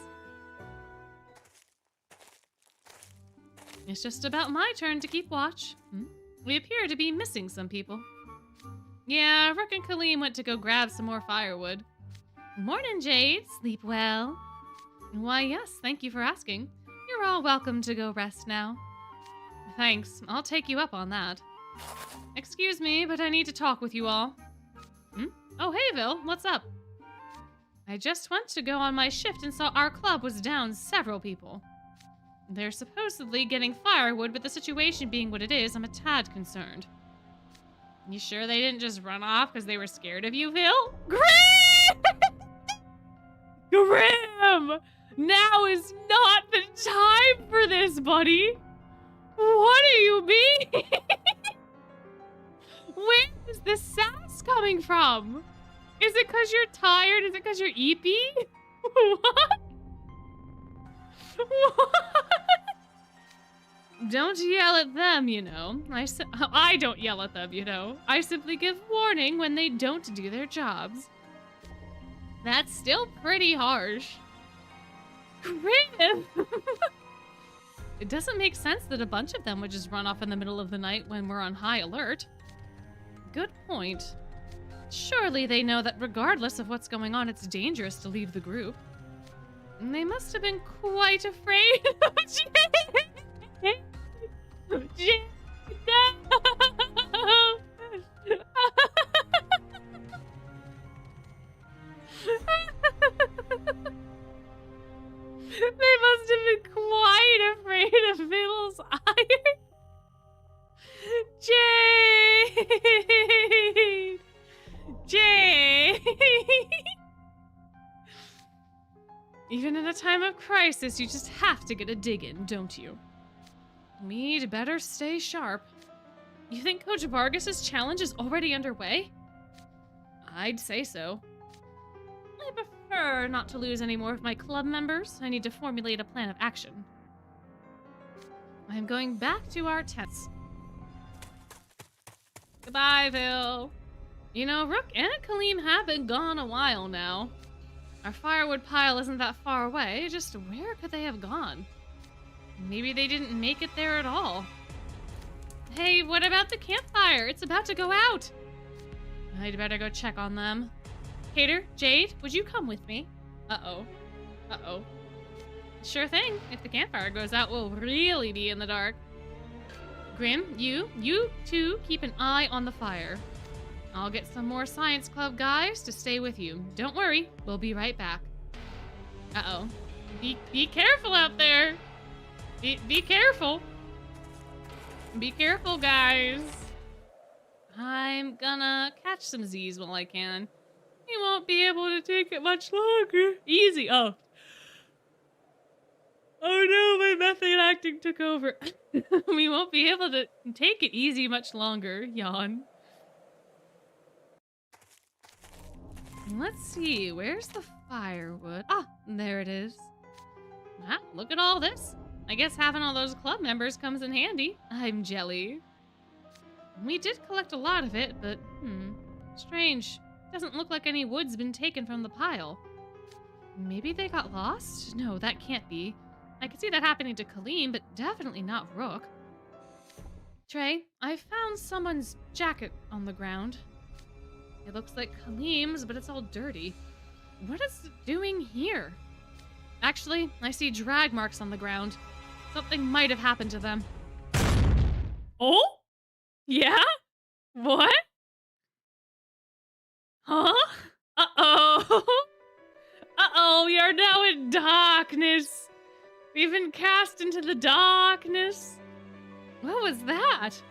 It's just about my turn to keep watch. We appear to be missing some people. Yeah, Rook and Kaleem went to go grab some more firewood. Morning, Jade. Sleep well? Why, yes, thank you for asking. You're all welcome to go rest now. Thanks, I'll take you up on that. Excuse me, but I need to talk with you all. Oh, hey, Vil, what's up? I just went to go on my shift and saw our club was down several people. They're supposedly getting firewood, but the situation being what it is, I'm a tad concerned. You sure they didn't just run off because they were scared of you, Vil? Grim! Grim! Now is not the time for this, buddy! What do you mean? Where is this sass coming from? Is it because you're tired? Is it because you're eepy? What? What? Don't yell at them, you know. I don't yell at them, you know. I simply give warning when they don't do their jobs. That's still pretty harsh. Grim! It doesn't make sense that a bunch of them would just run off in the middle of the night when we're on high alert. Good point. Surely they know that regardless of what's going on, it's dangerous to leave the group. And they must have been quite afraid of Jane. Jane, no! They must have been quite afraid of Vil's iron. Jade! Jade! Even in a time of crisis, you just have to get a dig in, don't you? We'd better stay sharp. You think Coach Vargas's challenge is already underway? I'd say so. I prefer not to lose any more of my club members. I need to formulate a plan of action. I'm going back to our tents. Goodbye, Vil. You know, Rook and Kaleem have been gone a while now. Our firewood pile isn't that far away, just where could they have gone? Maybe they didn't make it there at all. Hey, what about the campfire? It's about to go out. I'd better go check on them. Hater, Jade, would you come with me? Uh-oh. Uh-oh. Sure thing. If the campfire goes out, we'll really be in the dark. Grim, you two keep an eye on the fire. I'll get some more science club guys to stay with you. Don't worry, we'll be right back. Uh-oh. Be careful out there. Be careful. Be careful, guys. I'm gonna catch some Z's while I can. You won't be able to take it much longer. Easy. Oh. Oh no, my method acting took over. We won't be able to take it easy much longer. Yawn. Let's see, where's the firewood? Ah, there it is. Wow, look at all this. I guess having all those club members comes in handy. I'm jelly. We did collect a lot of it, but strange. Doesn't look like any wood's been taken from the pile. Maybe they got lost? No, that can't be. I could see that happening to Kaleem, but definitely not Rook. Trey, I found someone's jacket on the ground. It looks like Kaleem's, but it's all dirty. What is it doing here? Actually, I see drag marks on the ground. Something might have happened to them. Oh? Yeah? What? Huh? Uh-oh. Uh-oh, we are now in darkness. We've been cast into the darkness. What was that?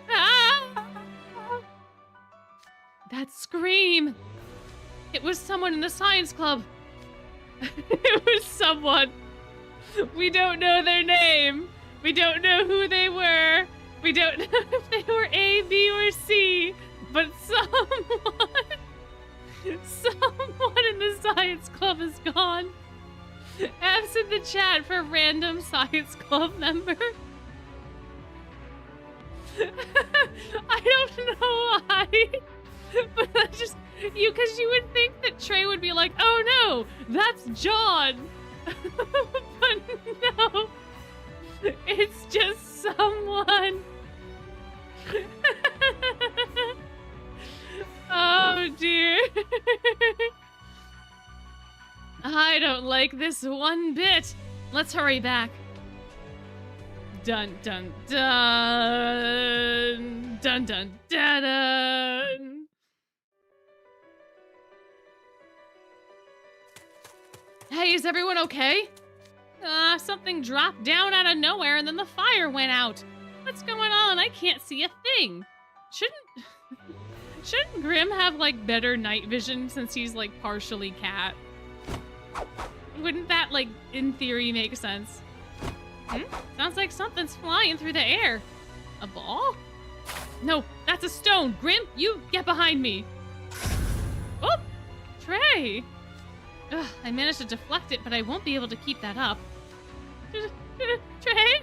Ah! That scream. It was someone in the science club. It was someone. We don't know their name. We don't know who they were. We don't know if they were A, B, or C. But someone in the science club is gone. F's in the chat for random science club member. I don't know why. But I just, because you would think that Trey would be like, oh no, that's John. But no, it's just someone. Oh dear. I don't like this one bit. Let's hurry back. Dun dun dun. Dun dun dun dun. Hey, is everyone okay? Something dropped down out of nowhere and then the fire went out. What's going on? I can't see a thing. Shouldn't Grim have, like, better night vision since he's, like, partially cat? Wouldn't that, like, in theory make sense? Sounds like something's flying through the air. A ball? No, that's a stone. Grim, you get behind me. Oh, Trey. Ugh, I managed to deflect it, but I won't be able to keep that up. Trey,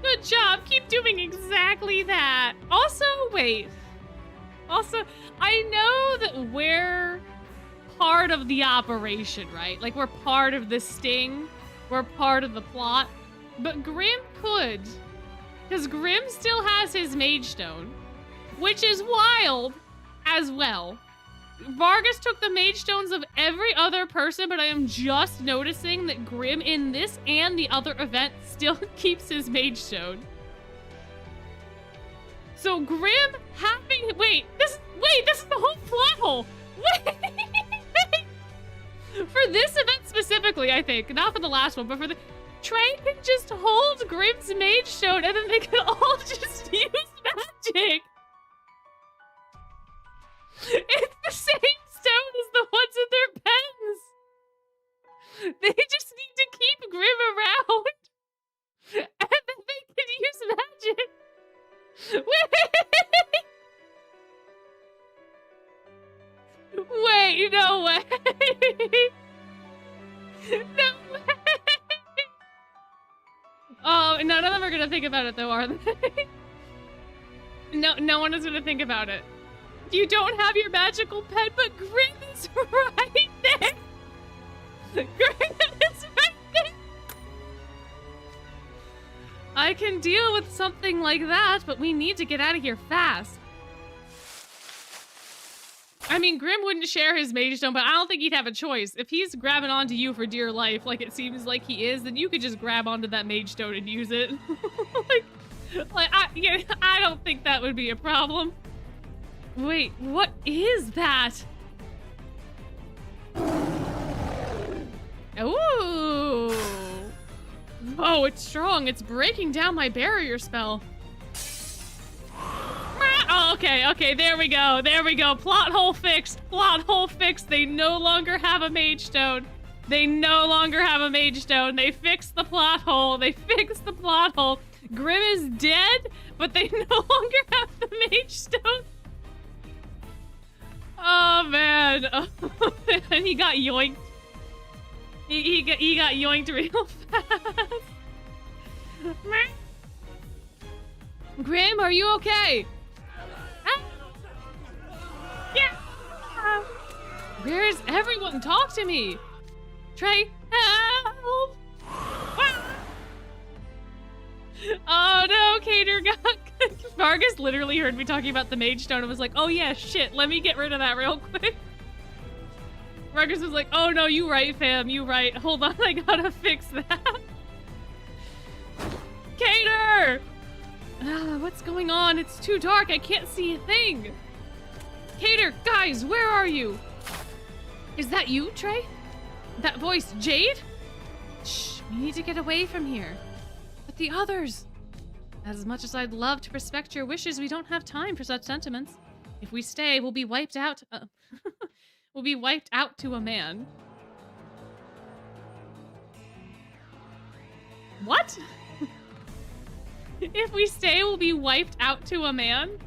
good job. Keep doing exactly that. Also, wait. Also, I know that we're part of the operation, right? Like, we're part of the sting. We're part of the plot. But Grim could. Because Grim still has his Mage Stone. Which is wild as well. Vargas took the Mage Stones of every other person, but I am just noticing that Grim in this and the other event still keeps his Mage Stone. So Grim having this is the whole plot hole. Wait. For this event specifically, I think, not for the last one, but for the Trey can just hold Grim's Mage Stone and then they can all just use magic. It's the same stone as the ones in their pens. They just need to keep Grim around. And then they can use magic. Wait, no way. No way. Oh, none of them are gonna think about it though, are they? No one is gonna think about it. You don't have your magical pen, but Grim is right there. Grim is right there. I can deal with something like that, but we need to get out of here fast. I mean, Grim wouldn't share his Mage Stone, but I don't think he'd have a choice. If he's grabbing onto you for dear life, like it seems like he is, then you could just grab onto that Mage Stone and use it. I don't think that would be a problem. Wait, what is that? Ooh. Oh, it's strong. It's breaking down my barrier spell. Oh, okay, there we go. There we go. Plot hole fixed. Plot hole fixed. They no longer have a mage stone. They no longer have a mage stone. They fixed the plot hole. They fixed the plot hole. Grim is dead, but they no longer have the mage stone. Oh, man. Oh, man. He got yoinked. He got yoinked real fast. Grim, are you okay? Yeah. Where is everyone? Talk to me. Trey, help. Oh no, Cater got... Vargas literally heard me talking about the mage stone and was like, oh yeah, shit, let me get rid of that real quick. Vargas was like, oh no, you right, fam, you right. Hold on, I gotta fix that. Cater! What's going on? It's too dark, I can't see a thing. Cater, guys, where are you? Is that you, Trey? That voice, Jade? Shh, we need to get away from here. But the others... As much as I'd love to respect your wishes, we don't have time for such sentiments. If we stay, we'll be wiped out. We'll be wiped out to a man. What? If we stay, we'll be wiped out to a man?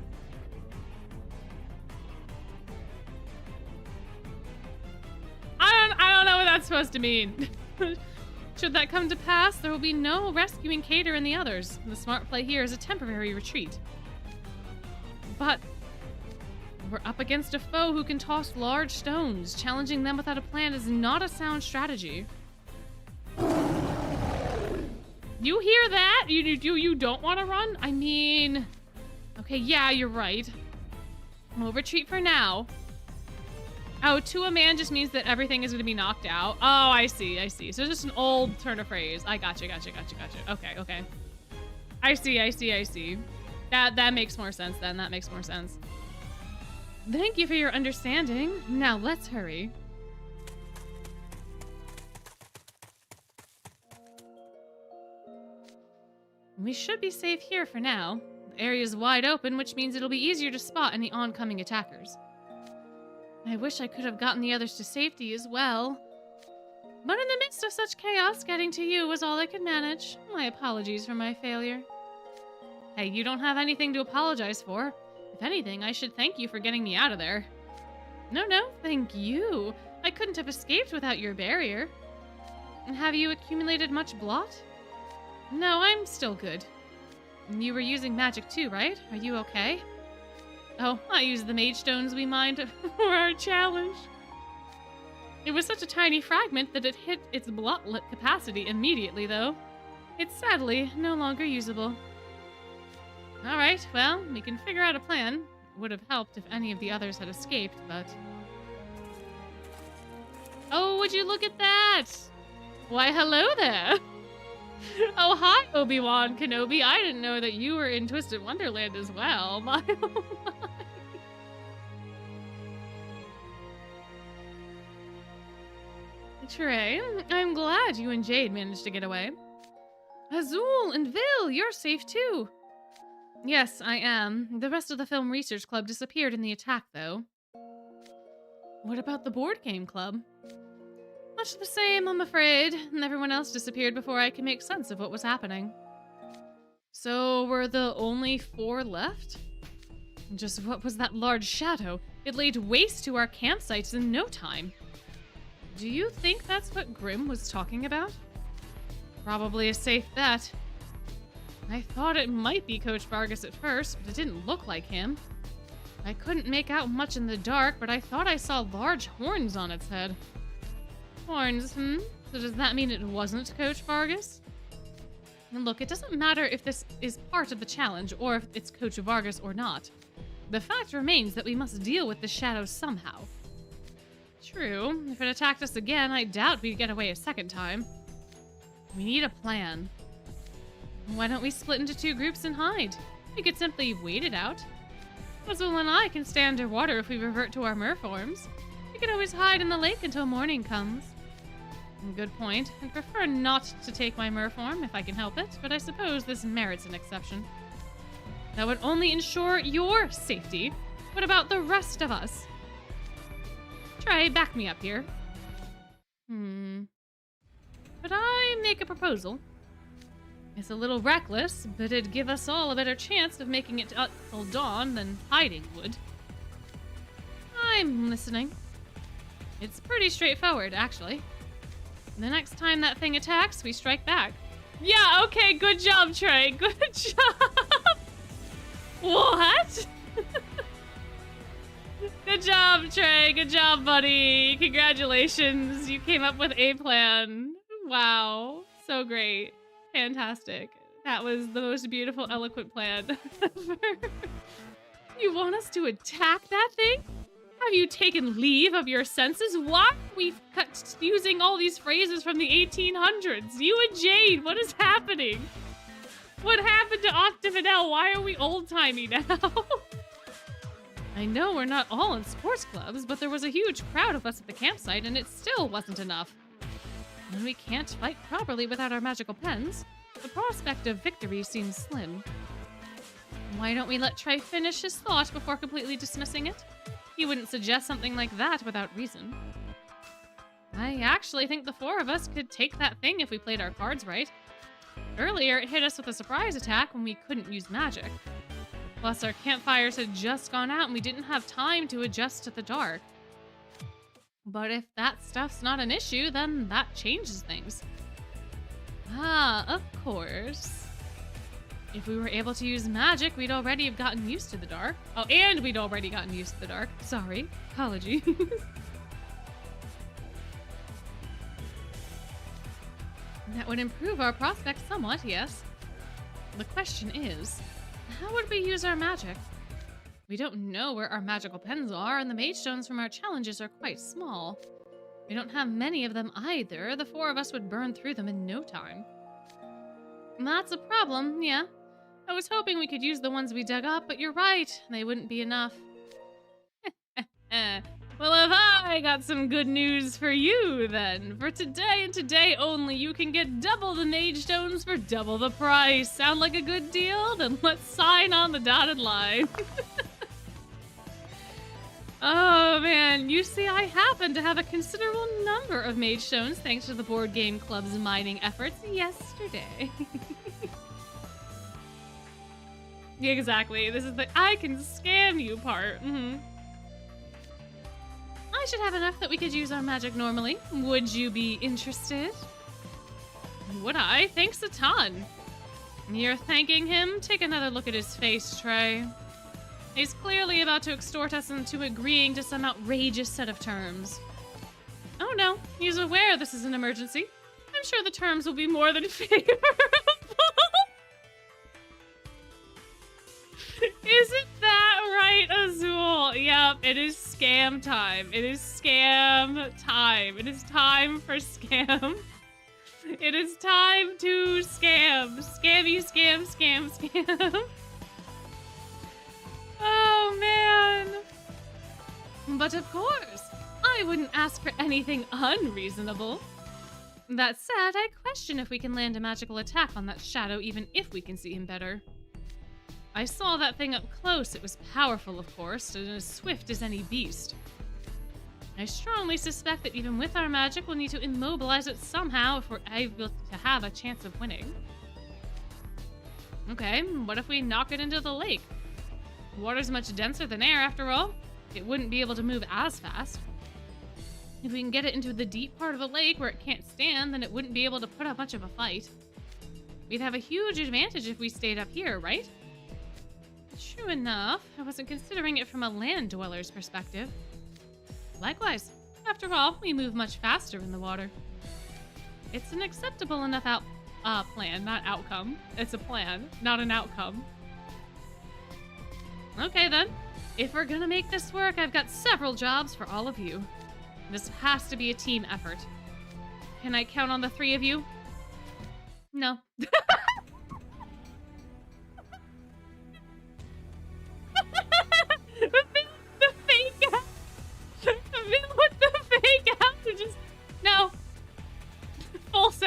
I don't know what that's supposed to mean. Should that come to pass, there will be no rescuing Cater and the others. The smart play here is a temporary retreat. But we're up against a foe who can toss large stones. Challenging them without a plan is not a sound strategy. You hear that? You don't want to run? I mean... Okay, yeah, you're right. We'll retreat for now. Oh, to a man just means that everything is going to be knocked out. Oh, I see. So it's just an old turn of phrase. I gotcha. Okay. I see. That makes more sense then. That makes more sense. Thank you for your understanding. Now let's hurry. We should be safe here for now. The area is wide open, which means it'll be easier to spot any oncoming attackers. I wish I could have gotten the others to safety as well. But in the midst of such chaos, getting to you was all I could manage. My apologies for my failure. Hey, you don't have anything to apologize for. If anything, I should thank you for getting me out of there. No, thank you. I couldn't have escaped without your barrier. Have you accumulated much blot? No, I'm still good. You were using magic too, right? Are you okay? Oh, I used the mage stones we mined for our challenge. It was such a tiny fragment that it hit its blot capacity immediately, though. It's sadly no longer usable. Alright, well, we can figure out a plan. Would have helped if any of the others had escaped, but... Oh, would you look at that? Why, hello there! Oh, hi, Obi-Wan Kenobi. I didn't know that you were in Twisted Wonderland as well. My, oh my. Trey, I'm glad you and Jade managed to get away. Azul and Vil, you're safe too. Yes, I am. The rest of the Film Research Club disappeared in the attack, though. What about the board game club? Much the same, I'm afraid. Everyone else disappeared before I could make sense of what was happening. So, were the only 4 left? Just what was that large shadow? It laid waste to our campsites in no time. Do you think that's what Grim was talking about? Probably a safe bet. I thought it might be Coach Vargas at first, but it didn't look like him. I couldn't make out much in the dark, but I thought I saw large horns on its head. Horns, So does that mean it wasn't Coach Vargas? And look, it doesn't matter if this is part of the challenge or if it's Coach Vargas or not. The fact remains that we must deal with the shadow somehow. True, if it attacked us again, I doubt we'd get away a second time. We need a plan. Why don't we split into 2 groups and hide? We could simply wait it out. Puzzle and I can stay underwater if we revert to our mer forms. We can always hide in the lake until morning comes. Good point. I'd prefer not to take my mer form if I can help it, but I suppose this merits an exception. That would only ensure your safety. What about the rest of us? Try back me up here. Could I make a proposal? It's a little reckless, but it'd give us all a better chance of making it till dawn than hiding would. I'm listening. It's pretty straightforward, actually. The next time that thing attacks, we strike back. Yeah, okay, good job, Trey. Good job. What? Good job, Trey. Good job, buddy. Congratulations. You came up with a plan. Wow. So great. Fantastic. That was the most beautiful, eloquent plan ever. You want us to attack that thing? Have you taken leave of your senses? Why are we using all these phrases from the 1800s? You and Jade, what is happening? What happened to Octavidel? Why are we old-timey now? I know we're not all in sports clubs, but there was a huge crowd of us at the campsite, and it still wasn't enough. And we can't fight properly without our magical pens. The prospect of victory seems slim. Why don't we let Trey finish his thought before completely dismissing it? He wouldn't suggest something like that without reason. I actually think the four of us could take that thing if we played our cards right. Earlier, it hit us with a surprise attack when we couldn't use magic. Plus, our campfires had just gone out and we didn't have time to adjust to the dark. But if that stuff's not an issue, then that changes things. Ah, of course. If we were able to use magic, we'd already have gotten used to the dark. Oh, and we'd already gotten used to the dark. Sorry. Apologies. That would improve our prospects somewhat, yes. The question is, how would we use our magic? We don't know where our magical pens are, and the mage stones from our challenges are quite small. We don't have many of them either. The four of us would burn through them in no time. That's a problem, yeah. I was hoping we could use the ones we dug up, but you're right. They wouldn't be enough. Well, have I got some good news for you, then. For today and today only, you can get double the mage stones for double the price. Sound like a good deal? Then let's sign on the dotted line. Oh, man. You see, I happen to have a considerable number of mage stones thanks to the board game club's mining efforts yesterday. Exactly. This is the I can scam you part. I should have enough that we could use our magic normally. Would you be interested? Would I? Thanks a ton. You're thanking him? Take another look at his face, Trey. He's clearly about to extort us into agreeing to some outrageous set of terms. Oh no, he's aware this is an emergency. I'm sure the terms will be more than favorable. Isn't that right, Azul? Yep, it is scam time. It is scam time. It is time for scam. It is time to scam. Scammy, scam, scam, scam. Oh, man. But of course, I wouldn't ask for anything unreasonable. That said, I question if we can land a magical attack on that shadow even if we can see him better. I saw that thing up close. It was powerful, of course, and as swift as any beast. I strongly suspect that even with our magic, we'll need to immobilize it somehow if we're able to have a chance of winning. Okay, what if we knock it into the lake? Water's much denser than air, after all. It wouldn't be able to move as fast. If we can get it into the deep part of the lake where it can't stand, then it wouldn't be able to put up much of a fight. We'd have a huge advantage if we stayed up here, right? True enough. I wasn't considering it from a land dweller's perspective. Likewise. After all, we move much faster in the water. It's an acceptable enough plan, not outcome. It's a plan, not an outcome. Okay then. If we're gonna make this work, I've got several jobs for all of you. This has to be a team effort. Can I count on the three of you? No.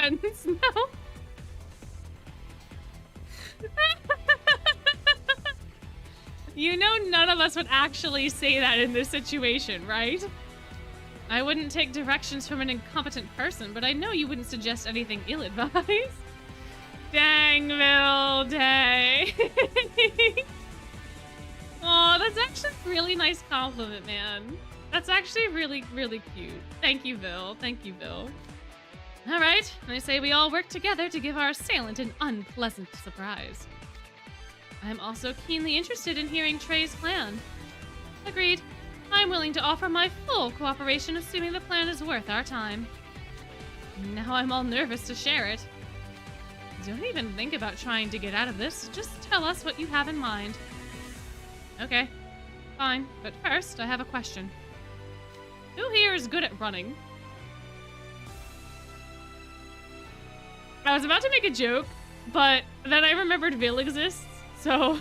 sentence now. You know none of us would actually say that in this situation, right? I wouldn't take directions from an incompetent person, but I know you wouldn't suggest anything ill-advised. Dang, Vil, dang. Oh, that's actually a really nice compliment, man. That's actually really, really cute. Thank you, Vil. Thank you, Vil. All right, I say we all work together to give our assailant an unpleasant surprise. I'm also keenly interested in hearing Trey's plan. Agreed. I'm willing to offer my full cooperation, assuming the plan is worth our time. Now I'm all nervous to share it. Don't even think about trying to get out of this. Just tell us what you have in mind. Okay, fine. But first, I have a question. Who here is good at running? I was about to make a joke, but then I remembered Vil exists, so...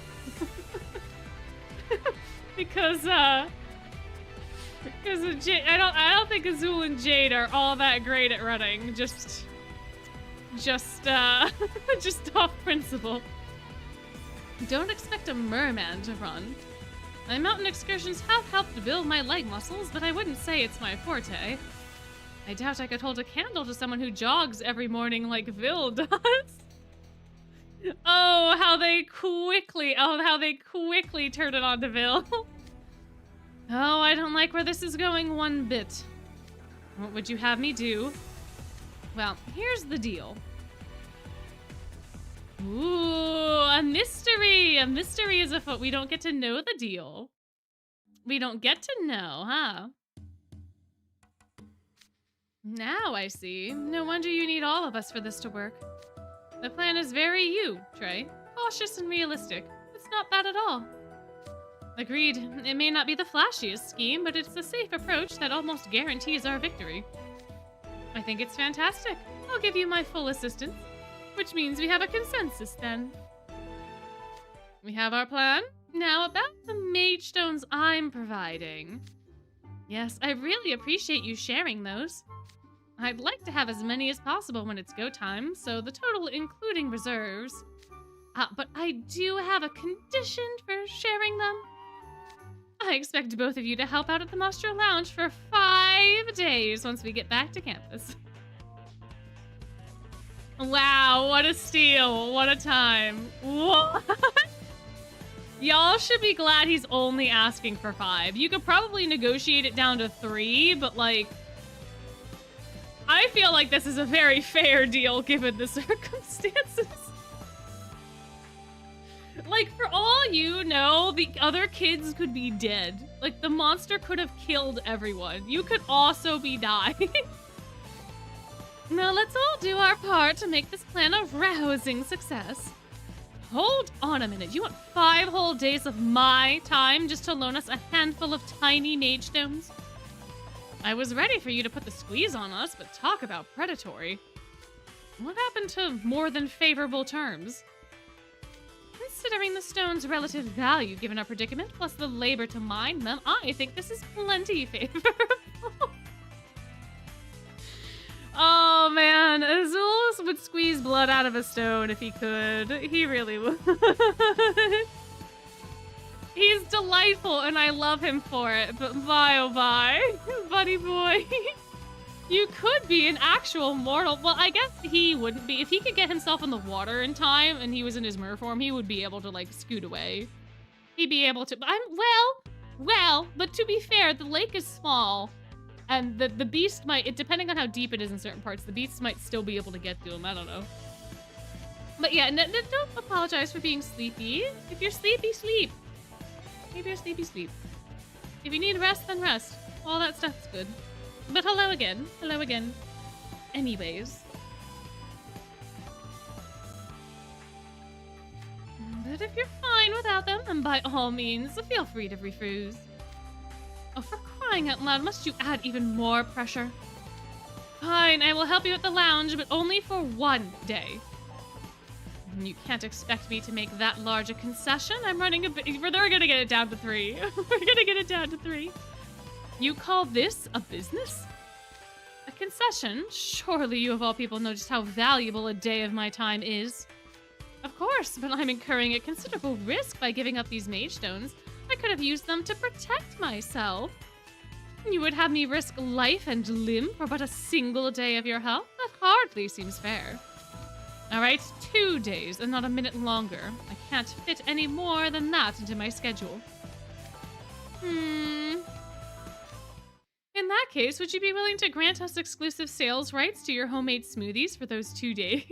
because of Jade, I don't think Azul and Jade are all that great at running. Just off principle. Don't expect a merman to run. My mountain excursions have helped build my leg muscles, but I wouldn't say it's my forte. I doubt I could hold a candle to someone who jogs every morning like Vil does. Oh, how they quickly turn it on to Vil. Oh, I don't like where this is going one bit. What would you have me do? Well, here's the deal. Ooh, a mystery! A mystery is afoot. We don't get to know the deal. We don't get to know, huh? Now I see. No wonder you need all of us for this to work. The plan is very you, Trey. Cautious and realistic. It's not bad at all. Agreed. It may not be the flashiest scheme, but it's a safe approach that almost guarantees our victory. I think it's fantastic. I'll give you my full assistance. Which means we have a consensus, then. We have our plan. Now about the mage stones I'm providing. Yes, I really appreciate you sharing those. I'd like to have as many as possible when it's go time, so the total including reserves. But I do have a condition for sharing them. I expect both of you to help out at the Monster Lounge for 5 days once we get back to campus. Wow, what a steal. What a time. What? Y'all should be glad he's only asking for 5. You could probably negotiate it down to 3, but like... I feel like this is a very fair deal given the circumstances. Like, for all you know, the other kids could be dead. Like, the monster could have killed everyone. You could also be dying. Now let's all do our part to make this plan a rousing success. Hold on a minute. You want 5 whole days of my time just to loan us a handful of tiny mage stones? I was ready for you to put the squeeze on us, but talk about predatory. What happened to more than favorable terms? Considering the stone's relative value given our predicament, plus the labor to mine them, I think this is plenty favorable. Oh man, Azul would squeeze blood out of a stone if he could. He really would. He's delightful and I love him for it, but bye oh bye, buddy boy. You could be an actual mortal. Well, I guess he wouldn't be. If he could get himself in the water in time and he was in his mer form, he would be able to like scoot away. He'd be able to, well, but to be fair, the lake is small. And the beast might, depending on how deep it is in certain parts, the beast might still be able to get to him. I don't know. But yeah, don't apologize for being sleepy. If you're sleepy, sleep. If you're sleepy, sleep. If you need rest, then rest. All that stuff's good. But hello again. Hello again. Anyways. But if you're fine without them, then by all means, feel free to refuse. Oh, for crying out loud, must you add even more pressure? Fine, I will help you at the lounge, but only for 1 day. You can't expect me to make that large a concession. I'm running a bit. They're gonna get it down to 3. We're gonna get it down to 3. You call this a business? A concession? Surely you of all people know just how valuable a day of my time is. Of course, but I'm incurring a considerable risk by giving up these mage stones. I could have used them to protect myself. You would have me risk life and limb for but a single day of your health? That hardly seems fair. All right, 2 days and not a minute longer. I can't fit any more than that into my schedule. In that case, would you be willing to grant us exclusive sales rights to your homemade smoothies for those 2 days?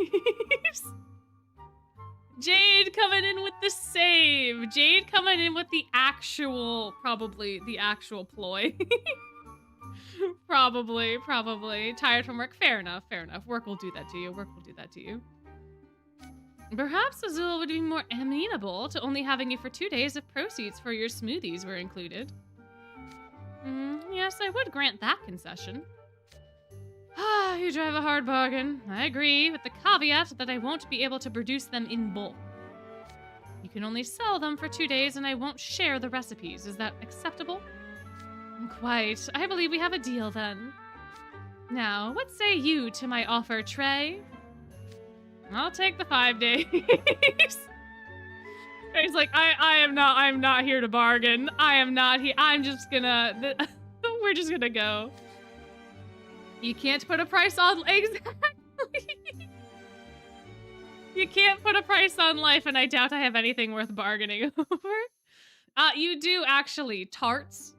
Jade coming in with the save. Jade coming in with the actual, probably the actual ploy. Probably. Tired from work. Fair enough. Work will do that to you. Perhaps Azul would be more amenable to only having you for 2 days if proceeds for your smoothies were included. Yes, I would grant that concession. You drive a hard bargain. I agree, with the caveat that I won't be able to produce them in bulk. You can only sell them for 2 days, and I won't share the recipes. Is that acceptable? Quite. I believe we have a deal, then. Now, what say you to my offer, Trey? I'll take the 5 days. He's like, I'm not here to bargain. I am not here. I'm just gonna, we're just gonna go. You can't put a price on, exactly. You can't put a price on life, and I doubt I have anything worth bargaining over. You do actually. Tarts,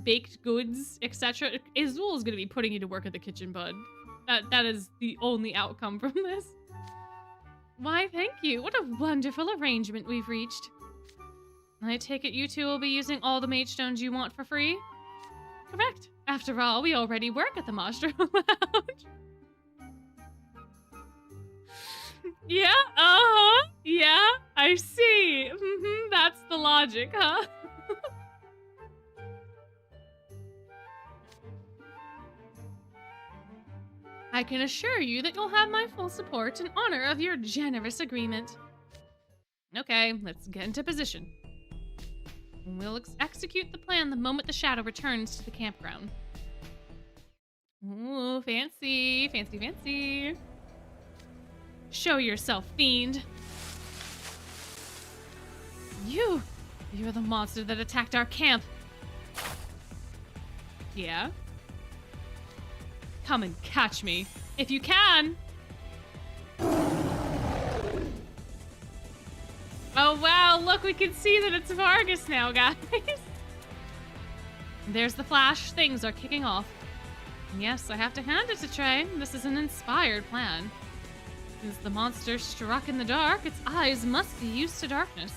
baked goods, etc. Azul is gonna be putting you to work at the kitchen, bud. That is the only outcome from this. Why, thank you. What a wonderful arrangement we've reached. I take it you two will be using all the mage stones you want for free? Correct. After all, we already work at the Monster Lounge. Yeah, yeah, I see. That's the logic, huh? I can assure you that you'll have my full support in honor of your generous agreement. Okay, let's get into position. We'll execute the plan the moment the shadow returns to the campground. Ooh, fancy. Show yourself, fiend. You're the monster that attacked our camp. Yeah? Come and catch me, if you can. Oh wow, look, we can see that it's Vargas now, guys. There's the flash. Things are kicking off. Yes, I have to hand it to Trey. This is an inspired plan. Since the monster struck in the dark, its eyes must be used to darkness,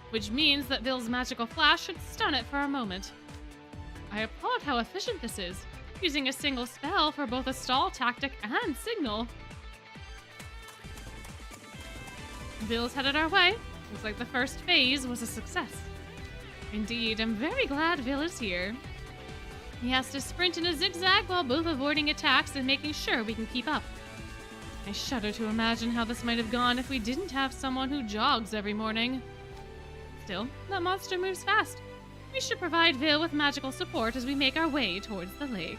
which means that Vill's magical flash should stun it for a moment. I applaud how efficient this is, using a single spell for both a stall tactic and signal. Vill's headed our way. Looks like the first phase was a success. Indeed, I'm very glad Vill is here. He has to sprint in a zigzag while both avoiding attacks and making sure we can keep up. I shudder to imagine how this might have gone if we didn't have someone who jogs every morning. Still, that monster moves fast. We should provide Vill with magical support as we make our way towards the lake.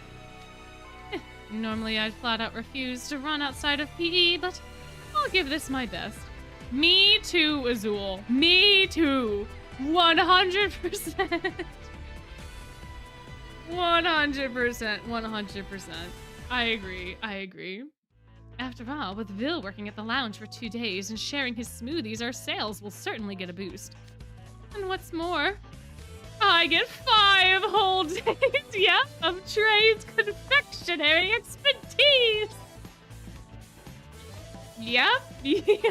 Normally I'd flat out refuse to run outside of PE, but I'll give this my best. Me too, Azul. Me too. 100%. 100%. I agree. After all, with Vill working at the lounge for 2 days and sharing his smoothies, our sales will certainly get a boost. And what's more, I get 5 whole days, yeah, of Trey's confectionery expertise. Yep. Yep.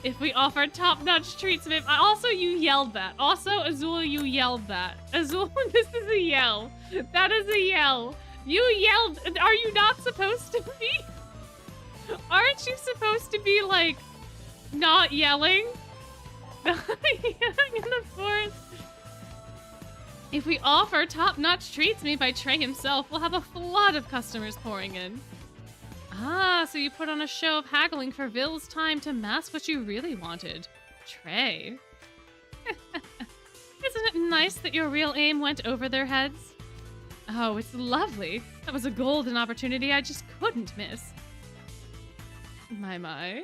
If we offer top-notch treats, also you yelled that. Also, Azul, you yelled that. Azul, this is a yell. That is a yell. You yelled. Are you not supposed to be? Aren't you supposed to be, like, not yelling? Not yelling in the forest. If we offer top-notch treats made by Trey himself, we'll have a flood of customers pouring in. Ah, so you put on a show of haggling for Vill's time to mask what you really wanted. Trey. isn't it nice that your real aim went over their heads? Oh, it's lovely. That was a golden opportunity I just couldn't miss. My.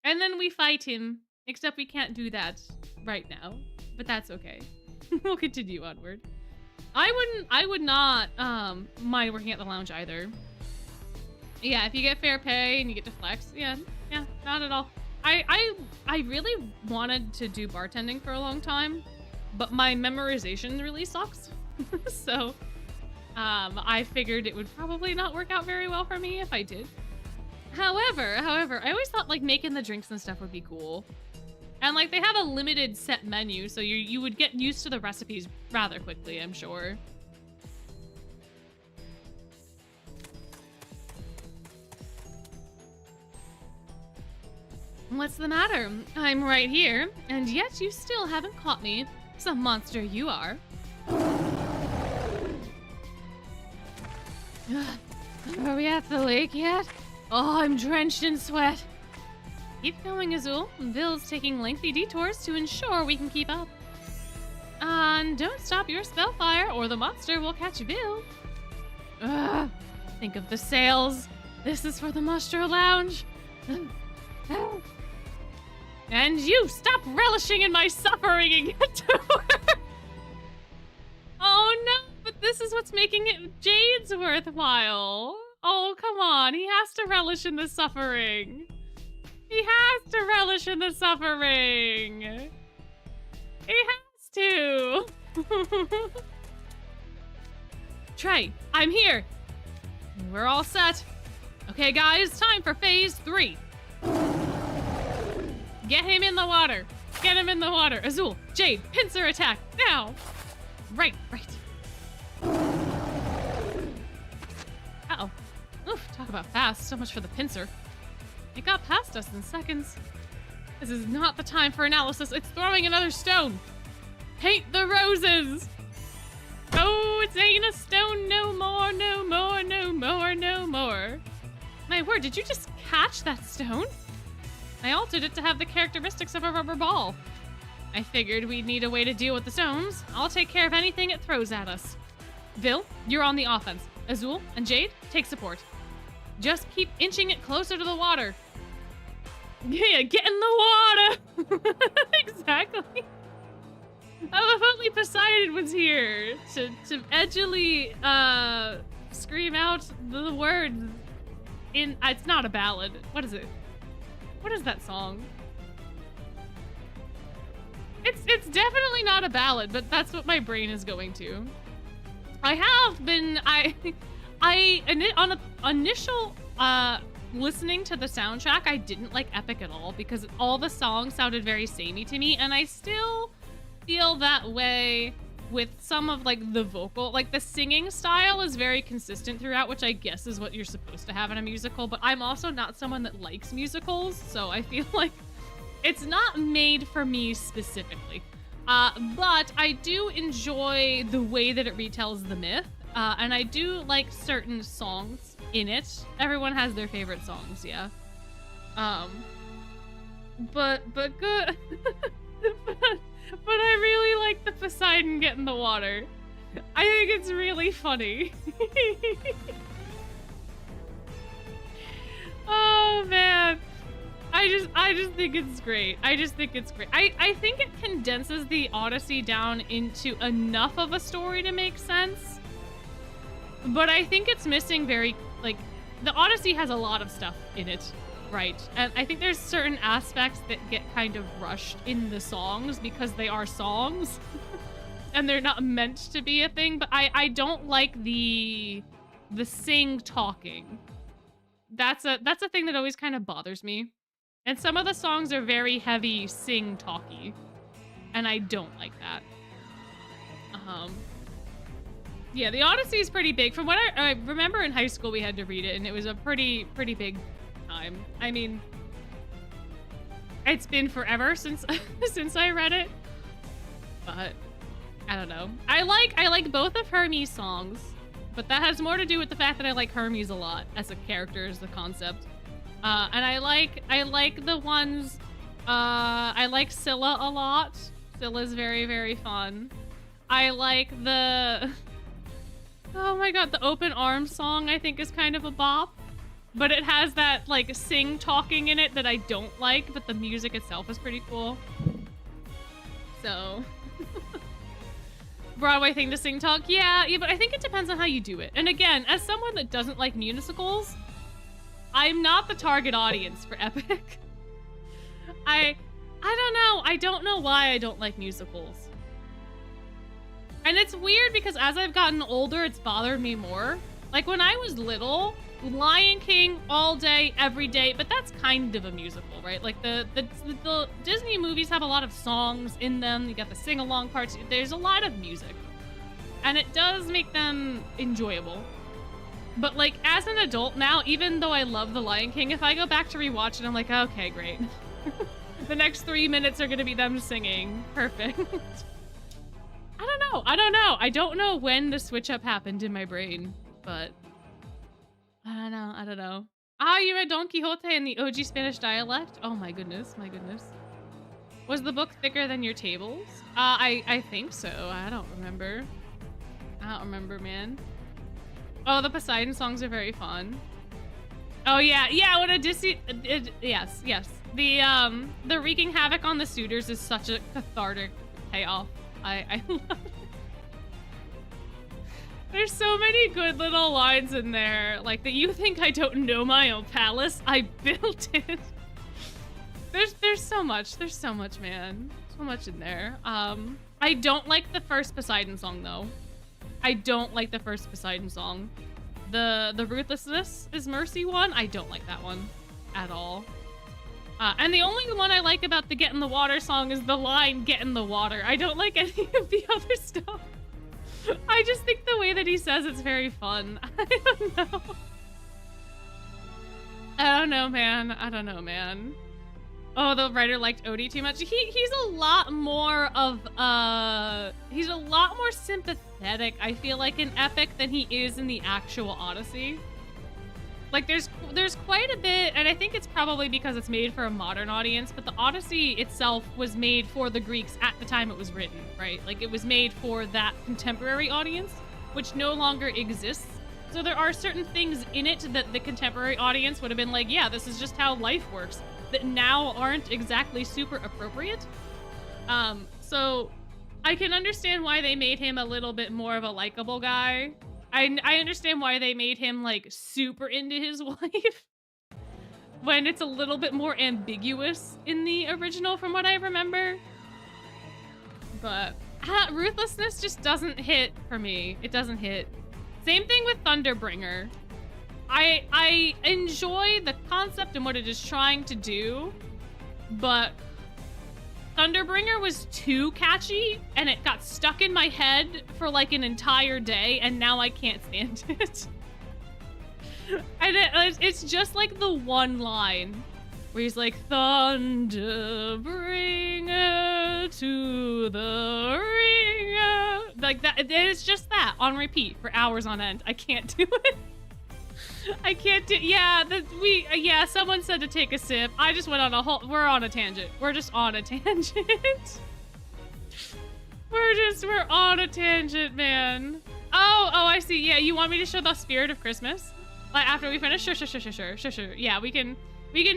And then we fight him, except we can't do that right now, but that's okay. We'll continue onward. I would not mind working at the lounge either. Yeah, if you get fair pay and you get to flex, yeah, not at all. I really wanted to do bartending for a long time, but my memorization really sucks. So, I figured it would probably not work out very well for me if I did. However, I always thought like making the drinks and stuff would be cool. And like they have a limited set menu, so you would get used to the recipes rather quickly, I'm sure. What's the matter? I'm right here, and yet you still haven't caught me. Some monster you are. Are we at the lake yet? Oh, I'm drenched in sweat. Keep going, Azul. Bill's taking lengthy detours to ensure we can keep up. And don't stop your spellfire or the monster will catch Bill. Think of the sails. This is for the Mustro Lounge. And you stop relishing in my suffering and get to work. Oh no, but this is what's making it Jade's worthwhile. Oh, come on. He has to relish in the suffering. He has to relish in the suffering. He has to. Trey, I'm here. We're all set. Okay, guys, time for phase 3. Get him in the water. Get him in the water. Azul, Jade, pincer attack, now. Right. Uh-oh. Oof, talk about fast. So much for the pincer. It got past us in seconds. This is not the time for analysis. It's throwing another stone. Paint the roses. Oh, it's ain't a stone no more, no more, no more, no more. My word, did you just catch that stone? I altered it to have the characteristics of a rubber ball. I figured we'd need a way to deal with the stones. I'll take care of anything it throws at us. Vil, you're on the offense. Azul and Jade, take support. Just keep inching it closer to the water. Yeah, get in the water! Exactly. Oh, if only Poseidon was here to edgily scream out the words in... it's not a ballad. What is it? What is that song? It's definitely not a ballad, but that's what my brain is going to. I have been... on a initial listening to the soundtrack, I didn't like Epic at all because all the songs sounded very samey to me, and I still feel that way with some of like the vocal, like the singing style is very consistent throughout, which I guess is what you're supposed to have in a musical, but I'm also not someone that likes musicals, so I feel like it's not made for me specifically. But I do enjoy the way that it retells the myth. And I do like certain songs in it. Everyone has their favorite songs, yeah. But good. but I really like the Poseidon get in the water. I think it's really funny. Oh man. I just think it's great. I think it condenses the Odyssey down into enough of a story to make sense. But I think it's missing very, like, the Odyssey has a lot of stuff in it, right? And I think there's certain aspects that get kind of rushed in the songs because they are songs. And they're not meant to be a thing, but I don't like the sing talking. That's a thing that always kind of bothers me. And some of the songs are very heavy sing talky. And I don't like that. Yeah, the Odyssey is pretty big. From what I remember in high school, we had to read it, and it was a pretty big time. I mean, it's been forever since since I read it, but I don't know. I like both of Hermes' songs, but that has more to do with the fact that I like Hermes a lot as a character, as the concept. And I like the ones. I like Scylla a lot. Still is very, very fun. I like the... Oh my god, the Open Arms song I think is kind of a bop. But it has that, like, sing-talking in it that I don't like, but the music itself is pretty cool. So... Broadway thing to sing-talk? Yeah, but I think it depends on how you do it. And again, as someone that doesn't like musicals, I'm not the target audience for Epic. I don't know. I don't know why I don't like musicals. And it's weird because as I've gotten older, it's bothered me more. Like when I was little, Lion King all day, every day, but that's kind of a musical, right? Like the Disney movies have a lot of songs in them. You got the sing-along parts. There's a lot of music. And it does make them enjoyable. But like as an adult now, even though I love The Lion King, if I go back to rewatch it, I'm like, okay, great. The next 3 minutes are gonna be them singing. Perfect. I don't know. I don't know when the switch up happened in my brain, but I don't know. Ah, you read Don Quixote in the OG Spanish dialect? Oh my goodness, Was the book thicker than your tables? I think so. I don't remember, man. Oh, the Poseidon songs are very fun. Oh yeah, when Odysseus, yes. The wreaking havoc on the suitors is such a cathartic payoff. I love it. There's so many good little lines in there, like that you think I don't know my own palace? I built it. There's so much, man. So much in there. I don't like the first Poseidon song though. I don't like the first Poseidon song. The Ruthlessness is Mercy one, I don't like that one at all. And the only one I like about the Get in the Water song is the line, get in the water. I don't like any of the other stuff. I just think the way that he says it's very fun. I don't know. I don't know, man. Oh, the writer liked Odie too much. He's a lot more sympathetic, I feel like, in Epic than he is in the actual Odyssey. Like, there's quite a bit, and I think it's probably because it's made for a modern audience, but the Odyssey itself was made for the Greeks at the time it was written, right? Like, it was made for that contemporary audience, which no longer exists. So there are certain things in it that the contemporary audience would have been like, yeah, this is just how life works, that now aren't exactly super appropriate. So I can understand why they made him a little bit more of a likable guy. I understand why they made him, like, super into his wife when it's a little bit more ambiguous in the original from what I remember. But Ruthlessness just doesn't hit for me. It doesn't hit. Same thing with Thunderbringer. I enjoy the concept and what it is trying to do, but Thunderbringer was too catchy, and it got stuck in my head for like an entire day, and now I can't stand it. And it's just like the one line where he's like, Thunderbringer to the ringer. Like that, it's just that on repeat for hours on end. I can't do it. I can't do, yeah, someone said to take a sip. I just went on we're on a tangent. We're just on a tangent. We're on a tangent, man. Oh, I see. Yeah, you want me to show the spirit of Christmas? Like after we finish? Sure. Yeah, we can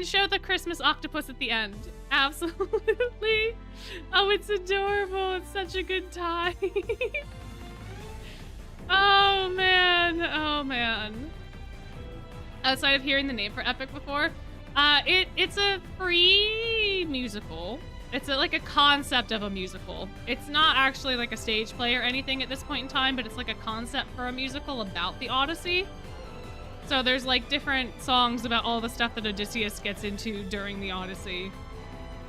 show the Christmas octopus at the end. Absolutely. Oh, it's adorable. It's such a good time. Oh, man. Outside of hearing the name for Epic before, it's a free musical. It's like a concept of a musical. It's not actually like a stage play or anything at this point in time, but it's like a concept for a musical about the Odyssey. So there's like different songs about all the stuff that Odysseus gets into during the Odyssey,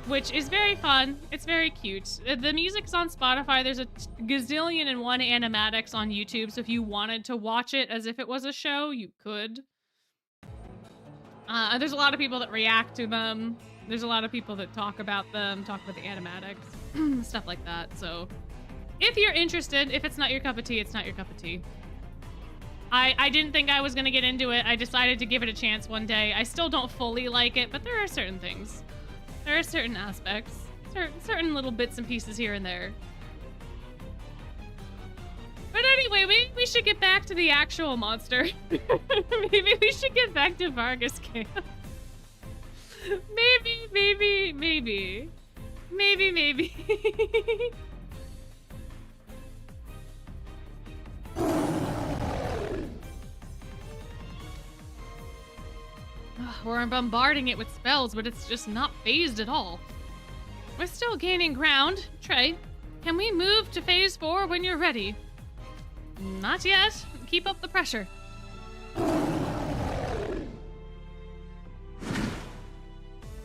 which is very fun. It's very cute. The music's on Spotify. There's a gazillion and one animatics on YouTube, so if you wanted to watch it as if it was a show, you could. There's a lot of people that react to them. There's a lot of people that talk about them, talk about the animatics, stuff like that. So if you're interested, if it's not your cup of tea, it's not your cup of tea. I didn't think I was going to get into it. I decided to give it a chance one day. I still don't fully like it, but there are certain things. There are certain aspects. certain little bits and pieces here and there. But anyway, we should get back to the actual monster. Maybe we should get back to Vargas camp. Maybe. We're bombarding it with spells, but it's just not phased at all. We're still gaining ground. Trey, can we move to phase 4 when you're ready? Not yet. Keep up the pressure.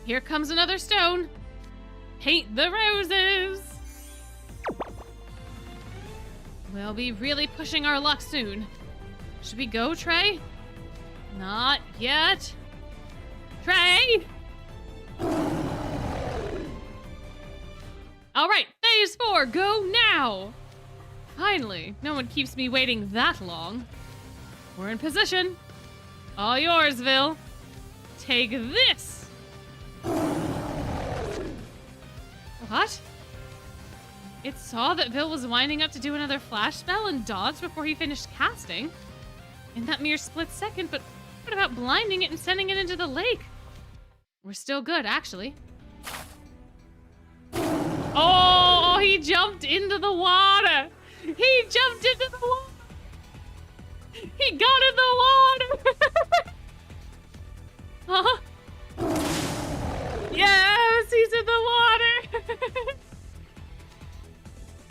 Here comes another stone. Paint the roses. We'll be really pushing our luck soon. Should we go, Trey? Not yet. Trey! All right, phase 4, go now! Finally, no one keeps me waiting that long. We're in position. All yours, Vil. Take this! What? It saw that Vil was winding up to do another flash spell and dodged before he finished casting. In that mere split second, but what about blinding it and sending it into the lake? We're still good, actually. Oh, he jumped into the water! He jumped into the water! He got in the water! Huh? Yes, he's in the water!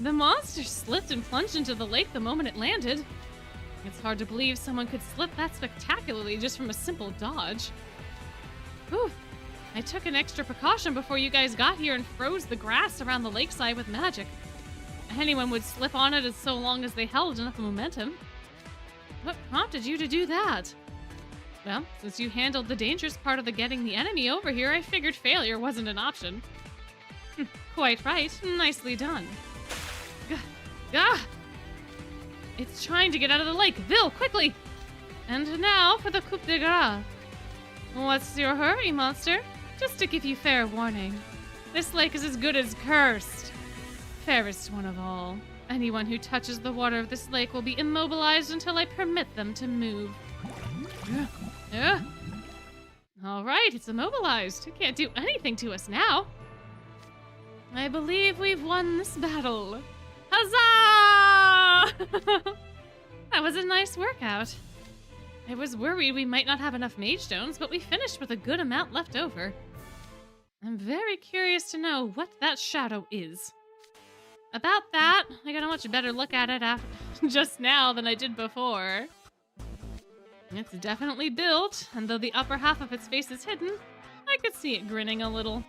The monster slipped and plunged into the lake the moment it landed. It's hard to believe someone could slip that spectacularly just from a simple dodge. Whew. I took an extra precaution before you guys got here and froze the grass around the lakeside with magic. Anyone would slip on it as so long as they held enough momentum. What prompted you to do that? Well, since you handled the dangerous part of the getting the enemy over here, I figured failure wasn't an option. Quite right. Nicely done. Gah! It's trying to get out of the lake. Vil, quickly! And now for the coup de grace. What's your hurry, monster? Just to give you fair warning. This lake is as good as cursed. Fairest one of all. Anyone who touches the water of this lake will be immobilized until I permit them to move. All right, it's immobilized. It can't do anything to us now. I believe we've won this battle. Huzzah! That was a nice workout. I was worried we might not have enough mage stones, but we finished with a good amount left over. I'm very curious to know what that shadow is. About that, I got a much better look at it just now than I did before. It's definitely built, and though the upper half of its face is hidden, I could see it grinning a little.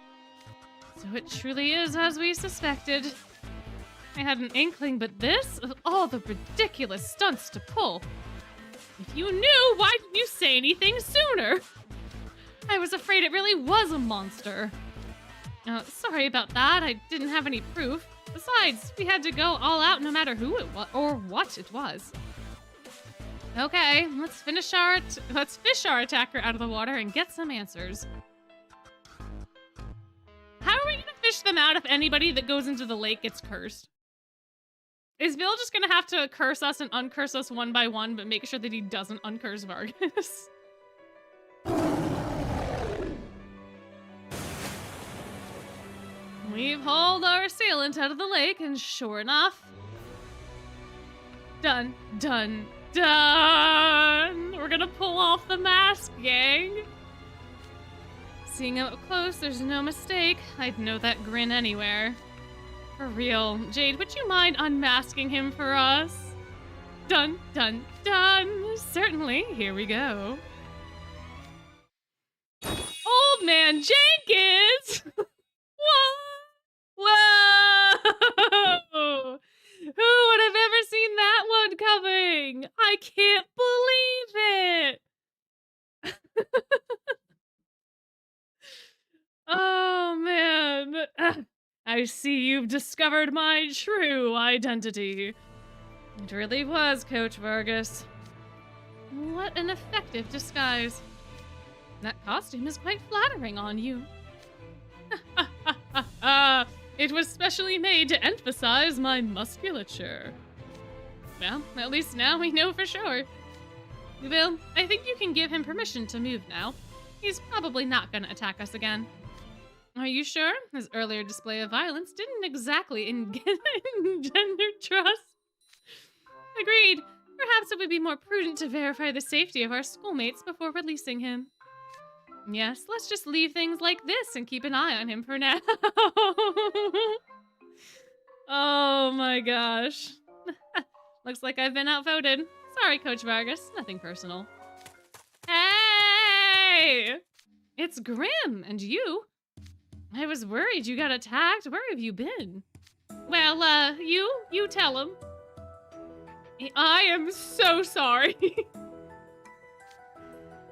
So it truly is as we suspected. I had an inkling, but this, of all the ridiculous stunts to pull. If you knew, why didn't you say anything sooner? I was afraid it really was a monster. Sorry about that, I didn't have any proof. Besides, we had to go all out no matter who it was or what it was. Okay, let's fish our attacker out of the water and get some answers. How are we gonna fish them out if anybody that goes into the lake gets cursed? Is Bill just gonna have to curse us and uncurse us one by one, but make sure that he doesn't uncurse Vargas? We've hauled our assailant out of the lake, and sure enough... Done. We're gonna pull off the mask, gang. Seeing him up close, there's no mistake. I'd know that grin anywhere. For real. Jade, would you mind unmasking him for us? Done. Certainly. Here we go. Old Man Jenkins! Whoa! Who would have ever seen that one coming? I can't believe it! Oh, man. I see you've discovered my true identity. It really was, Coach Vargas. What an effective disguise. That costume is quite flattering on you. It was specially made to emphasize my musculature. Well, at least now we know for sure. Well, I think you can give him permission to move now. He's probably not gonna attack us again. Are you sure? His earlier display of violence didn't exactly engender trust. Agreed. Perhaps it would be more prudent to verify the safety of our schoolmates before releasing him. Yes, let's just leave things like this and keep an eye on him for now. Oh my gosh. Looks like I've been outvoted. Sorry, Coach Vargas. Nothing personal. Hey! It's Grim, and you? I was worried you got attacked. Where have you been? Well, you tell him. I am so sorry.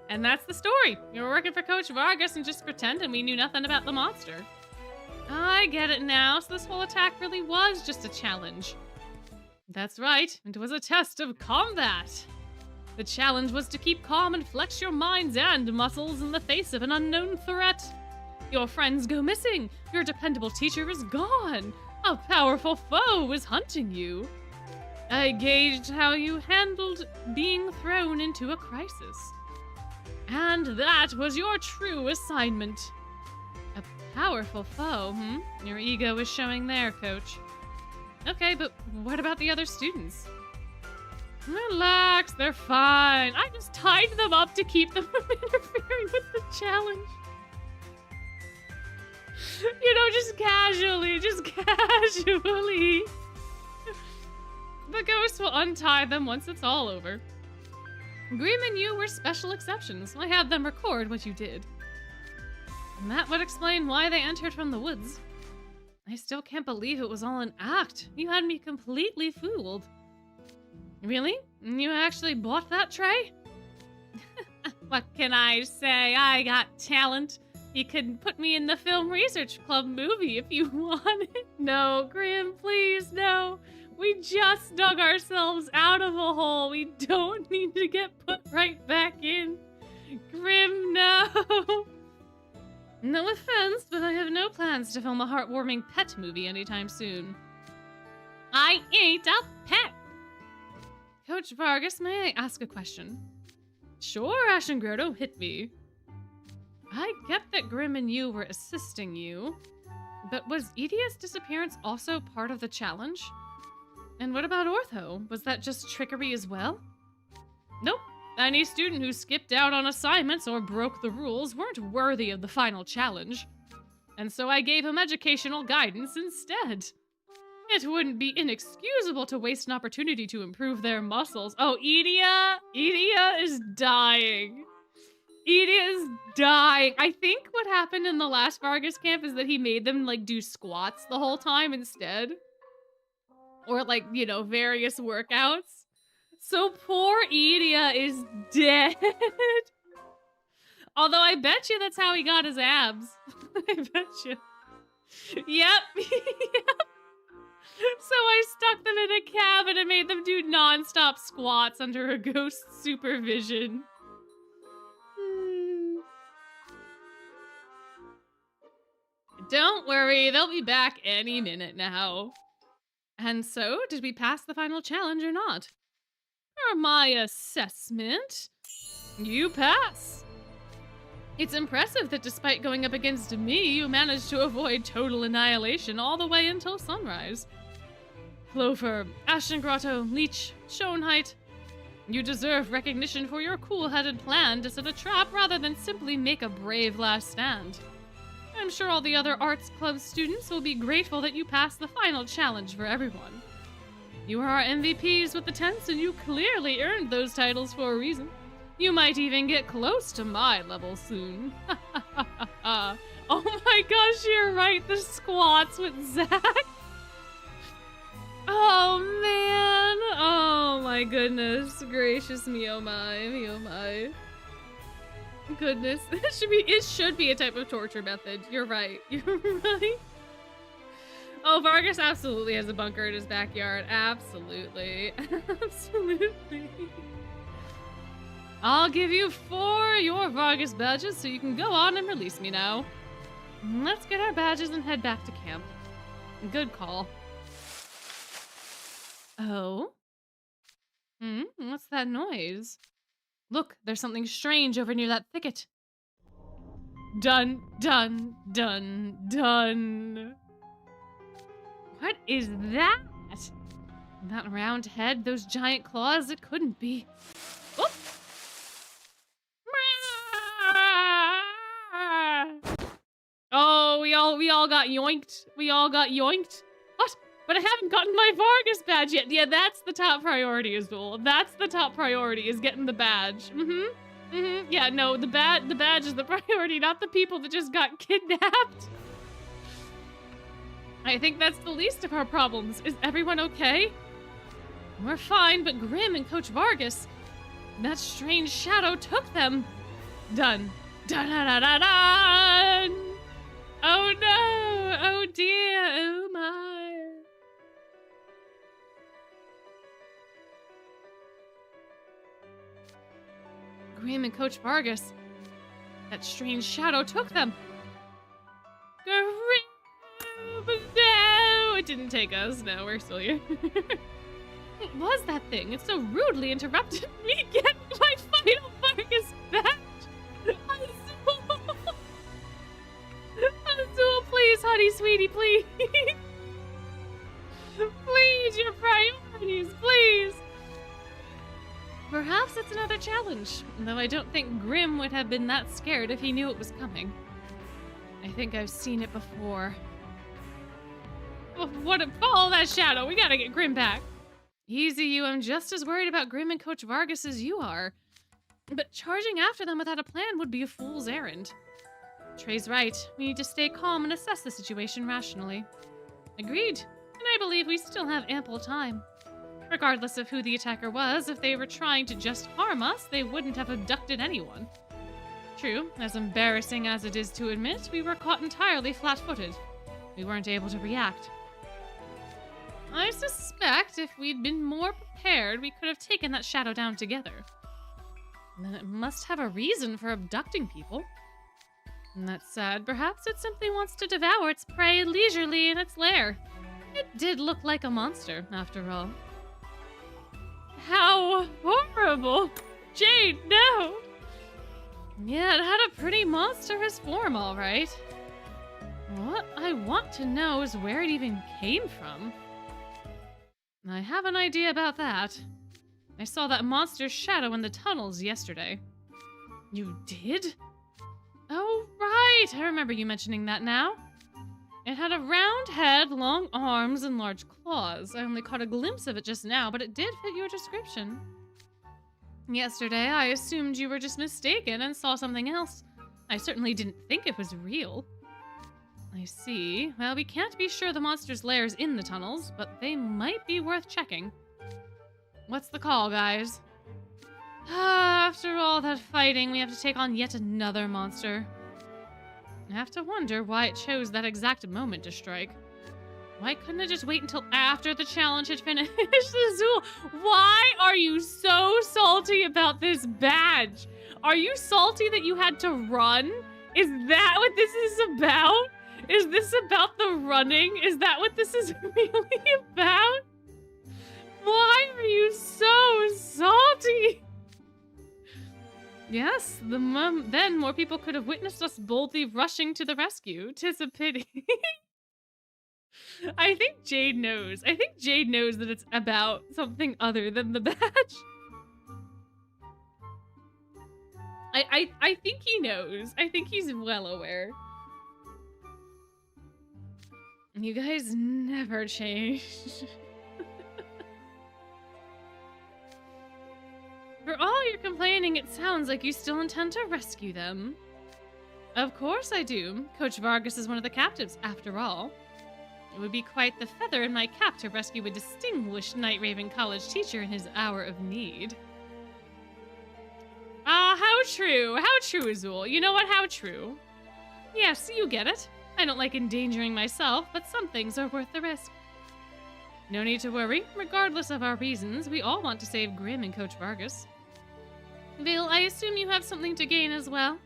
And that's the story. You were working for Coach Vargas and just pretending we knew nothing about the monster. I get it now. So this whole attack really was just a challenge. That's right. It was a test of combat. The challenge was to keep calm and flex your minds and muscles in the face of an unknown threat. Your friends go missing. Your dependable teacher is gone. A powerful foe is hunting you. I gauged how you handled being thrown into a crisis. And that was your true assignment. A powerful foe, Your ego is showing there, Coach. Okay, but what about the other students? Relax, they're fine. I just tied them up to keep them from interfering with the challenge. You know, just casually. The ghost will untie them once it's all over. Grim and you were special exceptions. I had them record what you did. And that would explain why they entered from the woods. I still can't believe it was all an act. You had me completely fooled. Really? You actually bought that tray? What can I say? I got talent. You could put me in the Film Research Club movie if you wanted. No, Grim, please, no. We just dug ourselves out of a hole. We don't need to get put right back in. Grim, no. No offense, but I have no plans to film a heartwarming pet movie anytime soon. I ain't a pet. Coach Vargas, may I ask a question? Sure, Ash and Grotto, hit me. I get that Grim and you were assisting you, but was Edia's disappearance also part of the challenge? And what about Ortho? Was that just trickery as well? Nope. Any student who skipped out on assignments or broke the rules weren't worthy of the final challenge. And so I gave him educational guidance instead. It wouldn't be inexcusable to waste an opportunity to improve their muscles. Oh, Edia is dying. Edia is dying. I think what happened in the last Vargas camp is that he made them, like, do squats the whole time instead. Or, like, you know, various workouts. So poor Edia is dead. Although I bet you that's how he got his abs. I bet you. Yep. Yep. So I stuck them in a cabin and made them do non-stop squats under a ghost's supervision. Don't worry, they'll be back any minute now. And so, did we pass the final challenge or not? For my assessment, you pass. It's impressive that despite going up against me, you managed to avoid total annihilation all the way until sunrise. Clover, Ashton Grotto, Leech, Schoenheit, you deserve recognition for your cool-headed plan to set a trap rather than simply make a brave last stand. I'm sure all the other arts club students will be grateful that you passed the final challenge for everyone. You are our MVPs with the tents, and you clearly earned those titles for a reason. You might even get close to my level soon. Oh my gosh, you're right, the squats with Zach. Oh man, oh my goodness gracious me, oh my. Goodness, it should be a type of torture method. You're right. You're right. Oh, Vargas absolutely has a bunker in his backyard. Absolutely. Absolutely. I'll give you 4 your Vargas badges so you can go on and release me now. Let's get our badges and head back to camp. Good call. Oh? What's that noise? Look, there's something strange over near that thicket. Dun, dun, dun, dun. What is that? That round head, those giant claws, it couldn't be. Oh! Oh, we all got yoinked. We all got yoinked. What? But I haven't gotten my Vargas badge yet. Yeah, that's the top priority, Azul. That's the top priority, is getting the badge. Yeah, no, the badge is the priority, not the people that just got kidnapped. I think that's the least of our problems. Is everyone okay? We're fine, but Grim and Coach Vargas, that strange shadow took them. Dun. Dun dun dun dun dun! Oh no! Oh dear! Oh my! Grim and Coach Vargas, that strange shadow took them. Grim! No! It didn't take us. No, we're still here. What was that thing? It so rudely interrupted me getting my final Vargas badge. Azul, please, honey, sweetie, please. Please, your priorities, please. Perhaps it's another challenge, though I don't think Grim would have been that scared if he knew it was coming. I think I've seen it before. Oh, follow that shadow. We gotta get Grim back. Easy, you. I'm just as worried about Grim and Coach Vargas as you are. But charging after them without a plan would be a fool's errand. Trey's right. We need to stay calm and assess the situation rationally. Agreed. And I believe we still have ample time. Regardless of who the attacker was, if they were trying to just harm us, they wouldn't have abducted anyone. True, as embarrassing as it is to admit, we were caught entirely flat-footed. We weren't able to react. I suspect if we'd been more prepared, we could have taken that shadow down together. Then it must have a reason for abducting people. And that's sad. Perhaps it simply wants to devour its prey leisurely in its lair. It did look like a monster, after all. How horrible! Jade, no! Yeah, it had a pretty monstrous form, all right. What I want to know is where it even came from. I have an idea about that. I saw that monster's shadow in the tunnels yesterday. You did? Oh, right. I remember you mentioning that now. It had a round head, long arms, and large claws. I only caught a glimpse of it just now, but it did fit your description. Yesterday, I assumed you were just mistaken and saw something else. I certainly didn't think it was real. I see. Well, we can't be sure the monster's lair is in the tunnels, but they might be worth checking. What's the call, guys? After all that fighting, we have to take on yet another monster. I have to wonder why it chose that exact moment to strike. Why couldn't it just wait until after the challenge had finished? Azul, why are you so salty about this badge? Are you salty that you had to run? Is that what this is about? Is this about the running? Is that what this is really about? Why are you so salty? Yes, then more people could have witnessed us boldly rushing to the rescue. 'Tis a pity. I think Jade knows. I think Jade knows that it's about something other than the badge. I think he knows. I think he's well aware. You guys never change. For all your complaining, it sounds like you still intend to rescue them. Of course I do. Coach Vargas is one of the captives, after all. It would be quite the feather in my cap to rescue a distinguished Night Raven College teacher in his hour of need. Ah, how true. How true, Azul. You know what? How true. Yes, you get it. I don't like endangering myself, but some things are worth the risk. No need to worry. Regardless of our reasons, we all want to save Grim and Coach Vargas. Bill, I assume you have something to gain as well?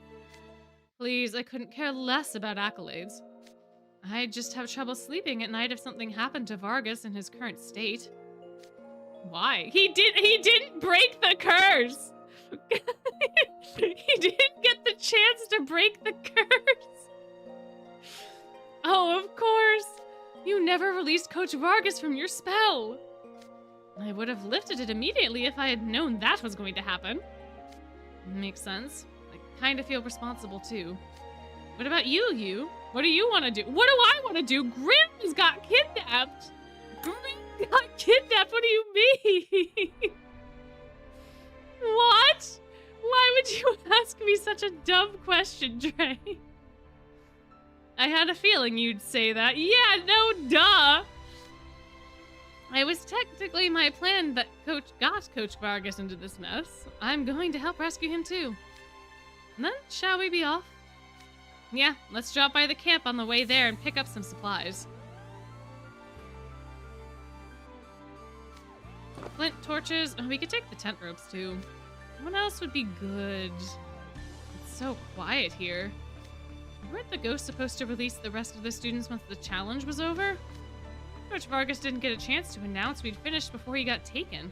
Please, I couldn't care less about accolades. I just have trouble sleeping at night if something happened to Vargas in his current state. Why? He didn't break the curse! He didn't get the chance to break the curse! Oh, of course! You never released Coach Vargas from your spell! I would have lifted it immediately if I had known that was going to happen. Makes sense. I kind of feel responsible, too. What about you? What do you want to do? What do I want to do? Grimm's got kidnapped! Grimm got kidnapped? What do you mean? What? Why would you ask me such a dumb question, Trey? I had a feeling you'd say that. Yeah, no, duh! It was technically my plan that Coach got Coach Vargas into this mess. I'm going to help rescue him, too. And then, shall we be off? Yeah, let's drop by the camp on the way there and pick up some supplies. Flint, torches. Oh, we could take the tent ropes, too. What else would be good? It's so quiet here. Weren't the ghosts supposed to release the rest of the students once the challenge was over? Coach Vargas didn't get a chance to announce we'd finished before he got taken.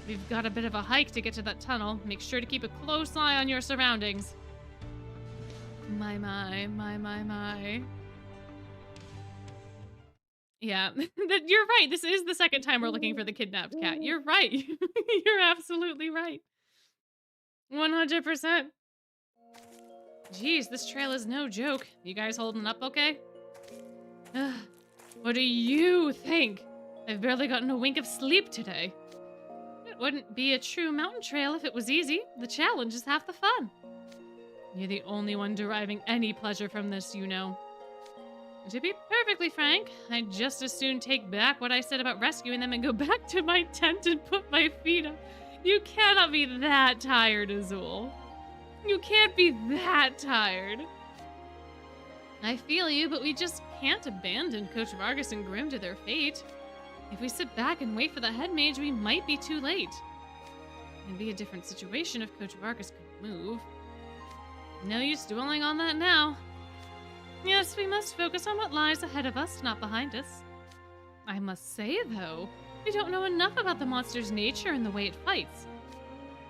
We've got a bit of a hike to get to that tunnel. Make sure to keep a close eye on your surroundings. My. Yeah, you're right. This is the second time we're looking for the kidnapped cat. You're right. You're absolutely right. 100%. Jeez, this trail is no joke. You guys holding up okay? What do you think? I've barely gotten a wink of sleep today. It wouldn't be a true mountain trail if it was easy. The challenge is half the fun. You're the only one deriving any pleasure from this, you know. To be perfectly frank, I'd just as soon take back what I said about rescuing them and go back to my tent and put my feet up. You cannot be that tired, Azul. You can't be that tired. I feel you, but we just can't abandon Coach Vargas and Grimm to their fate. If we sit back and wait for the head mage, we might be too late. It'd be a different situation if Coach Vargas could move. No use dwelling on that now. Yes, we must focus on what lies ahead of us, not behind us. I must say, though, we don't know enough about the monster's nature and the way it fights.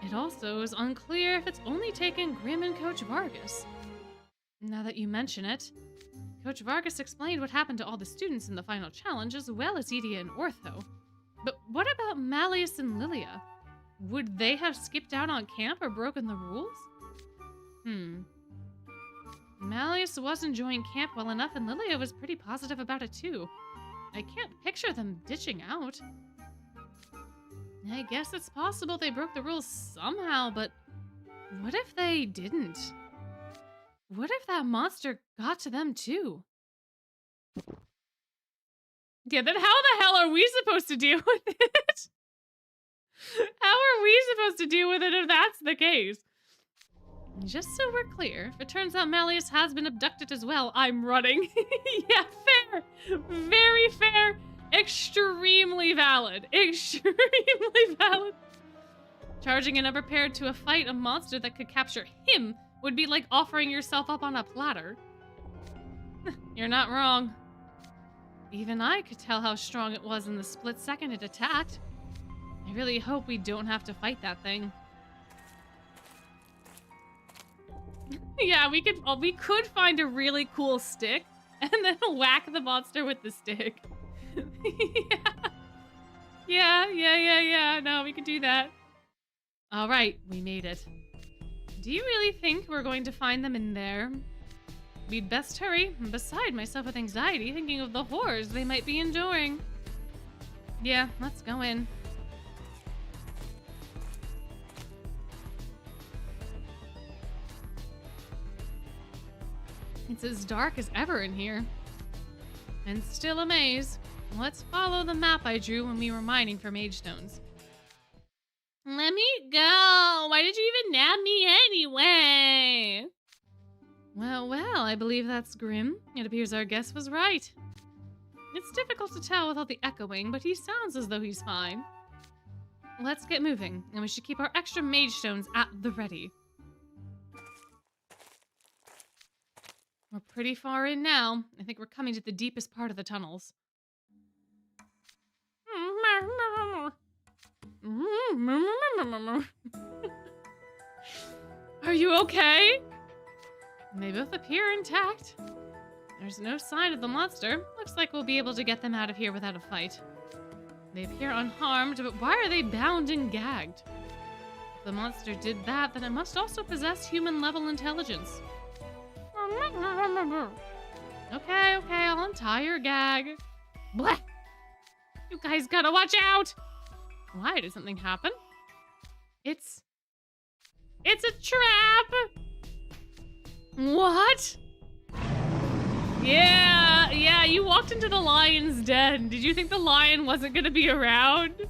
It also is unclear if it's only taken Grimm and Coach Vargas. Now that you mention it, Coach Vargas explained what happened to all the students in the final challenge, as well as Edea and Ortho. But what about Malleus and Lilia? Would they have skipped out on camp or broken the rules? Malleus was enjoying camp well enough, and Lilia was pretty positive about it too. I can't picture them ditching out. I guess it's possible they broke the rules somehow, but what if they didn't? What if that monster got to them too? Yeah, then how the hell are we supposed to deal with it? How are we supposed to deal with it if that's the case? Just so we're clear, if it turns out Malleus has been abducted as well, I'm running. Yeah, fair. Very fair. Extremely valid. Extremely valid. Charging and unprepared to a fight a monster that could capture him would be like offering yourself up on a platter. You're not wrong. Even I could tell how strong it was in the split second it attacked. I really hope we don't have to fight that thing. Yeah, we could find a really cool stick and then whack the monster with the stick. Yeah. No, we could do that. All right, we made it. Do you really think we're going to find them in there? We'd best hurry. I'm beside myself with anxiety, thinking of the horrors they might be enduring. Yeah, let's go in. It's as dark as ever in here. And still a maze. Let's follow the map I drew when we were mining for mage stones. Let me go! Why did you even nab me anyway? Well, I believe that's Grimm. It appears our guess was right. It's difficult to tell with all the echoing, but he sounds as though he's fine. Let's get moving, and we should keep our extra mage stones at the ready. We're pretty far in now. I think we're coming to the deepest part of the tunnels. Are you okay? They both appear intact. There's no sign of the monster. Looks like we'll be able to get them out of here without a fight. They appear unharmed, but why are they bound and gagged? If the monster did that, then it must also possess human-level intelligence. Okay, I'll untie your gag. Blech! You guys gotta watch out! Why? Did something happen? It's a trap! What? Yeah, you walked into the lion's den. Did you think the lion wasn't gonna be around?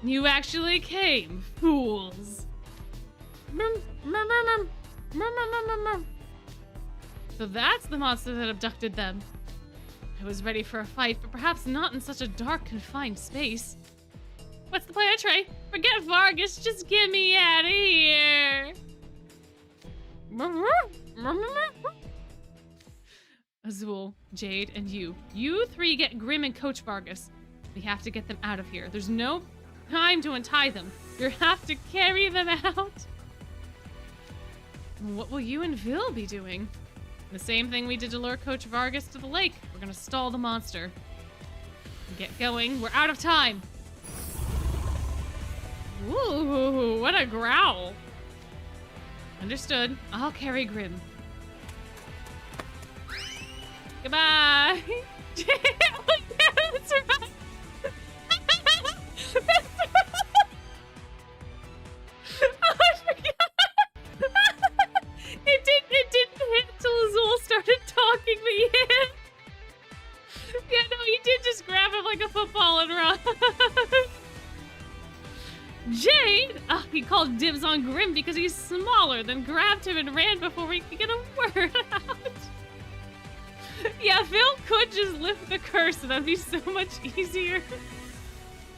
You actually came, fools. So that's the monster that abducted them. I was ready for a fight, but perhaps not in such a dark, confined space. What's the plan, Trey? Forget Vargas, just get me out of here. Azul, Jade, and you. You three get Grim and Coach Vargas. We have to get them out of here. There's no time to untie them. You have to carry them out. What will you and Vil be doing? The same thing we did to lure Coach Vargas to the lake. We're gonna stall the monster. Get going. We're out of time. Ooh, what a growl. Understood. I'll carry Grim. Goodbye. That's right. Oh, I forgot. It didn't hit till Azul started talking, but yeah. Yeah, no, he did just grab him like a football and run. Jade! Oh, he called dibs on Grim because he's smaller, then grabbed him and ran before we could get a word out. Yeah, Phil could just lift the curse, and that'd be so much easier.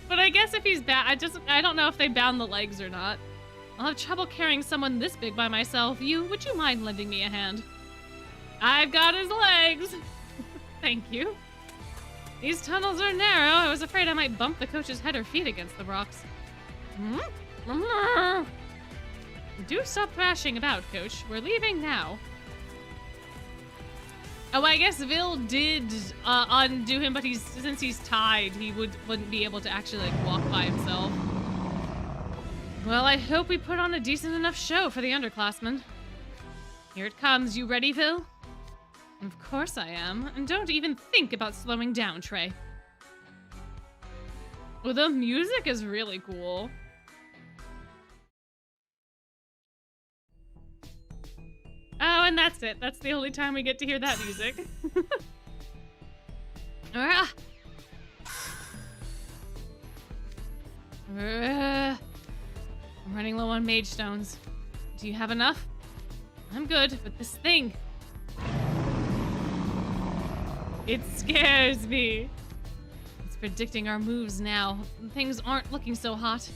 But I guess if he's I don't know if they bound the legs or not. I'll have trouble carrying someone this big by myself. Would you mind lending me a hand? I've got his legs. Thank you. These tunnels are narrow. I was afraid I might bump the coach's head or feet against the rocks. Do stop thrashing about, Coach. We're leaving now. Oh, I guess Vil did undo him, but since he's tied, he wouldn't be able to actually like walk by himself. Well, I hope we put on a decent enough show for the underclassmen. Here it comes. You ready, Vil? Of course I am. And don't even think about slowing down, Trey. Well, the music is really cool. Oh, and that's it. That's the only time we get to hear that music. I'm running low on mage stones. Do you have enough? I'm good, but this thing... It scares me. It's predicting our moves now. Things aren't looking so hot.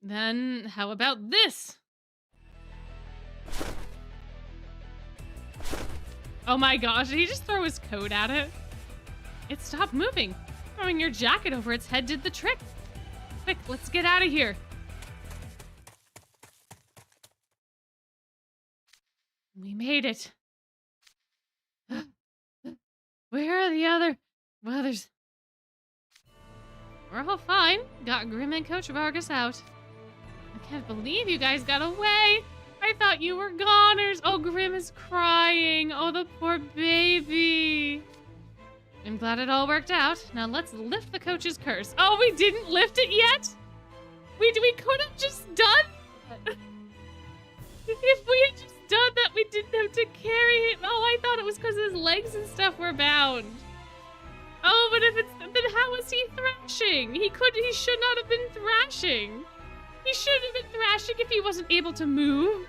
Then, how about this? Oh my gosh, did he just throw his coat at it? It stopped moving. Throwing your jacket over its head did the trick. Quick, let's get out of here. We made it. Where are the other... Well, we're all fine. Got Grim and Coach Vargas out. I can't believe you guys got away. I thought you were goners. Oh, Grim is crying. Oh, the poor baby. I'm glad it all worked out. Now let's lift the coach's curse. Oh, we didn't lift it yet? We could have just done that. If we had just done that, we didn't have to carry it. Oh, I thought it was because his legs and stuff were bound. Oh, but then how was he thrashing? He should not have been thrashing. He should have been thrashing if he wasn't able to move.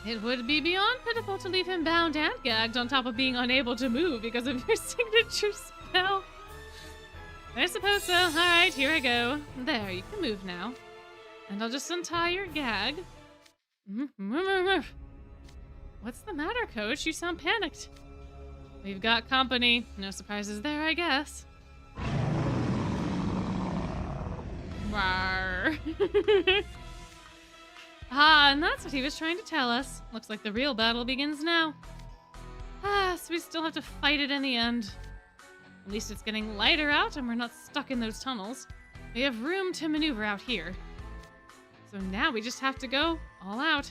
It would be beyond pitiful to leave him bound and gagged on top of being unable to move because of your signature spell. I suppose so. All right, here I go. There, you can move now. And I'll just untie your gag. What's the matter, Coach? You sound panicked. We've got company. No surprises there, I guess. Rawr. Ah, and that's what he was trying to tell us. Looks like the real battle begins now. Ah, so we still have to fight it in the end. At least it's getting lighter out and we're not stuck in those tunnels. We have room to maneuver out here. So now we just have to go all out.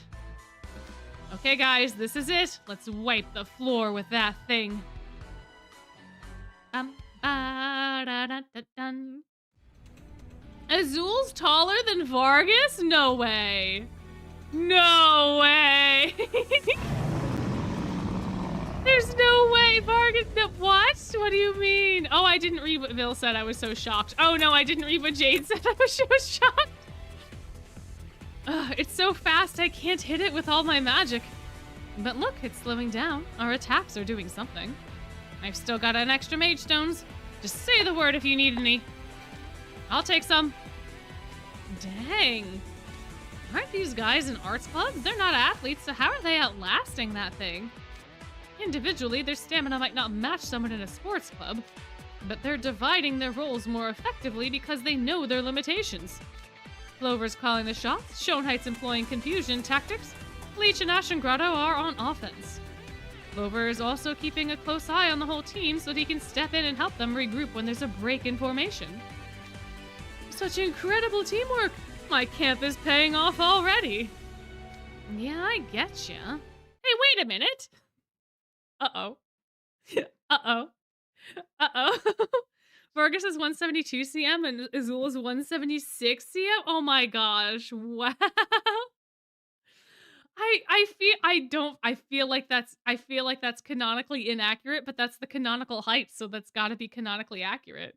Okay, guys, this is it. Let's wipe the floor with that thing. Azul's taller than Vargas? No way. No way. There's no way Vargas. No, what? What do you mean? Oh, I didn't read what Bill said. I was so shocked. Oh, no, I didn't read what Jade said. I was shocked. It's so fast, I can't hit it with all my magic. But look, it's slowing down. Our attacks are doing something. I've still got an extra mage stones. Just say the word if you need any. I'll take some. Dang. Aren't these guys in arts clubs? They're not athletes, so how are they outlasting that thing? Individually, their stamina might not match someone in a sports club, but they're dividing their roles more effectively because they know their limitations. Clover's calling the shots, Schoenheit's employing confusion tactics, Leech and Ash and Grotto are on offense. Clover is also keeping a close eye on the whole team so that he can step in and help them regroup when there's a break in formation. Such incredible teamwork! My camp is paying off already! Yeah, I getcha. Hey, wait a minute! Uh-oh. Uh-oh. Uh-oh. Vargas is 172 cm and Azul is 176 cm? Oh my gosh. Wow. I feel like that's canonically inaccurate, but that's the canonical height, so that's gotta be canonically accurate.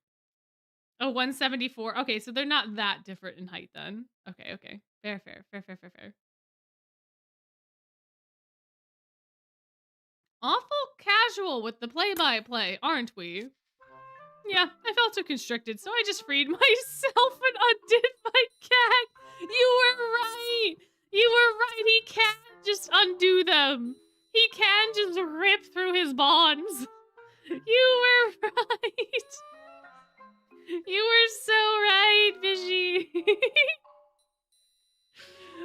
Oh, 174. Okay, so they're not that different in height then. Okay. Fair. Awful casual with the play-by-play, aren't we? Yeah, I felt so constricted, so I just freed myself and undid my cat. You were right. He can just undo them. He can just rip through his bonds. You were right. You were so right, Fishy.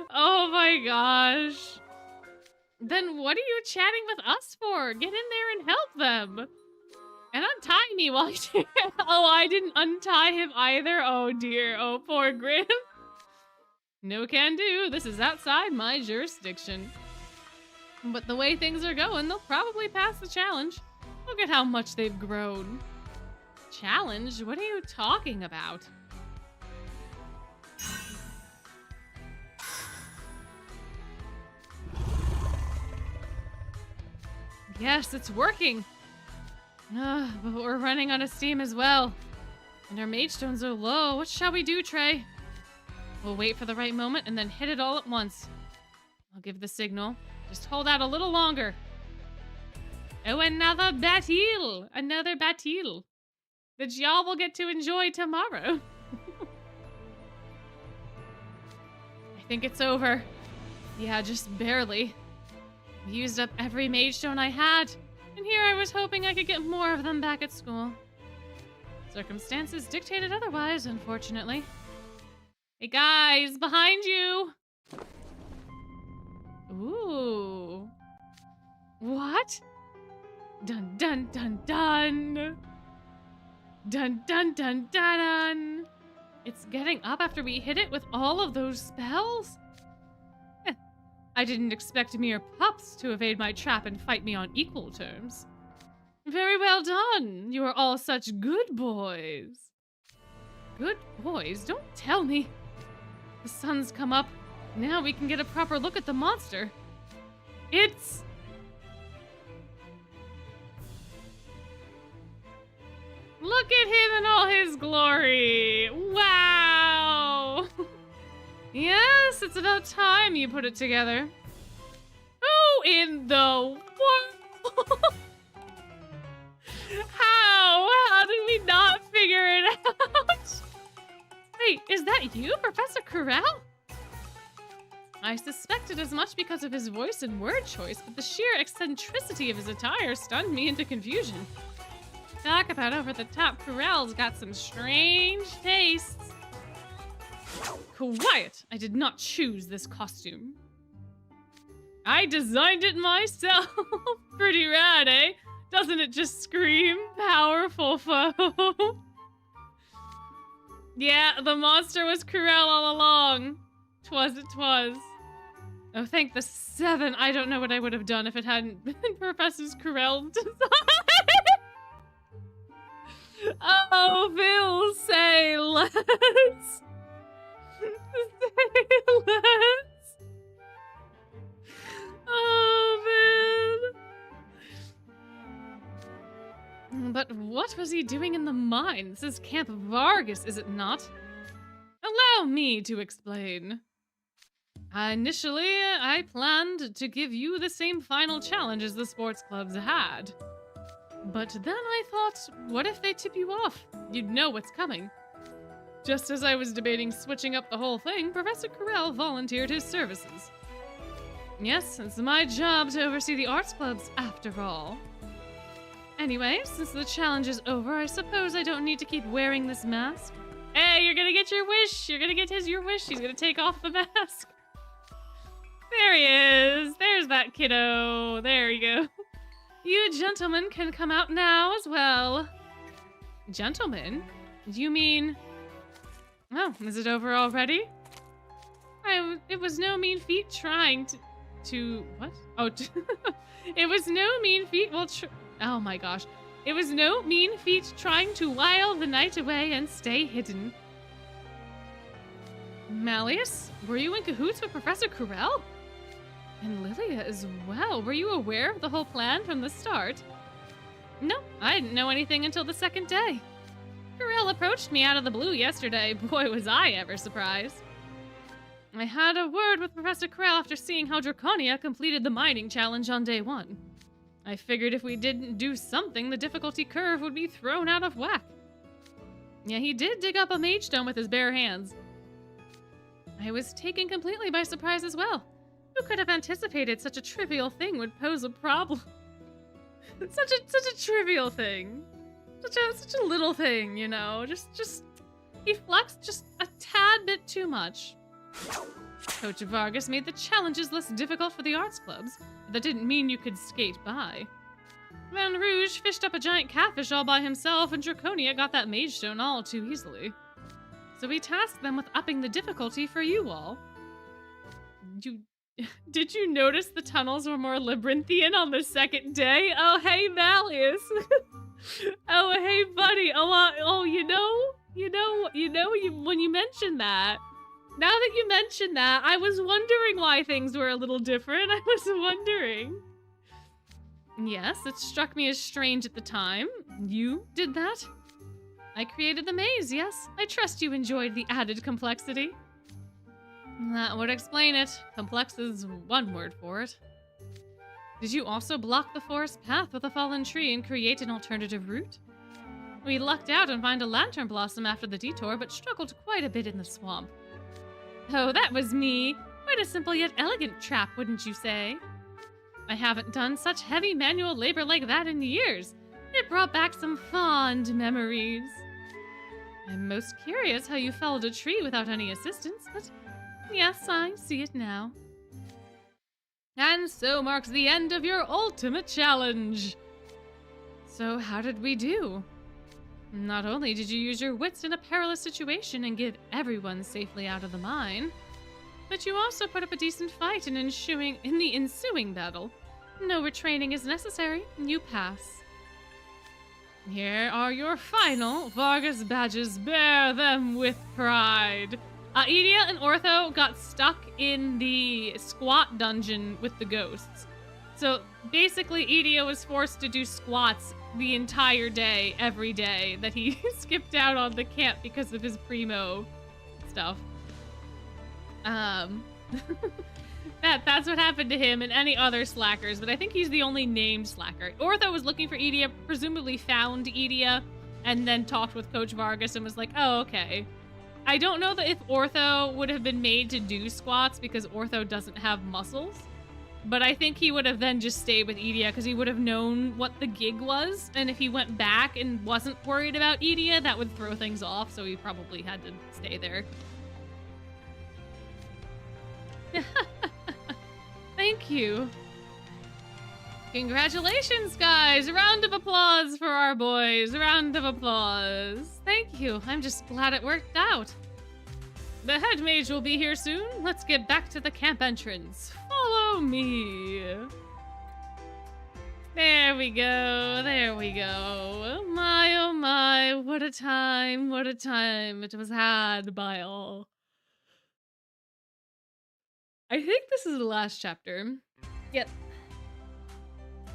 Oh my gosh. Then what are you chatting with us for? Get in there and help them. And untie me while you do it. Oh, I didn't untie him either. Oh dear. Oh, poor Grim. No can do. This is outside my jurisdiction. But the way things are going, they'll probably pass the challenge. Look at how much they've grown. Challenge? What are you talking about? Yes, it's working. But we're running out of steam as well. And our mage stones are low. What shall we do, Trey? We'll wait for the right moment and then hit it all at once. I'll give the signal. Just hold out a little longer. Oh, another battle! Another battle. That y'all will get to enjoy tomorrow. I think it's over. Yeah, just barely. I used up every mage stone I had. And here I was hoping I could get more of them back at school. Circumstances dictated otherwise, unfortunately. Hey guys, behind you! Ooh. What? Dun dun dun dun! Dun dun dun dun dun! It's getting up after we hit it with all of those spells? I didn't expect mere pups to evade my trap and fight me on equal terms. Very well done. You are all such good boys. Good boys? Don't tell me. The sun's come up. Now we can get a proper look at the monster. It's... Look at him in all his glory. Wow. Yes, it's about time you put it together. Who in the world? How? How did we not figure it out? Wait, is that you, Professor Corral? I suspected as much because of his voice and word choice, but the sheer eccentricity of his attire stunned me into confusion. Talk about over-the-top Corel's got some strange tastes. Quiet! I did not choose this costume. I designed it myself. Pretty rad, eh? Doesn't it just scream powerful foe? Yeah, the monster was Corel all along. Twas. Oh, thank the 7. I don't know what I would have done if it hadn't been Professor Corel's design. Oh, Bill, say less. Say less. Oh, man. But what was he doing in the mine? This is Camp Vargas, is it not? Allow me to explain. Initially, I planned to give you the same final challenge as the sports clubs had. But then I thought, what if they tip you off? You'd know what's coming. Just as I was debating switching up the whole thing, Professor Corel volunteered his services. Yes, it's my job to oversee the arts clubs, after all. Anyway, since the challenge is over, I suppose I don't need to keep wearing this mask. Hey, you're gonna get your wish! You're gonna get your wish! He's gonna take off the mask! There he is! There's that kiddo! There you go. You gentlemen can come out now as well. Gentlemen? Do you mean... Oh, is it over already? It was no mean feat trying to what? Oh, it was no mean feat oh my gosh. It was no mean feat trying to while the night away and stay hidden. Malleus, were you in cahoots with Professor Corel? And Lilia as well. Were you aware of the whole plan from the start? No, I didn't know anything until the second day. Corel approached me out of the blue yesterday. Boy, was I ever surprised. I had a word with Professor Corel after seeing how Draconia completed the mining challenge on day 1. I figured if we didn't do something, the difficulty curve would be thrown out of whack. Yeah, he did dig up a mage stone with his bare hands. I was taken completely by surprise as well. Who could have anticipated such a trivial thing would pose a problem? such a trivial thing. Such a little thing, you know. He flexed just a tad bit too much. Coach Vargas made the challenges less difficult for the arts clubs, but that didn't mean you could skate by. Van Rouge fished up a giant catfish all by himself, and Draconia got that mage stone all too easily. So he tasked them with upping the difficulty for you all. Did you notice the tunnels were more labyrinthian on the second day? Oh, hey, Malleus. Oh, hey, buddy. When you mentioned that, now that you mentioned that, I was wondering why things were a little different. I was wondering. Yes, it struck me as strange at the time. You did that? I created the maze, yes. I trust you enjoyed the added complexity. That would explain it. Complex is one word for it. Did you also block the forest path with a fallen tree and create an alternative route? We lucked out and found a lantern blossom after the detour, but struggled quite a bit in the swamp. Oh, that was me. Quite a simple yet elegant trap, wouldn't you say? I haven't done such heavy manual labor like that in years. It brought back some fond memories. I'm most curious how you felled a tree without any assistance, but yes, I see it now. And so marks the end of your ultimate challenge. So how did we do? Not only did you use your wits in a perilous situation and get everyone safely out of the mine, but you also put up a decent fight in the ensuing battle. No retraining is necessary. You pass. Here are your final Vargas badges. Bear them with pride. Edea and Ortho got stuck in the squat dungeon with the ghosts. So basically, Edea was forced to do squats the entire day, every day, that he skipped out on the camp because of his primo stuff. That's what happened to him and any other slackers, but I think he's the only named slacker. Ortho was looking for Edea, presumably found Edea, and then talked with Coach Vargas and was like, oh, okay. I don't know that if Ortho would have been made to do squats because Ortho doesn't have muscles. But I think he would have then just stayed with Edea because he would have known what the gig was. And if he went back and wasn't worried about Edea, that would throw things off. So he probably had to stay there. Thank you. Congratulations, guys. A round of applause for our boys. A round of applause. Thank you. I'm just glad it worked out. The head mage will be here soon. Let's get back to the camp entrance. Follow me. There we go. There we go. Oh my, what a time it was had by all. I think this is the last chapter. Yep.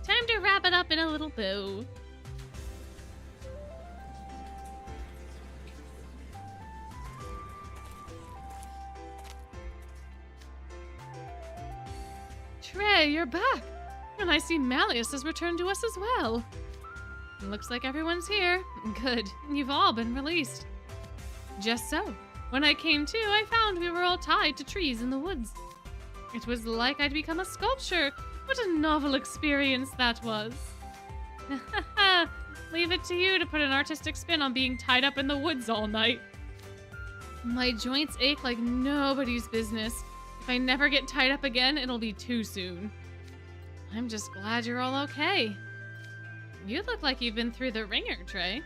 Time to wrap it up in a little bow. Trey, you're back! And I see Malleus has returned to us as well. Looks like everyone's here. Good. You've all been released. Just so. When I came to, I found we were all tied to trees in the woods. It was like I'd become a sculptor. What a novel experience that was. Leave it to you to put an artistic spin on being tied up in the woods all night. My joints ache like nobody's business. If I never get tied up again, it'll be too soon. I'm just glad you're all okay. You look like you've been through the ringer, Trey.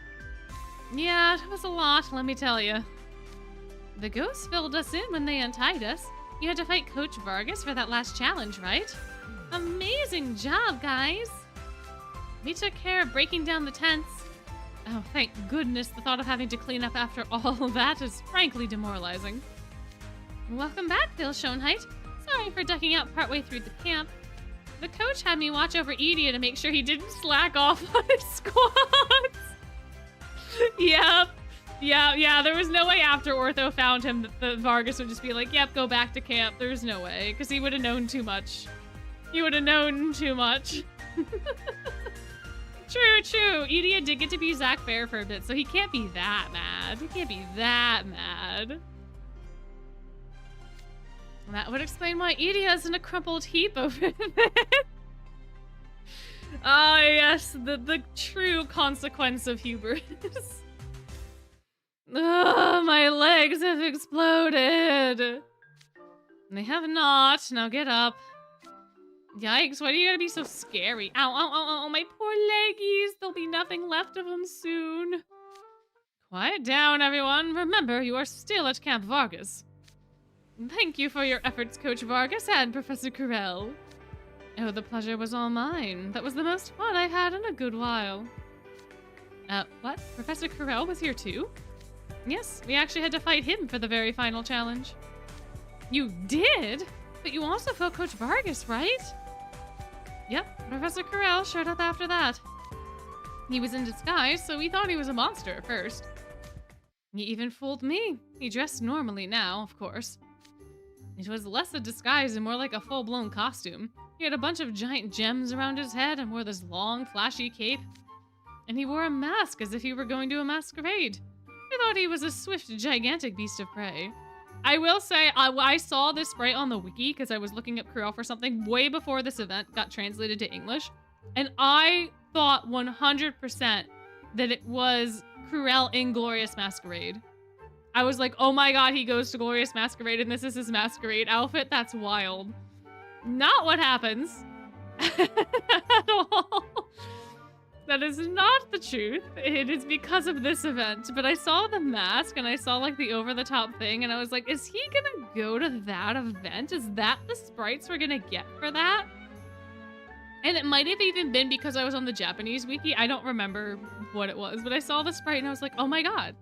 Yeah, it was a lot, let me tell you. The ghosts filled us in when they untied us. You had to fight Coach Vargas for that last challenge, right? Amazing job, guys! We took care of breaking down the tents. Oh, thank goodness, the thought of having to clean up after all that is frankly demoralizing. Welcome back, Phil Schoenheit. Sorry for ducking out partway through the camp. The coach had me watch over Edea to make sure he didn't slack off on his squats. Yep. Yeah, there was no way after Ortho found him that Vargas would just be like, yep, go back to camp. There's no way, because he would have known too much. He would have known too much. True. Edea did get to be Zach Fair for a bit, so he can't be that mad. He can't be that mad. That would explain why Edea's in a crumpled heap over there. Ah, yes, the true consequence of hubris. Ugh, my legs have exploded. They have not. Now get up. Yikes, why do you gotta be so scary? Ow, my poor leggies. There'll be nothing left of them soon. Quiet down, everyone. Remember, you are still at Camp Vargas. Thank you for your efforts, Coach Vargas and Professor Carell. Oh, the pleasure was all mine. That was the most fun I've had in a good while. What? Professor Carell was here too? Yes, we actually had to fight him for the very final challenge. You did? But you also fought Coach Vargas, right? Yep, Professor Carell showed up after that. He was in disguise, so we thought he was a monster at first. He even fooled me. He dressed normally now, of course. It was less a disguise and more like a full-blown costume. He had a bunch of giant gems around his head and wore this long, flashy cape. And he wore a mask as if he were going to a masquerade. I thought he was a swift, gigantic beast of prey. I will say, I saw this sprite on the wiki because I was looking up Cruel for something way before this event got translated to English. And I thought 100% that it was Cruel in Glorious Masquerade. I was like, oh my god, he goes to Glorious Masquerade and this is his masquerade outfit? That's wild. Not what happens. At all. That is not the truth. It is because of this event. But I saw the mask and I saw like the over-the-top thing and I was like, is he gonna go to that event? Is that the sprites we're gonna get for that? And it might have even been because I was on the Japanese wiki. I don't remember what it was, but I saw the sprite and I was like, oh my god.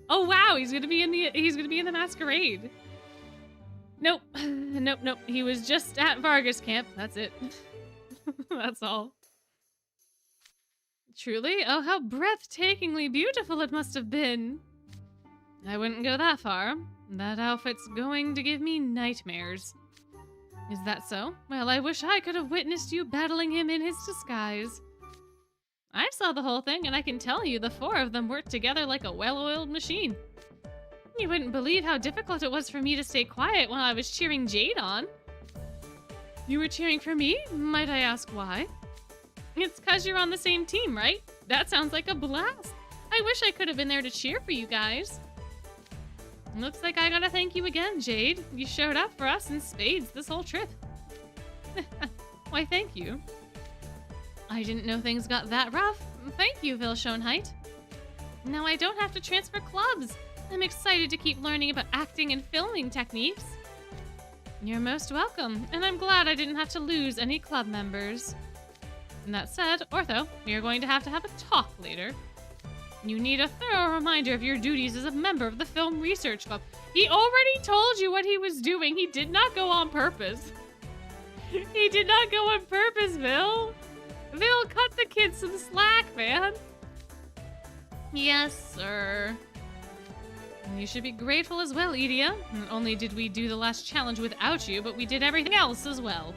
Oh wow, he's gonna be in the masquerade. Nope. Nope. He was just at Vargas camp. That's it. That's all. Truly? Oh, how breathtakingly beautiful it must have been. I wouldn't go that far. That outfit's going to give me nightmares. Is that so? Well, I wish I could have witnessed you battling him in his disguise. I saw the whole thing, and I can tell you the four of them worked together like a well-oiled machine. You wouldn't believe how difficult it was for me to stay quiet when I was cheering Jade on. You were cheering for me? Might I ask why? It's 'cause you're on the same team, right? That sounds like a blast. I wish I could have been there to cheer for you guys. Looks like I gotta thank you again, Jade. You showed up for us in spades this whole trip. Why, thank you. I didn't know things got that rough. Thank you, Vilshonheit. Now I don't have to transfer clubs. I'm excited to keep learning about acting and filming techniques. You're most welcome, and I'm glad I didn't have to lose any club members. And that said, Ortho, we are going to have a talk later. You need a thorough reminder of your duties as a member of the Film Research Club. He already told you what he was doing. He did not go on purpose. He did not go on purpose, Vil. Vil, cut the kids some slack, man. Yes, sir. You should be grateful as well, Edea. Not only did we do the last challenge without you, but we did everything else as well.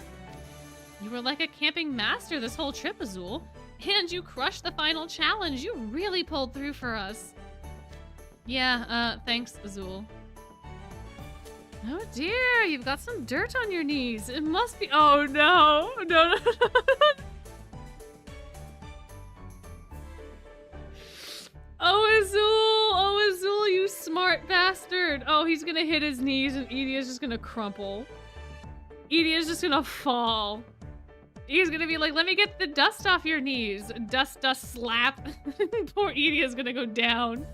You were like a camping master this whole trip, Azul. And you crushed the final challenge. You really pulled through for us. Yeah, thanks, Azul. Oh dear, you've got some dirt on your knees. It must be— oh no! No. Oh, Azul, you smart bastard. Oh, he's gonna hit his knees and Edea's just gonna crumple. Edea's just gonna fall. He's gonna be like, let me get the dust off your knees. Dust, slap. Poor Edea's gonna go down.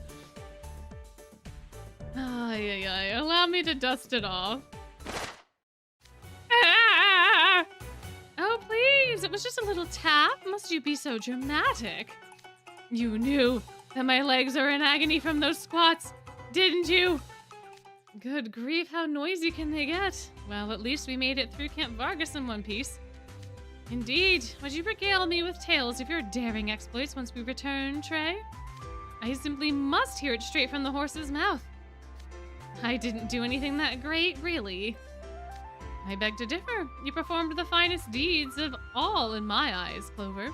Ay. Allow me to dust it off. Ah! Oh, please. It was just a little tap. Must you be so dramatic? You knew that my legs are in agony from those squats, didn't you? Good grief, how noisy can they get? Well, at least we made it through Camp Vargas in one piece. Indeed. Would you regale me with tales of your daring exploits once we return, Trey? I simply must hear it straight from the horse's mouth. I didn't do anything that great, really. I beg to differ. You performed the finest deeds of all in my eyes, Clover.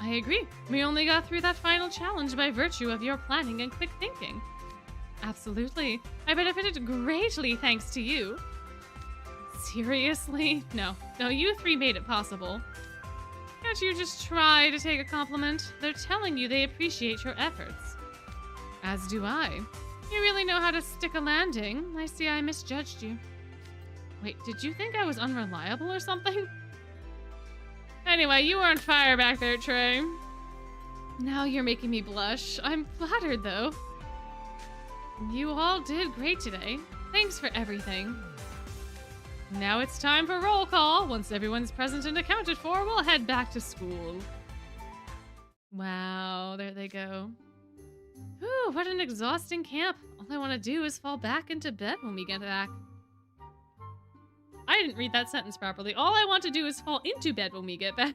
I agree. We only got through that final challenge by virtue of your planning and quick thinking. Absolutely. I benefited greatly thanks to you. Seriously? No, you three made it possible. Can't you just try to take a compliment? They're telling you they appreciate your efforts. As do I. You really know how to stick a landing. I see I misjudged you. Wait, did you think I was unreliable or something? Anyway, you were on fire back there, Trey. Now you're making me blush. I'm flattered, though. You all did great today. Thanks for everything. Now it's time for roll call. Once everyone's present and accounted for, we'll head back to school. Wow, there they go. Whew, what an exhausting camp. All I want to do is fall back into bed when we get back. I didn't read that sentence properly. All I want to do is fall into bed when we get back.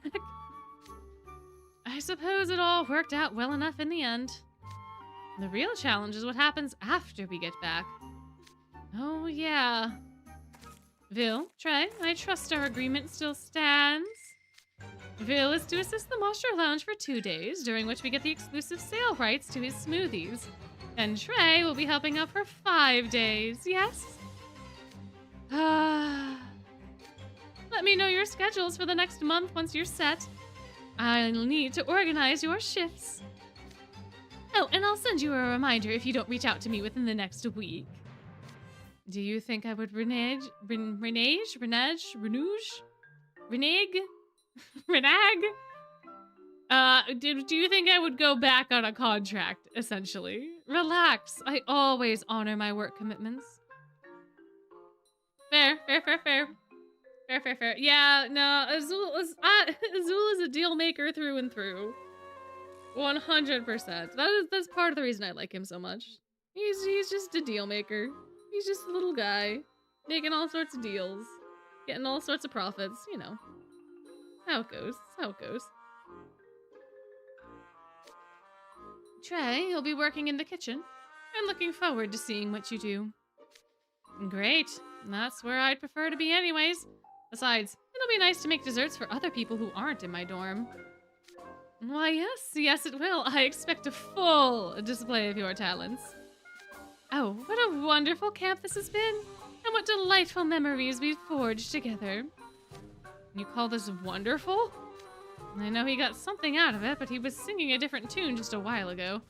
I suppose it all worked out well enough in the end. The real challenge is what happens after we get back. Oh, yeah. Vil, Trey, I trust our agreement still stands. Vil is to assist the Moisture Lounge for 2 days, during which we get the exclusive sale rights to his smoothies. And Trey will be helping out for 5 days, yes? Let me know your schedules for the next month once you're set. I'll need to organize your shifts. Oh, and I'll send you a reminder if you don't reach out to me within the next week. Do you think I would renege? Do you think I would go back on a contract, essentially? Relax. I always honor my work commitments. Fair. Yeah, no, Azul is a deal maker through and through. 100%. That's part of the reason I like him so much. He's just a deal maker. He's just a little guy, making all sorts of deals, getting all sorts of profits, you know. How it goes. Trey, you'll be working in the kitchen. I'm looking forward to seeing what you do. Great. That's where I'd prefer to be anyways. Besides, it'll be nice to make desserts for other people who aren't in my dorm. Why, yes it will. I expect a full display of your talents. Oh, what a wonderful camp this has been, and what delightful memories we've forged together. You call this wonderful? I know he got something out of it, but he was singing a different tune just a while ago.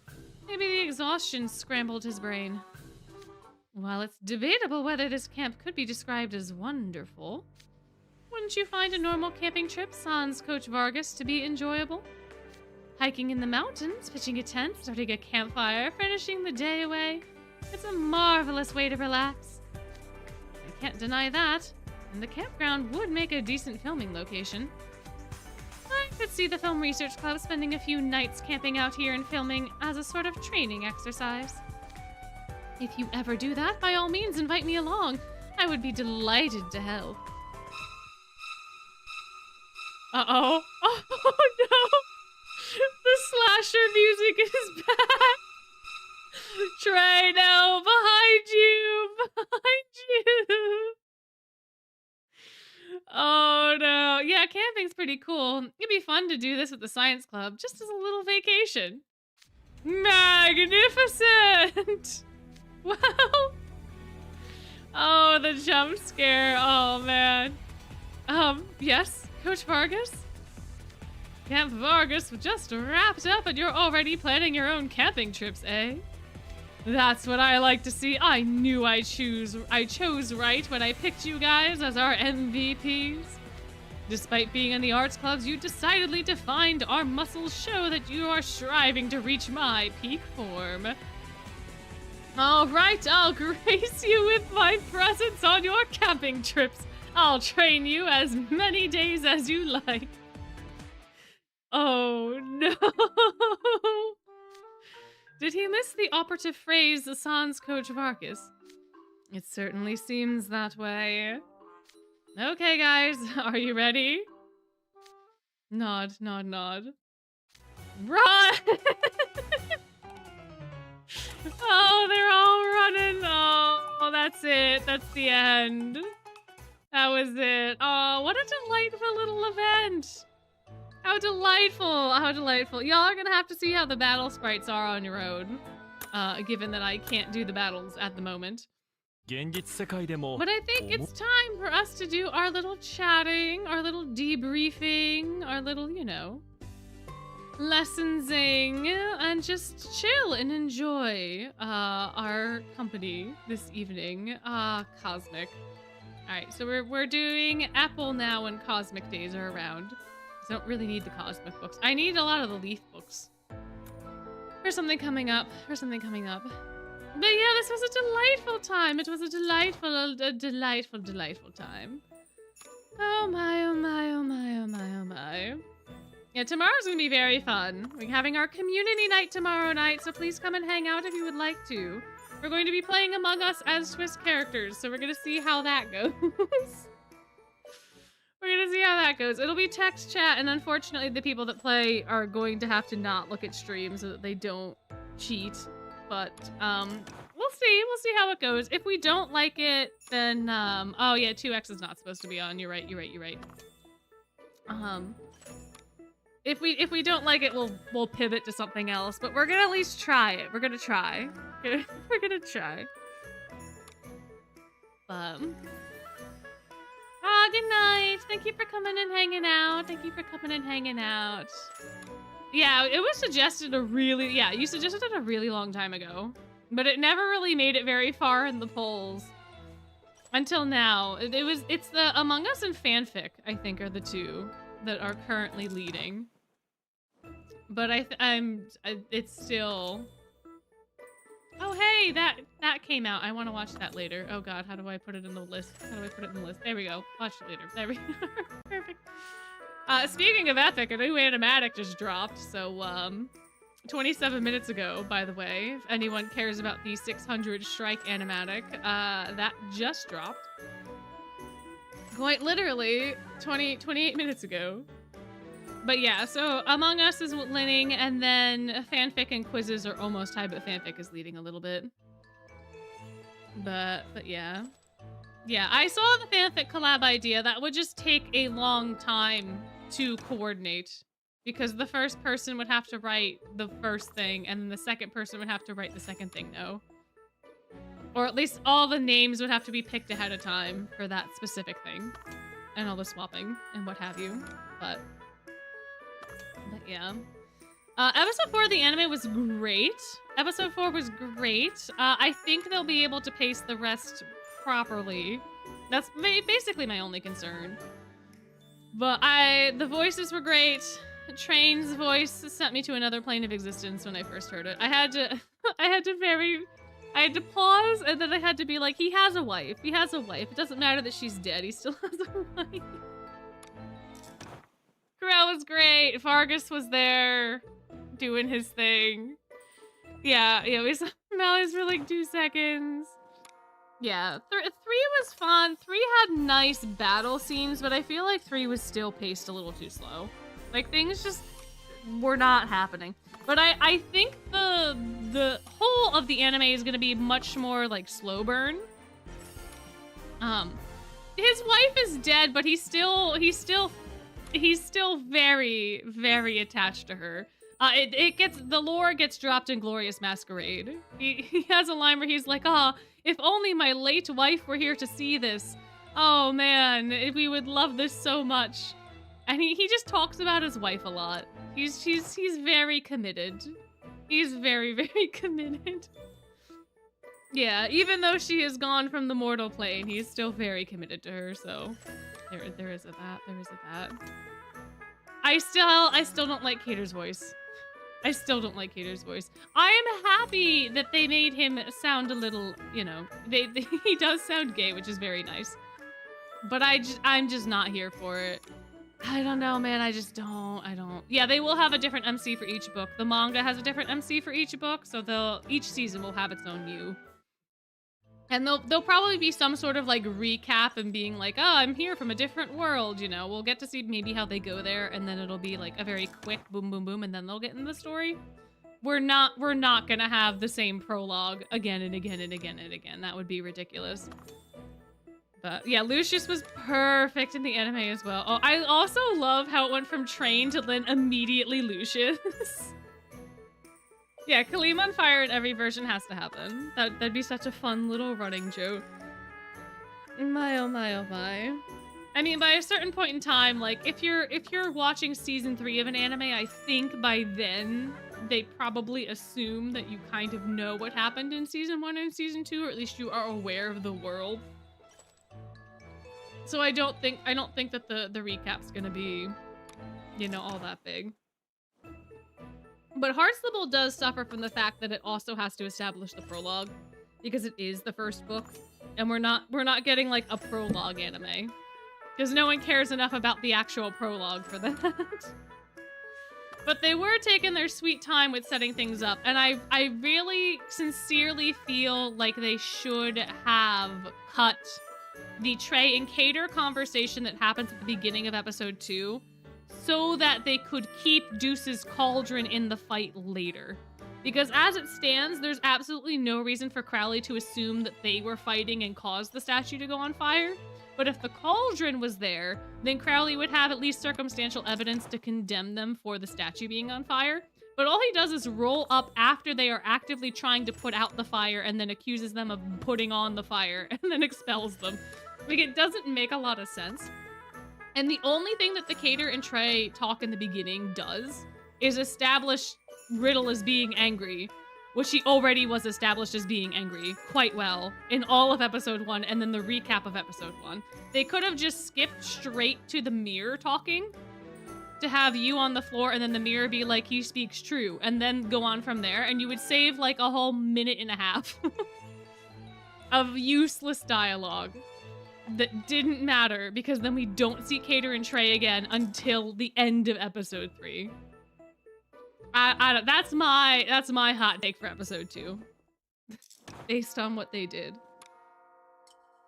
Maybe the exhaustion scrambled his brain. While it's debatable whether this camp could be described as wonderful, wouldn't you find a normal camping trip, sans Coach Vargas, to be enjoyable? Hiking in the mountains, pitching a tent, starting a campfire, finishing the day away. It's a marvelous way to relax. I can't deny that, and the campground would make a decent filming location. I could see the Film Research Club spending a few nights camping out here and filming as a sort of training exercise. If you ever do that, by all means invite me along. I would be delighted to help. Uh-oh. Oh, no! The slasher music is back! Trey, no! Behind you! Behind you! Oh, no. Yeah, camping's pretty cool. It'd be fun to do this at the science club, just as a little vacation. Magnificent! Wow! Oh, the jump scare. Oh, man. Yes, Coach Vargas? Camp Vargas just wrapped up and you're already planning your own camping trips, eh? That's what I like to see. I knew I chose right when I picked you guys as our MVPs. Despite being in the arts clubs, you decidedly defined our muscles show that you are striving to reach my peak form. All right, I'll grace you with my presence on your camping trips. I'll train you as many days as you like. Oh, no. Did he miss the operative phrase, sans Coach Vargas? It certainly seems that way. Okay, guys, are you ready? Nod, nod, nod. Run! Oh, they're all running. Oh, that's it. That's the end. That was it. Oh, what a delightful little event. How delightful. How delightful. Y'all are gonna have to see how the battle sprites are on your own. Given that I can't do the battles at the moment. But I think it's time for us to do our little chatting, our little debriefing, our little, you know, lessonsing, and just chill and enjoy our company this evening. Cosmic. Alright, so we're doing Apple now when Cosmic days are around. I don't really need the Cosmic books. I need a lot of the Leaf books. For something coming up. For something coming up. But yeah, this was a delightful time. It was a delightful time. Oh my, oh my, oh my, oh my, oh my. Yeah, tomorrow's gonna be very fun. We're having our community night tomorrow night, so please come and hang out if you would like to. We're going to be playing Among Us as Swiss characters, so we're gonna see how that goes. We're gonna see how that goes. It'll be text chat, and unfortunately the people that play are going to have to not look at stream so that they don't cheat. But, we'll see. We'll see how it goes. If we don't like it, then, oh yeah, 2x is not supposed to be on. You're right, you're right, you're right. If we don't like it, we'll pivot to something else. But we're gonna at least try it. We're gonna try. We're gonna try. Good night. Thank you for coming and hanging out. Thank you for coming and hanging out. Yeah, it was suggested you suggested it a really long time ago. But it never really made it very far in the polls. Until now. It's the Among Us and fanfic, I think, are the two that are currently leading. But it's still... Oh, hey, that came out. I want to watch that later. Oh god, how do I put it in the list? How do I put it in the list? There we go. Watch it later. There we go. Perfect. Speaking of Epic, a new animatic just dropped. So, 27 minutes ago, by the way, if anyone cares about the 600 strike animatic, that just dropped. Quite literally, 28 minutes ago. But yeah, so Among Us is winning, and then fanfic and quizzes are almost tied, but fanfic is leading a little bit. But yeah. Yeah, I saw the fanfic collab idea. That would just take a long time to coordinate. Because the first person would have to write the first thing, and then the second person would have to write the second thing, no? Or at least all the names would have to be picked ahead of time for that specific thing. And all the swapping and what have you. But yeah. Episode 4 of the anime was great. Episode 4 was great. I think they'll be able to pace the rest properly. That's basically my only concern. But the voices were great. Train's voice sent me to another plane of existence when I first heard it. I had to pause, and then I had to be like, he has a wife. He has a wife. It doesn't matter that she's dead. He still has a wife. Corel was great. Vargas was there doing his thing. Yeah, we saw Mally's for like 2 seconds. Yeah, 3 was fun. 3 had nice battle scenes, but I feel like 3 was still paced a little too slow. Like, things just were not happening. But I think the whole of the anime is gonna be much more like slow burn. His wife is dead, but he's still very, very attached to her. The lore gets dropped in Glorious Masquerade. He has a line where he's like, if only my late wife were here to see this. Oh man, we would love this so much. And he just talks about his wife a lot. He's very committed. He's very, very committed. Yeah, even though she is gone from the mortal plane, he's still very committed to her, so there is that. I still don't like Cater's voice. I still don't like Cater's voice. I am happy that they made him sound a little, he does sound gay, which is very nice. But I'm just not here for it. I don't know, man. I don't. Yeah, they will have a different MC for each book. The manga has a different MC for each book, so each season will have its own Mew. And there'll probably be some sort of like recap and being like, I'm here from a different world, We'll get to see maybe how they go there, and then it'll be like a very quick boom, boom, boom, and then they'll get into the story. We're not gonna have the same prologue again and again and again and again. That would be ridiculous. But yeah, Lucius was perfect in the anime as well. Oh, I also love how it went from Train to then immediately Lucius. Yeah, Kaleem on fire in every version has to happen. That'd be such a fun little running joke. My oh my oh my. I mean, by a certain point in time, like if you're watching season 3 of an anime, I think by then they probably assume that you kind of know what happened in season 1 and season 2, or at least you are aware of the world. So I don't think that the recap's gonna be, all that big. But Heartstable does suffer from the fact that it also has to establish the prologue, because it is the first book, and we're not getting like a prologue anime, because no one cares enough about the actual prologue for that. But they were taking their sweet time with setting things up, and I really sincerely feel like they should have cut the Trey and Cater conversation that happens at the beginning of episode 2 so that they could keep Deuce's cauldron in the fight later. Because as it stands, there's absolutely no reason for Crowley to assume that they were fighting and caused the statue to go on fire. But if the cauldron was there, then Crowley would have at least circumstantial evidence to condemn them for the statue being on fire. But all he does is roll up after they are actively trying to put out the fire and then accuses them of putting on the fire and then expels them. Like, it doesn't make a lot of sense. And the only thing that the Cater and Trey talk in the beginning does is establish Riddle as being angry, which he already was established as being angry quite well in all of episode 1 and then the recap of episode 1. They could have just skipped straight to the mirror talking to have you on the floor and then the mirror be like, he speaks true, and then go on from there, and you would save like a whole minute and a half of useless dialogue that didn't matter, because then we don't see Cater and Trey again until the end of episode 3. That's my hot take for episode 2, based on what they did.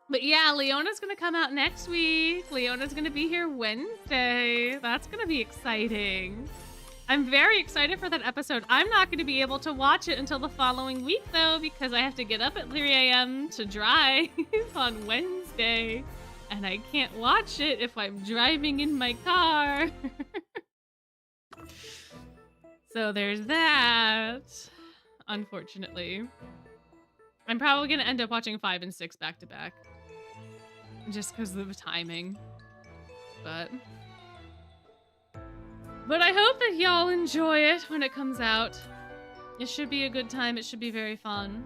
But yeah, Leona's gonna come out next week. Leona's gonna be here Wednesday. That's gonna be exciting. I'm very excited for that episode. I'm not gonna be able to watch it until the following week though, because I have to get up at 3 a.m. to drive on Wednesday. And I can't watch it if I'm driving in my car. So there's that, unfortunately. I'm probably gonna end up watching 5 and 6 back to back. Just because of the timing. But I hope that y'all enjoy it when it comes out. It should be a good time. It should be very fun.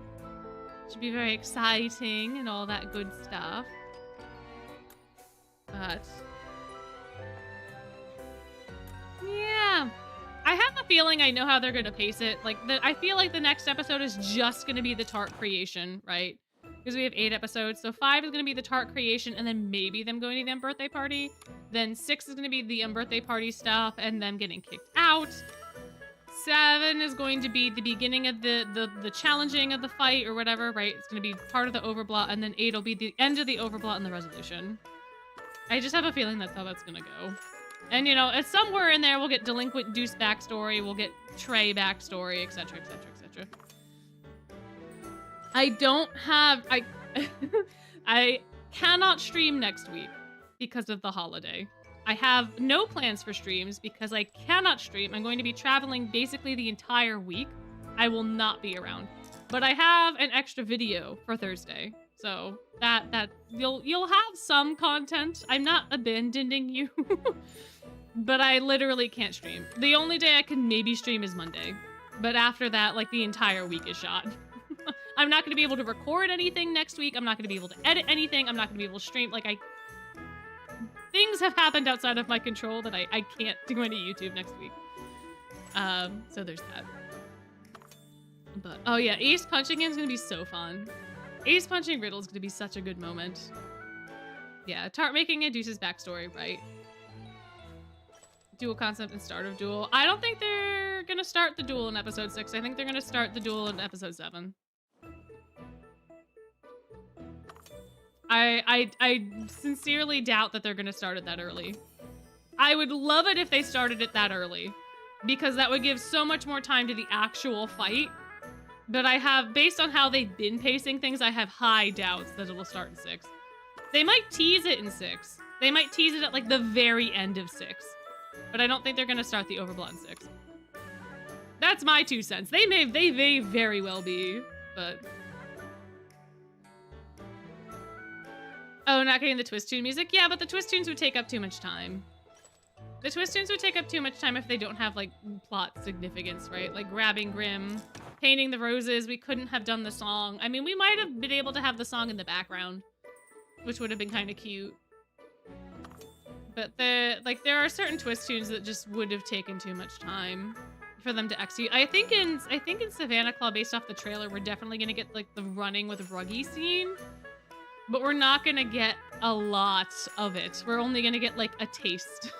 It should be very exciting and all that good stuff. But yeah. I have a feeling I know how they're gonna pace it. Like, I feel like the next episode is just gonna be the tart creation, right? Because we have 8 episodes. So 5 is gonna be the tart creation, and then maybe them going to the birthday party. Then 6 is gonna be the birthday party stuff, and them getting kicked out. 7 is going to be the beginning of the challenging of the fight or whatever, right? It's gonna be part of the overblot, and then 8 will be the end of the overblot and the resolution. I just have a feeling that's how that's gonna go. And, you know, it's somewhere in there, we'll get Delinquent Deuce backstory, we'll get Trey backstory, etc., etc., etc. I don't have... I cannot stream next week because of the holiday. I have no plans for streams because I cannot stream. I'm going to be traveling basically the entire week. I will not be around. But I have an extra video for Thursday. So that you'll have some content. I'm not abandoning you. But I literally can't stream. The only day I can maybe stream is Monday. But after that, like, the entire week is shot. I'm not going to be able to record anything next week. I'm not going to be able to edit anything. I'm not going to be able to stream. Like, things have happened outside of my control that I can't do any YouTube next week. So there's that. But, oh yeah, Ace punching him is going to be so fun. Ace punching Riddle is going to be such a good moment. Yeah, Tart making a Deuce's backstory, right? Duel concept and start of duel. I don't think they're gonna start the duel in episode 6. I think they're gonna start the duel in episode 7. I sincerely doubt that they're gonna start it that early. I would love it if they started it that early, because that would give so much more time to the actual fight. But I have, based on how they've been pacing things, I have high doubts that it'll start in 6. They might tease it in 6. They might tease it at like the very end of 6. But I don't think they're gonna start the Overblot in 6. That's my 2 cents. They may very well be, but... Oh, not getting the twist tune music? Yeah, but the twist tunes would take up too much time. The twist tunes would take up too much time if they don't have, like, plot significance, right? Like, grabbing Grim, painting the roses, we couldn't have done the song. I mean, we might have been able to have the song in the background, which would have been kind of cute. But there are certain twist tunes that just would have taken too much time for them to execute. I think in Savannah Claw, based off the trailer, we're definitely gonna get like the running with Ruggy scene, but we're not gonna get a lot of it. We're only gonna get like a taste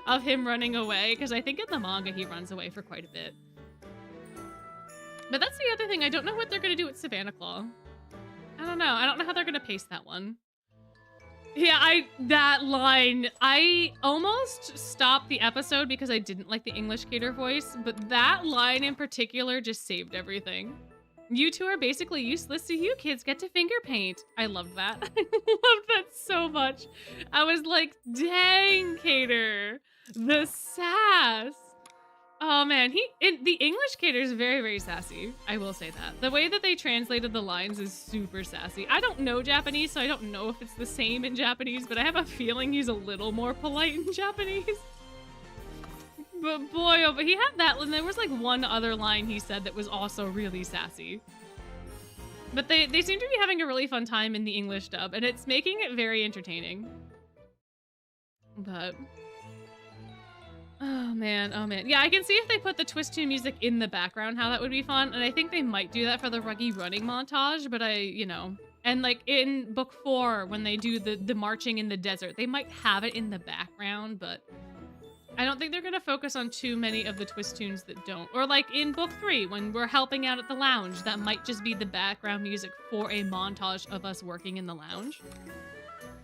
of him running away, because I think in the manga he runs away for quite a bit. But that's the other thing. I don't know what they're gonna do with Savannah Claw. I don't know. I don't know how they're gonna pace that one. Yeah, that line, I almost stopped the episode because I didn't like the English cater voice, but that line in particular just saved everything. You two are basically useless, so you kids get to finger paint. I loved that. I loved that so much. I was like, dang, Cater, the sass. Oh man, the English Cater is very, very sassy. I will say that. The way that they translated the lines is super sassy. I don't know Japanese, so I don't know if it's the same in Japanese, but I have a feeling he's a little more polite in Japanese. But boy, oh, but he had that, and there was like one other line he said that was also really sassy. But they seem to be having a really fun time in the English dub, and it's making it very entertaining. But... oh man, oh man. Yeah, I can see if they put the twist tune music in the background, how that would be fun. And I think they might do that for the Ruggy running montage, but you know. And like in book 4, when they do the marching in the desert, they might have it in the background, but I don't think they're gonna focus on too many of the twist tunes that don't. Or like in book 3, when we're helping out at the lounge, that might just be the background music for a montage of us working in the lounge.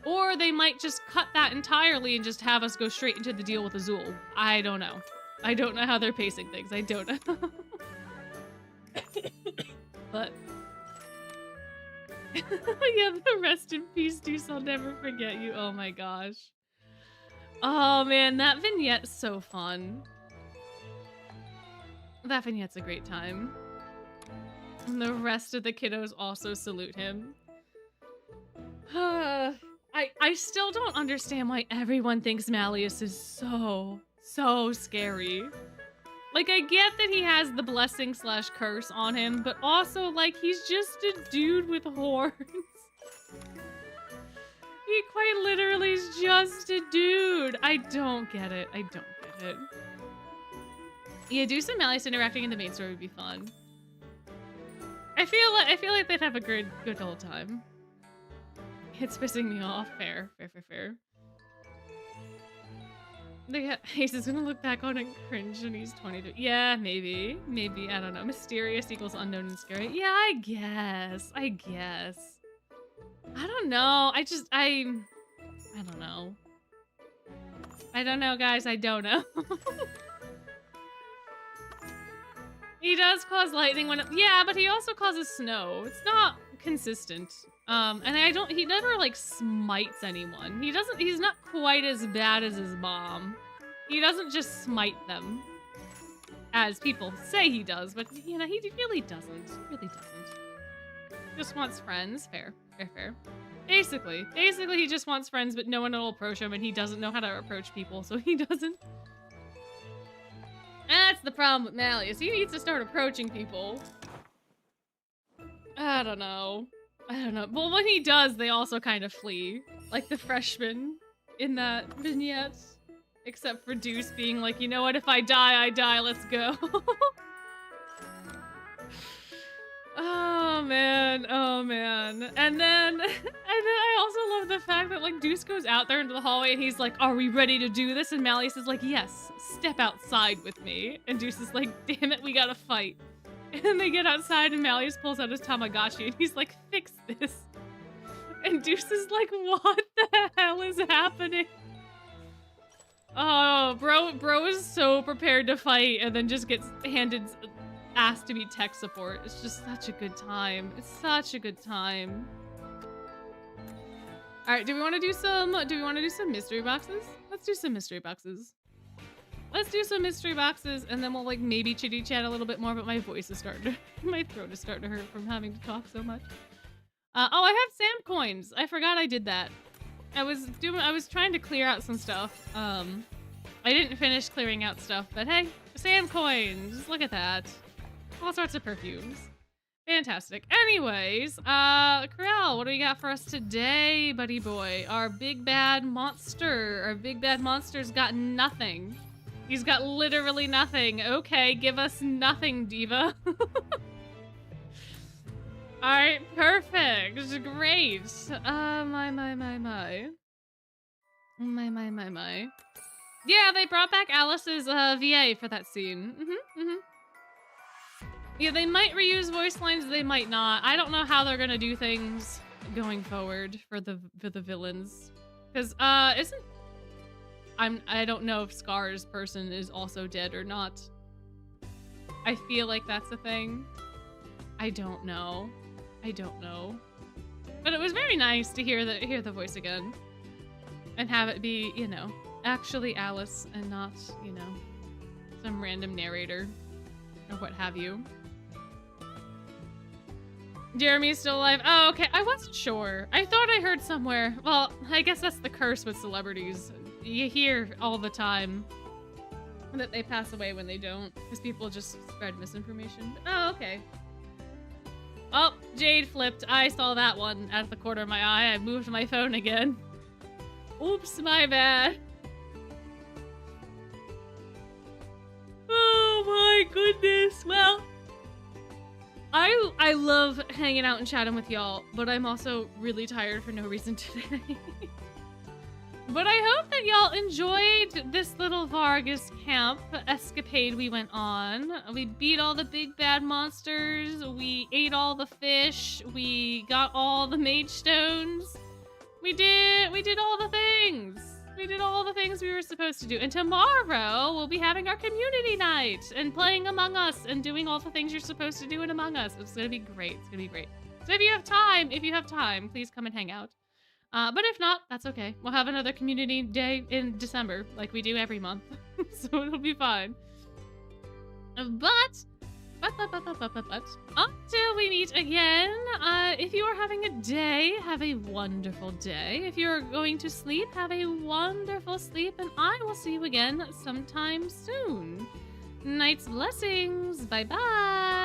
Or they might just cut that entirely and just have us go straight into the deal with Azul. I don't know. I don't know how they're pacing things. I don't know. But... yeah, the rest in peace, Deuce. I'll never forget you. Oh my gosh. Oh man, that vignette's so fun. That vignette's a great time. And the rest of the kiddos also salute him. I still don't understand why everyone thinks Malleus is so scary. Like, I get that he has the blessing / curse on him, but also, like, he's just a dude with horns. He quite literally is just a dude. I don't get it. I don't get it. Yeah, do some Malleus interacting in the main story would be fun. I feel like they'd have a good old time. It's pissing me off. Fair. Ace is gonna look back on and cringe when he's 23. Yeah, maybe. I don't know. Mysterious equals unknown and scary. Yeah, I guess. I don't know. I don't know. I don't know, guys. I don't know. He does cause lightning when yeah, but he also causes snow. It's not consistent. And he never like smites anyone. He's not quite as bad as his mom. He doesn't just smite them as people say he does, but you know, he really doesn't. Just wants friends. Fair. Basically he just wants friends, but no one will approach him and he doesn't know how to approach people, so he doesn't. That's the problem with Malleus. He needs to start approaching people. I don't know. Well, when he does, they also kind of flee. Like the freshmen in that vignette. Except for Deuce being like, you know what, if I die, I die, let's go. Oh man. And then I also love the fact that like Deuce goes out there into the hallway and he's like, are we ready to do this? And Malleus is like, yes, step outside with me. And Deuce is like, damn it, we gotta fight. And then they get outside and Malleus pulls out his Tamagotchi and he's like, fix this. And Deuce is like, what the hell is happening? Oh, bro is so prepared to fight and then just gets asked to be tech support. It's just such a good time. It's such a good time. All right, do we want to do some mystery boxes? Let's do some mystery boxes. And then we'll like maybe chitty chat a little bit more, but my voice is my throat is starting to hurt from having to talk so much. Oh, I have Sam coins. I forgot I did that. I was trying to clear out some stuff. I didn't finish clearing out stuff, but hey, Sam coins. Look at that. All sorts of perfumes. Fantastic. Anyways, Corral, what do you got for us today, buddy boy? Our big bad monster. Our big bad monster's got nothing. He's got literally nothing. Okay, give us nothing, diva. Alright, perfect. Great. My. Yeah, they brought back Alice's VA for that scene. Yeah, they might reuse voice lines, they might not. I don't know how they're gonna do things going forward for the villains. Because I don't know if Scar's person is also dead or not. I feel like that's a thing. I don't know. But it was very nice to hear the voice again. And have it be, you know, actually Alice and not, you know, some random narrator or what have you. Jeremy's still alive. Oh, okay. I wasn't sure. I thought I heard somewhere. Well, I guess that's the curse with celebrities. You hear all the time that they pass away when they don't, because people just spread misinformation. Oh, okay. Oh, Jade flipped. I saw that one out of the corner of my eye. I moved my phone again. Oops, my bad. Oh my goodness. Well, I love hanging out and chatting with y'all, but I'm also really tired for no reason today. But I hope that y'all enjoyed this little Vargas camp escapade we went on. We beat all the big bad monsters. We ate all the fish. We got all the mage stones. We did all the things. We did all the things we were supposed to do. And tomorrow we'll be having our community night and playing Among Us and doing all the things you're supposed to do in Among Us. It's gonna be great. It's gonna be great. So if you have time, please come and hang out. But if not, that's okay. We'll have another community day in December, like we do every month. So it'll be fine. But Until we meet again, if you are having a day, have a wonderful day. If you're going to sleep, have a wonderful sleep, and I will see you again sometime soon. Night's blessings. Bye-bye.